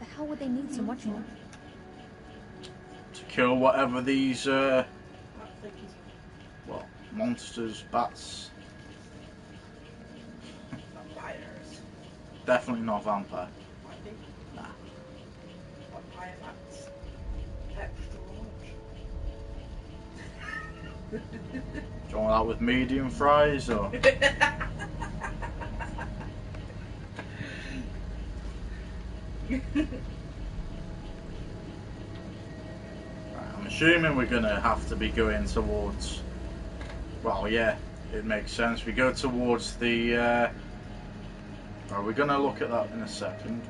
S9: The hell would they need so much more?
S1: To kill whatever these, well, monsters, bats.
S2: Vampires.
S1: Definitely not vampire. Nah.
S2: Vampire bats. Extra large.
S1: Do you want that with medium fries or? I'm assuming we're going to have to be going towards, well, yeah, it makes sense. We go towards the, we're going to look at that in a second.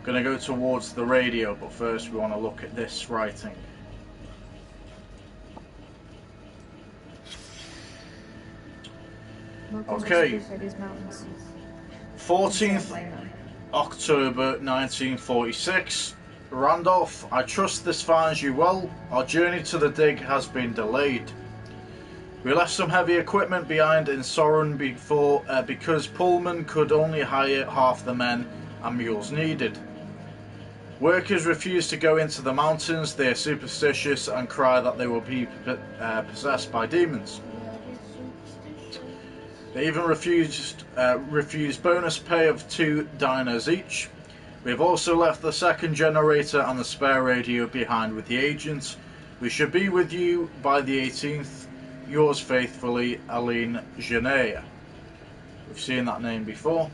S1: Going to go towards the radio, but first we want to look at this writing. Okay. 14th October 1946. Randolph, I trust this finds you well. Our journey to the dig has been delayed. We left some heavy equipment behind in Soren because Pullman could only hire half the men and mules needed. Workers refuse to go into the mountains. They are superstitious and cry that they will be possessed by demons. They even refused bonus pay of 2 diners each. We have also left the second generator and the spare radio behind with the agent. We should be with you by the 18th. Yours faithfully, Aline Genea. We've seen that name before,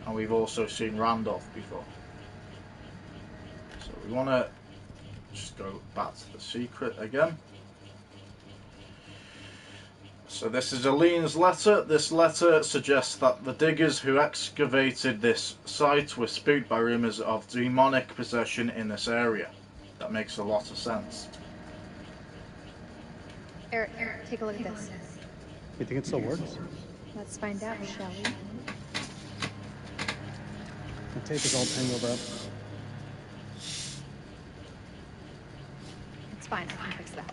S1: and we've also seen Randolph before. So we want to just go back to the secret again. So this is Aline's letter. This letter suggests that the diggers who excavated this site were spooked by rumours of demonic possession in this area. That makes a lot of sense.
S9: Eric, take a look at this.
S14: You think it still works?
S9: Let's find out, shall we?
S14: The tape is all tangled up.
S9: It's fine, I can fix that.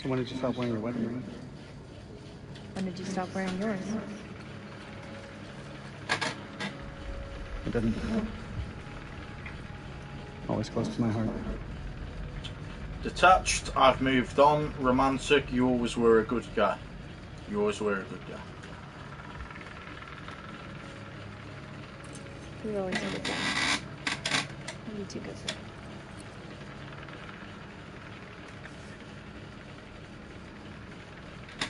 S14: So when did you stop wearing your wedding ring?
S9: When did you stop wearing yours?
S14: It doesn't. Always close to my heart.
S1: Detached, I've moved on. Romantic, you always were a good guy. You always were a good guy.
S9: You're always a good guy. You're too good for it.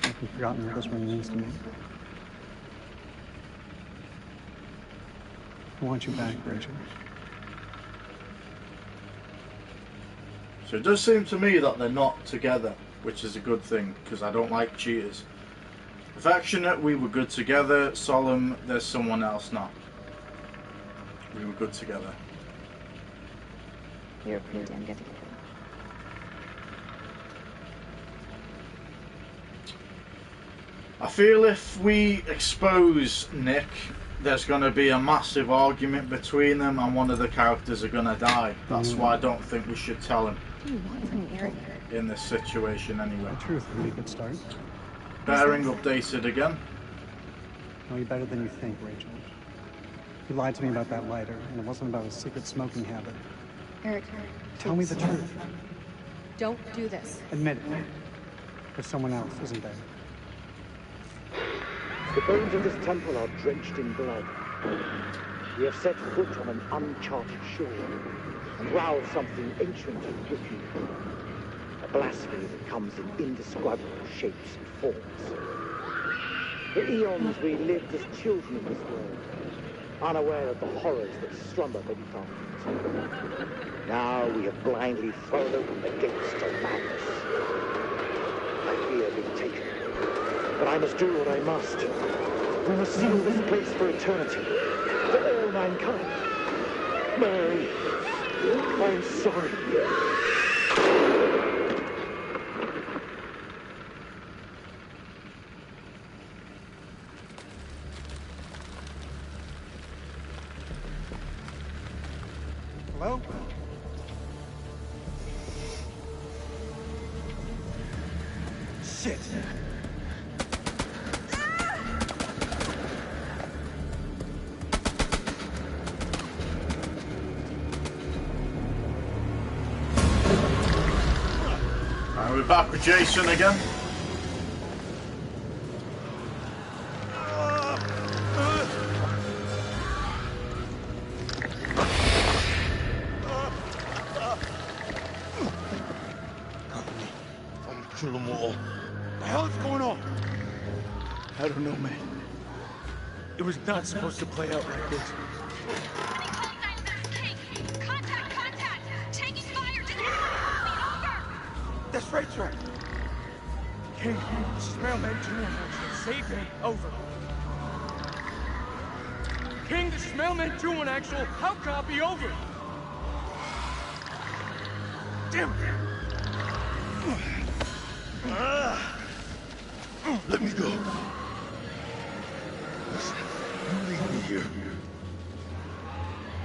S14: I've forgotten what this ring means to me. I want you back, Rachel.
S1: So it does seem to me that they're not together, which is a good thing, because I don't like cheaters. Affectionate, we were good together. Solemn, there's someone else now. We were good together.
S9: We were pretty damn good together.
S1: I feel if we expose Nick, there's going to be a massive argument between them and one of the characters are going to die. That's why I don't think we should tell him.
S9: What do you want from me, Eric?
S1: In this situation anyway.
S14: The truth would be a good start.
S1: Bearing updated again.
S14: Know you better than you think, Rachel. You lied to me about that lighter, and it wasn't about a secret smoking habit.
S9: Eric,
S14: Tell me the truth.
S9: don't do this.
S14: Admit it. There's someone else, isn't there?
S5: The bones of this temple are drenched in blood. We have set foot on an uncharted shore and roused something ancient and wicked. A blasphemy that comes in indescribable shapes and forms. For eons we lived as children in this world, unaware of the horrors that slumber beneath our feet. Now we have blindly thrown open the gates to madness. I fear being taken, but I must do what I must. We must seal this place for eternity, for all mankind. Mary, I'm sorry.
S14: Hello?
S15: Shit!
S1: We're back with Jason again.
S15: Kill them all. The hell is going on? I don't know, man. It was not supposed to play out like this. That's right, sir. King, Mailman Jr. Save me. Over. King, this is Mailman 2 on actual. How copy? Over. Damn it.
S13: Let me go. Listen, you leave me here.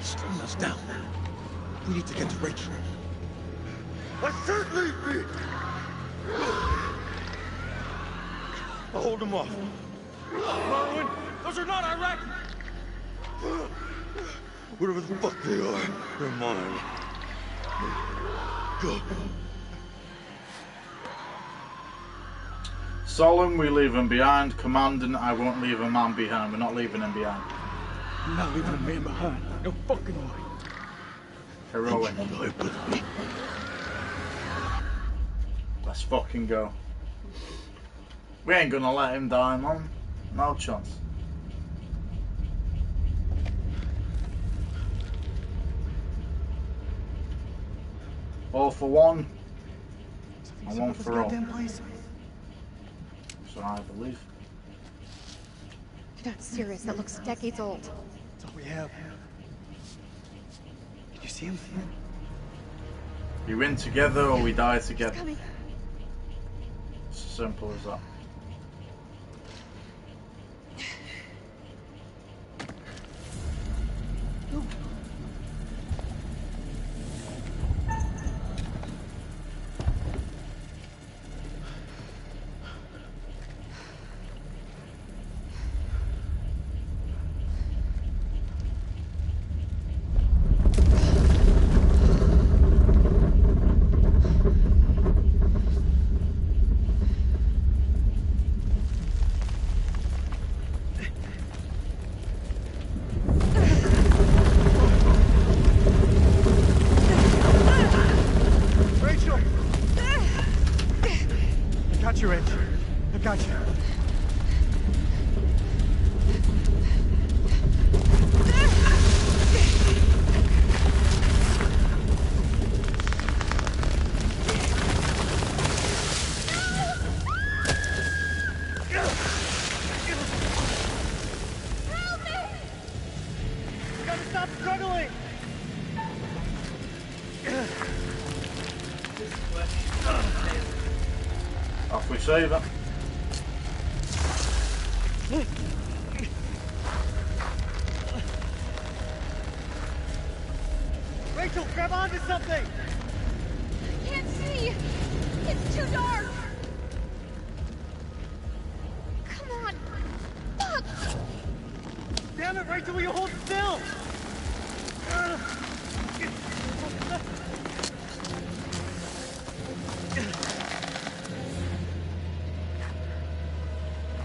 S13: Slowing us down. We need to get to Rachel. I said leave me! I'll hold them off.
S15: Marlin, those are not Iraqi!
S13: Whatever the fuck they are, they're mine. Go.
S1: Solemn, we leave him behind. Commandant, I won't leave a man behind. We're not leaving him behind.
S15: I'm not leaving a man behind. No fucking way.
S1: Heroic. Let's fucking go. We ain't gonna let him die, man. No chance. All for one, and one for all. So I believe.
S9: You're not serious. That looks decades old.
S14: That's all we have. Can you see him?
S1: We win together or we die together.
S9: He's coming.
S1: It's as simple as that. save her.
S10: Rachel, grab onto something!
S11: I can't see! It's too dark! Come on! Fuck!
S10: Damn it, Rachel, will you hold still?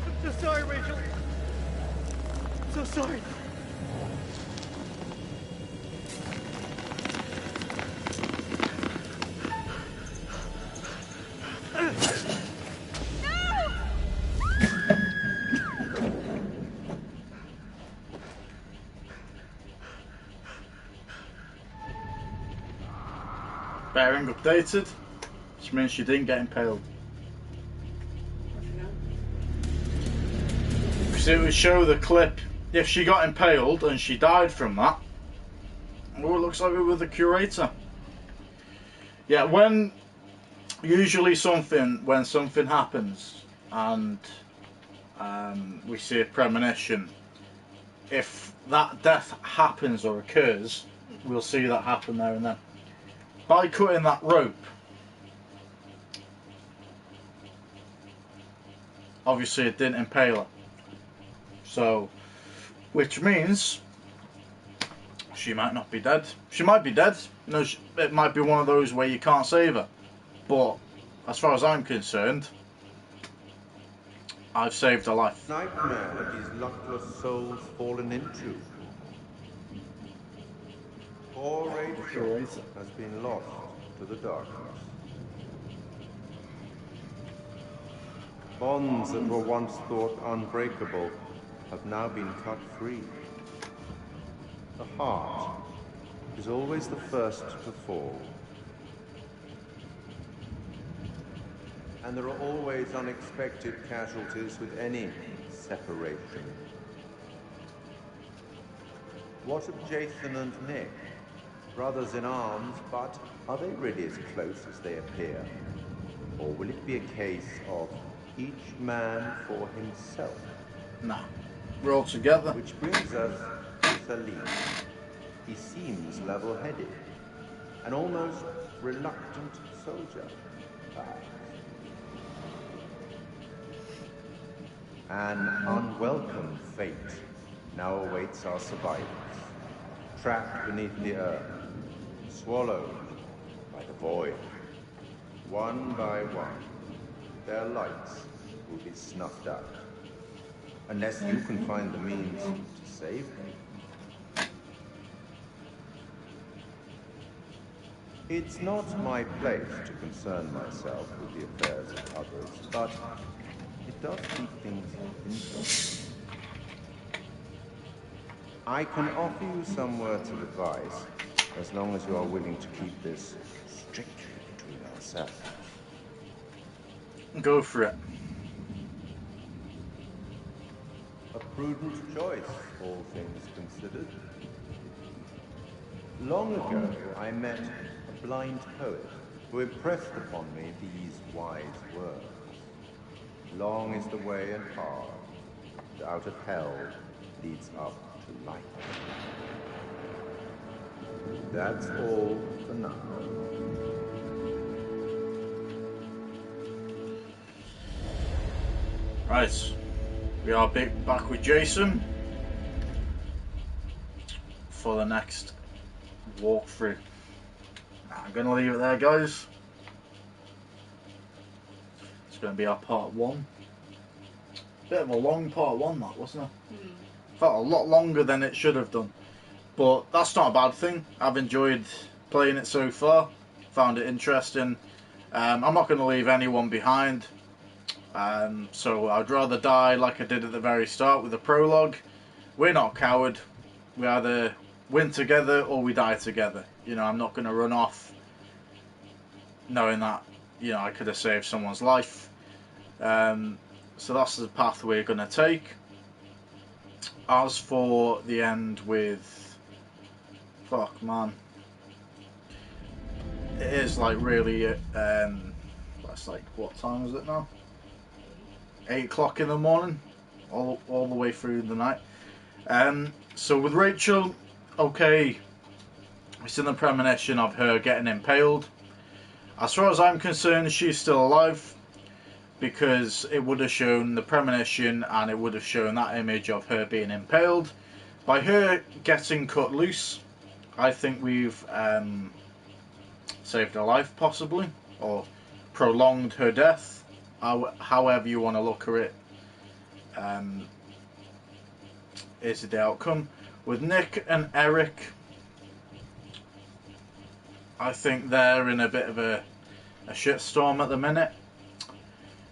S10: I'm so sorry, Rachel. I'm so sorry.
S1: Bearing updated, which means she didn't get impaled. Because it would show the clip if she got impaled and she died from that. Oh, it looks like we were the curator. Yeah, when something happens and we see a premonition, if that death happens or occurs, we'll see that happen there and then. By cutting that rope, obviously it didn't impale her. So, which means she might not be dead. She might be dead. You know, it might be one of those where you can't save her. But as far as I'm concerned, I've saved her life.
S7: Nightmare that these luckless souls fallen into. Poor Rachel has been lost to the darkness. Bonds that were once thought unbreakable have now been cut free. The heart is always the first to fall. And there are always unexpected casualties with any separation. What of Jason and Nick? Brothers in arms, but are they really as close as they appear? Or will it be a case of each man for himself?
S1: No, we're all together.
S7: Which brings us to Salim. He seems level-headed, an almost reluctant soldier, perhaps. An unwelcome fate now awaits our survivors, trapped beneath the earth, swallowed by the void. One by one, their lights will be snuffed out, unless you can find the means to save them. It's not my place to concern myself with the affairs of others, but it does keep things interesting. I can offer you some words of advice, as long as you are willing to keep this strictly between ourselves.
S1: Go for it.
S7: A prudent choice, all things considered. Long ago, I met a blind poet who impressed upon me these wise words. Long is the way and hard, and out of hell leads up to light. That's all for now.
S1: Right, we are back with Jason for the next walkthrough. I'm going to leave it there, guys. It's going to be our part one. Bit of a long part one, that, wasn't it? Felt a lot longer than it should have done. But that's not a bad thing. I've enjoyed playing it so far. Found it interesting. I'm not going to leave anyone behind. So I'd rather die like I did at the very start with the prologue. We're not a coward. We either win together or we die together. You know, I'm not going to run off knowing that, you know, I could have saved someone's life. So that's the path we're going to take. As for the end with... Fuck, man. It is like really... that's like, what time is it now? 8 o'clock in the morning, all the way through the night. So with Rachel, okay, it's in the premonition of her getting impaled. As far as I'm concerned, she's still alive, because it would have shown the premonition and it would have shown that image of her being impaled. By her getting cut loose, I think we've saved her life, possibly, or prolonged her death, however you want to look at it, is the outcome. With Nick and Eric, I think they're in a bit of a shitstorm at the minute.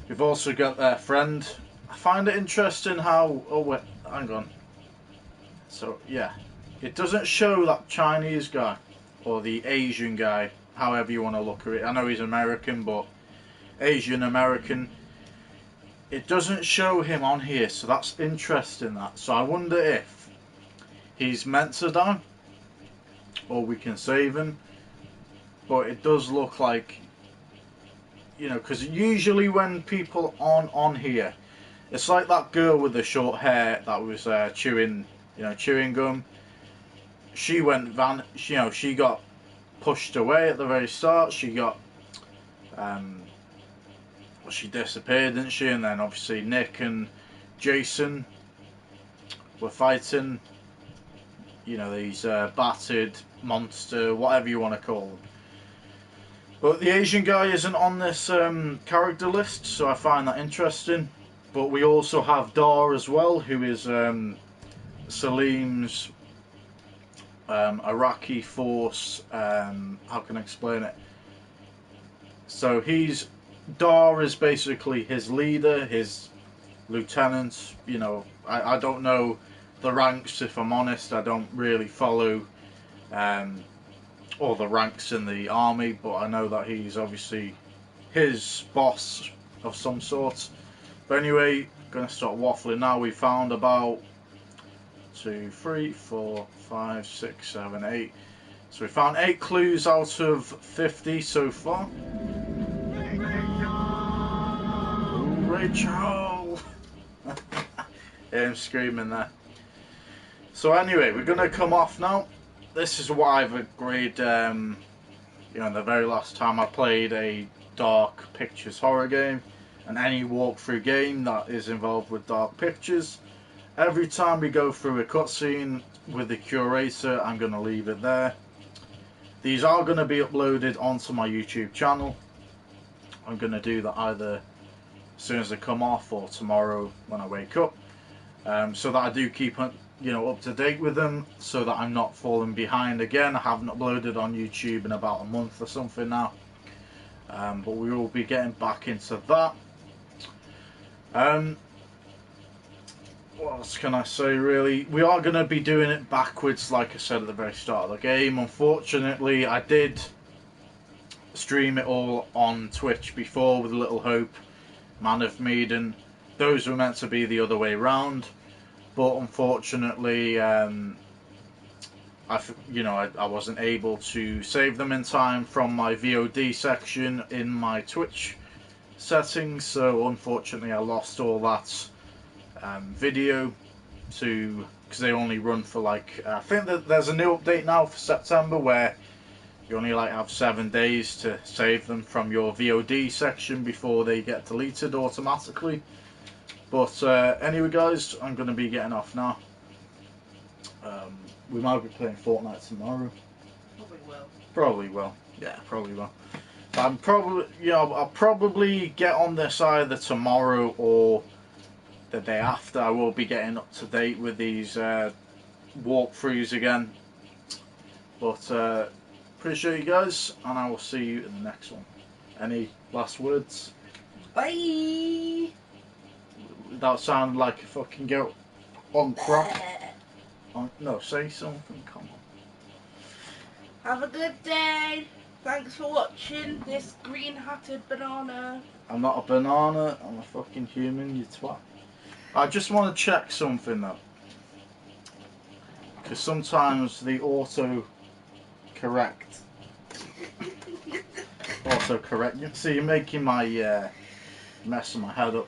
S1: We've also got their friend. I find it interesting how... Oh, wait, hang on. So, yeah. It doesn't show that Chinese guy, or the Asian guy, however you want to look at it. I know he's American, but Asian American. It doesn't show him on here, so that's interesting. That. So I wonder if he's meant to die, or we can save him. But it does look like, you know, because usually when people aren't on here, it's like that girl with the short hair that was chewing gum. She went she got pushed away at the very start. She got she disappeared, didn't she? And then obviously Nick and Jason were fighting, you know, these battered monster, whatever you want to call them. But the Asian guy isn't on this character list, so I find that interesting. But we also have Dar as well, who is Salim's Iraqi force. How can I explain it? So Dar is basically his leader, his lieutenant. You know, I don't know the ranks, if I'm honest. I don't really follow all the ranks in the army, but I know that he's obviously his boss of some sort. But anyway, gonna start waffling now. We found about 2, 3, 4, 5, 6, 7, 8. So we found 8 clues out of 50 so far. Ooh, Rachel! I'm screaming there. So anyway, we're gonna come off now. This is what I've agreed, you know, the very last time I played a dark pictures horror game, and any walkthrough game that is involved with dark pictures, every time we go through a cutscene with the curator, I'm going to leave it there. These are going to be uploaded onto my YouTube channel. I'm going to do that either as soon as they come off or tomorrow when I wake up, so that I do keep up to date with them, so that I'm not falling behind again. I haven't uploaded on YouTube in about a month or something now, but we will be getting back into that. What else can I say, really? We are going to be doing it backwards, like I said at the very start of the game. Unfortunately, I did stream it all on Twitch before with Little Hope, Man of Medan. Those were meant to be the other way round, but unfortunately, I wasn't able to save them in time from my VOD section in my Twitch settings, so unfortunately I lost all that video because they only run for like, I think that there's a new update now for September where you only have 7 days to save them from your VOD section before they get deleted automatically. But anyway guys, I'm going to be getting off now. We might be playing Fortnite tomorrow. Probably will. Yeah, probably will. I'm probably, I'll probably get on this either tomorrow or the day after. I will be getting up to date with these walkthroughs again. But appreciate you guys, and I will see you in the next one. Any last words?
S2: Bye!
S1: That sounded like a fucking girl on crap. No, say something, come on.
S2: Have a good day. Thanks for watching this green-hatted banana.
S1: I'm not a banana, I'm a fucking human, you twat. I just want to check something though. Because sometimes the auto-correct... you see, you're making my messing my head up.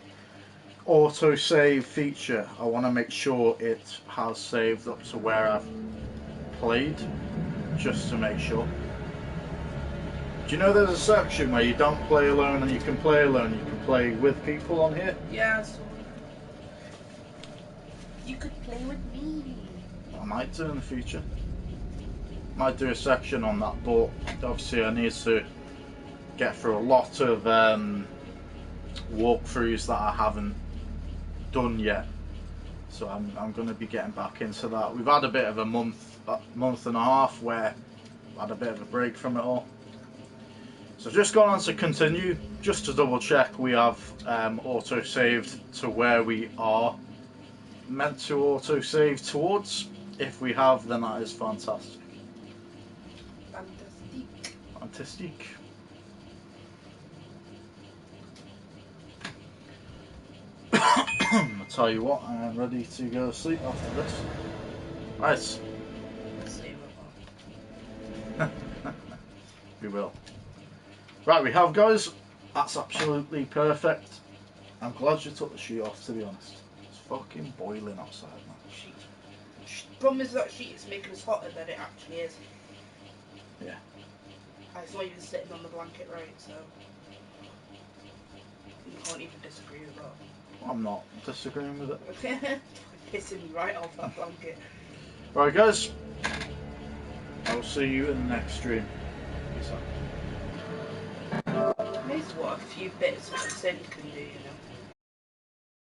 S1: auto-save feature, I want to make sure it has saved up to where I've played, just to make sure. Do you know there's a section where you don't play alone and you can play alone, you can play with people on here?
S2: Yeah, so you could play with me.
S1: I might do in the future. Might do a section on that, but obviously I need to get through a lot of walkthroughs that I haven't done yet. So I'm going to be getting back into that. We've had a bit of a month and a half where I had a bit of a break from it all. So just gone on to continue, just to double check we have auto-saved to where we are meant to auto-save towards. If we have, then that is fantastic. Fantastic. I'll tell you what, I am ready to go to sleep after this. Right. We will. Right, we have, guys. That's absolutely perfect. I'm glad you took the sheet off, to be honest. It's fucking boiling outside now.
S2: Problem is that sheet is making us hotter than it actually is.
S1: Yeah.
S2: It's not even sitting on the blanket right, so you can't even disagree with that.
S1: I'm not disagreeing with it.
S2: Pissing me right off that blanket.
S1: Right, guys. I'll see you in the next stream. Peace out.
S2: Here's what a few bits of synth can do, you know.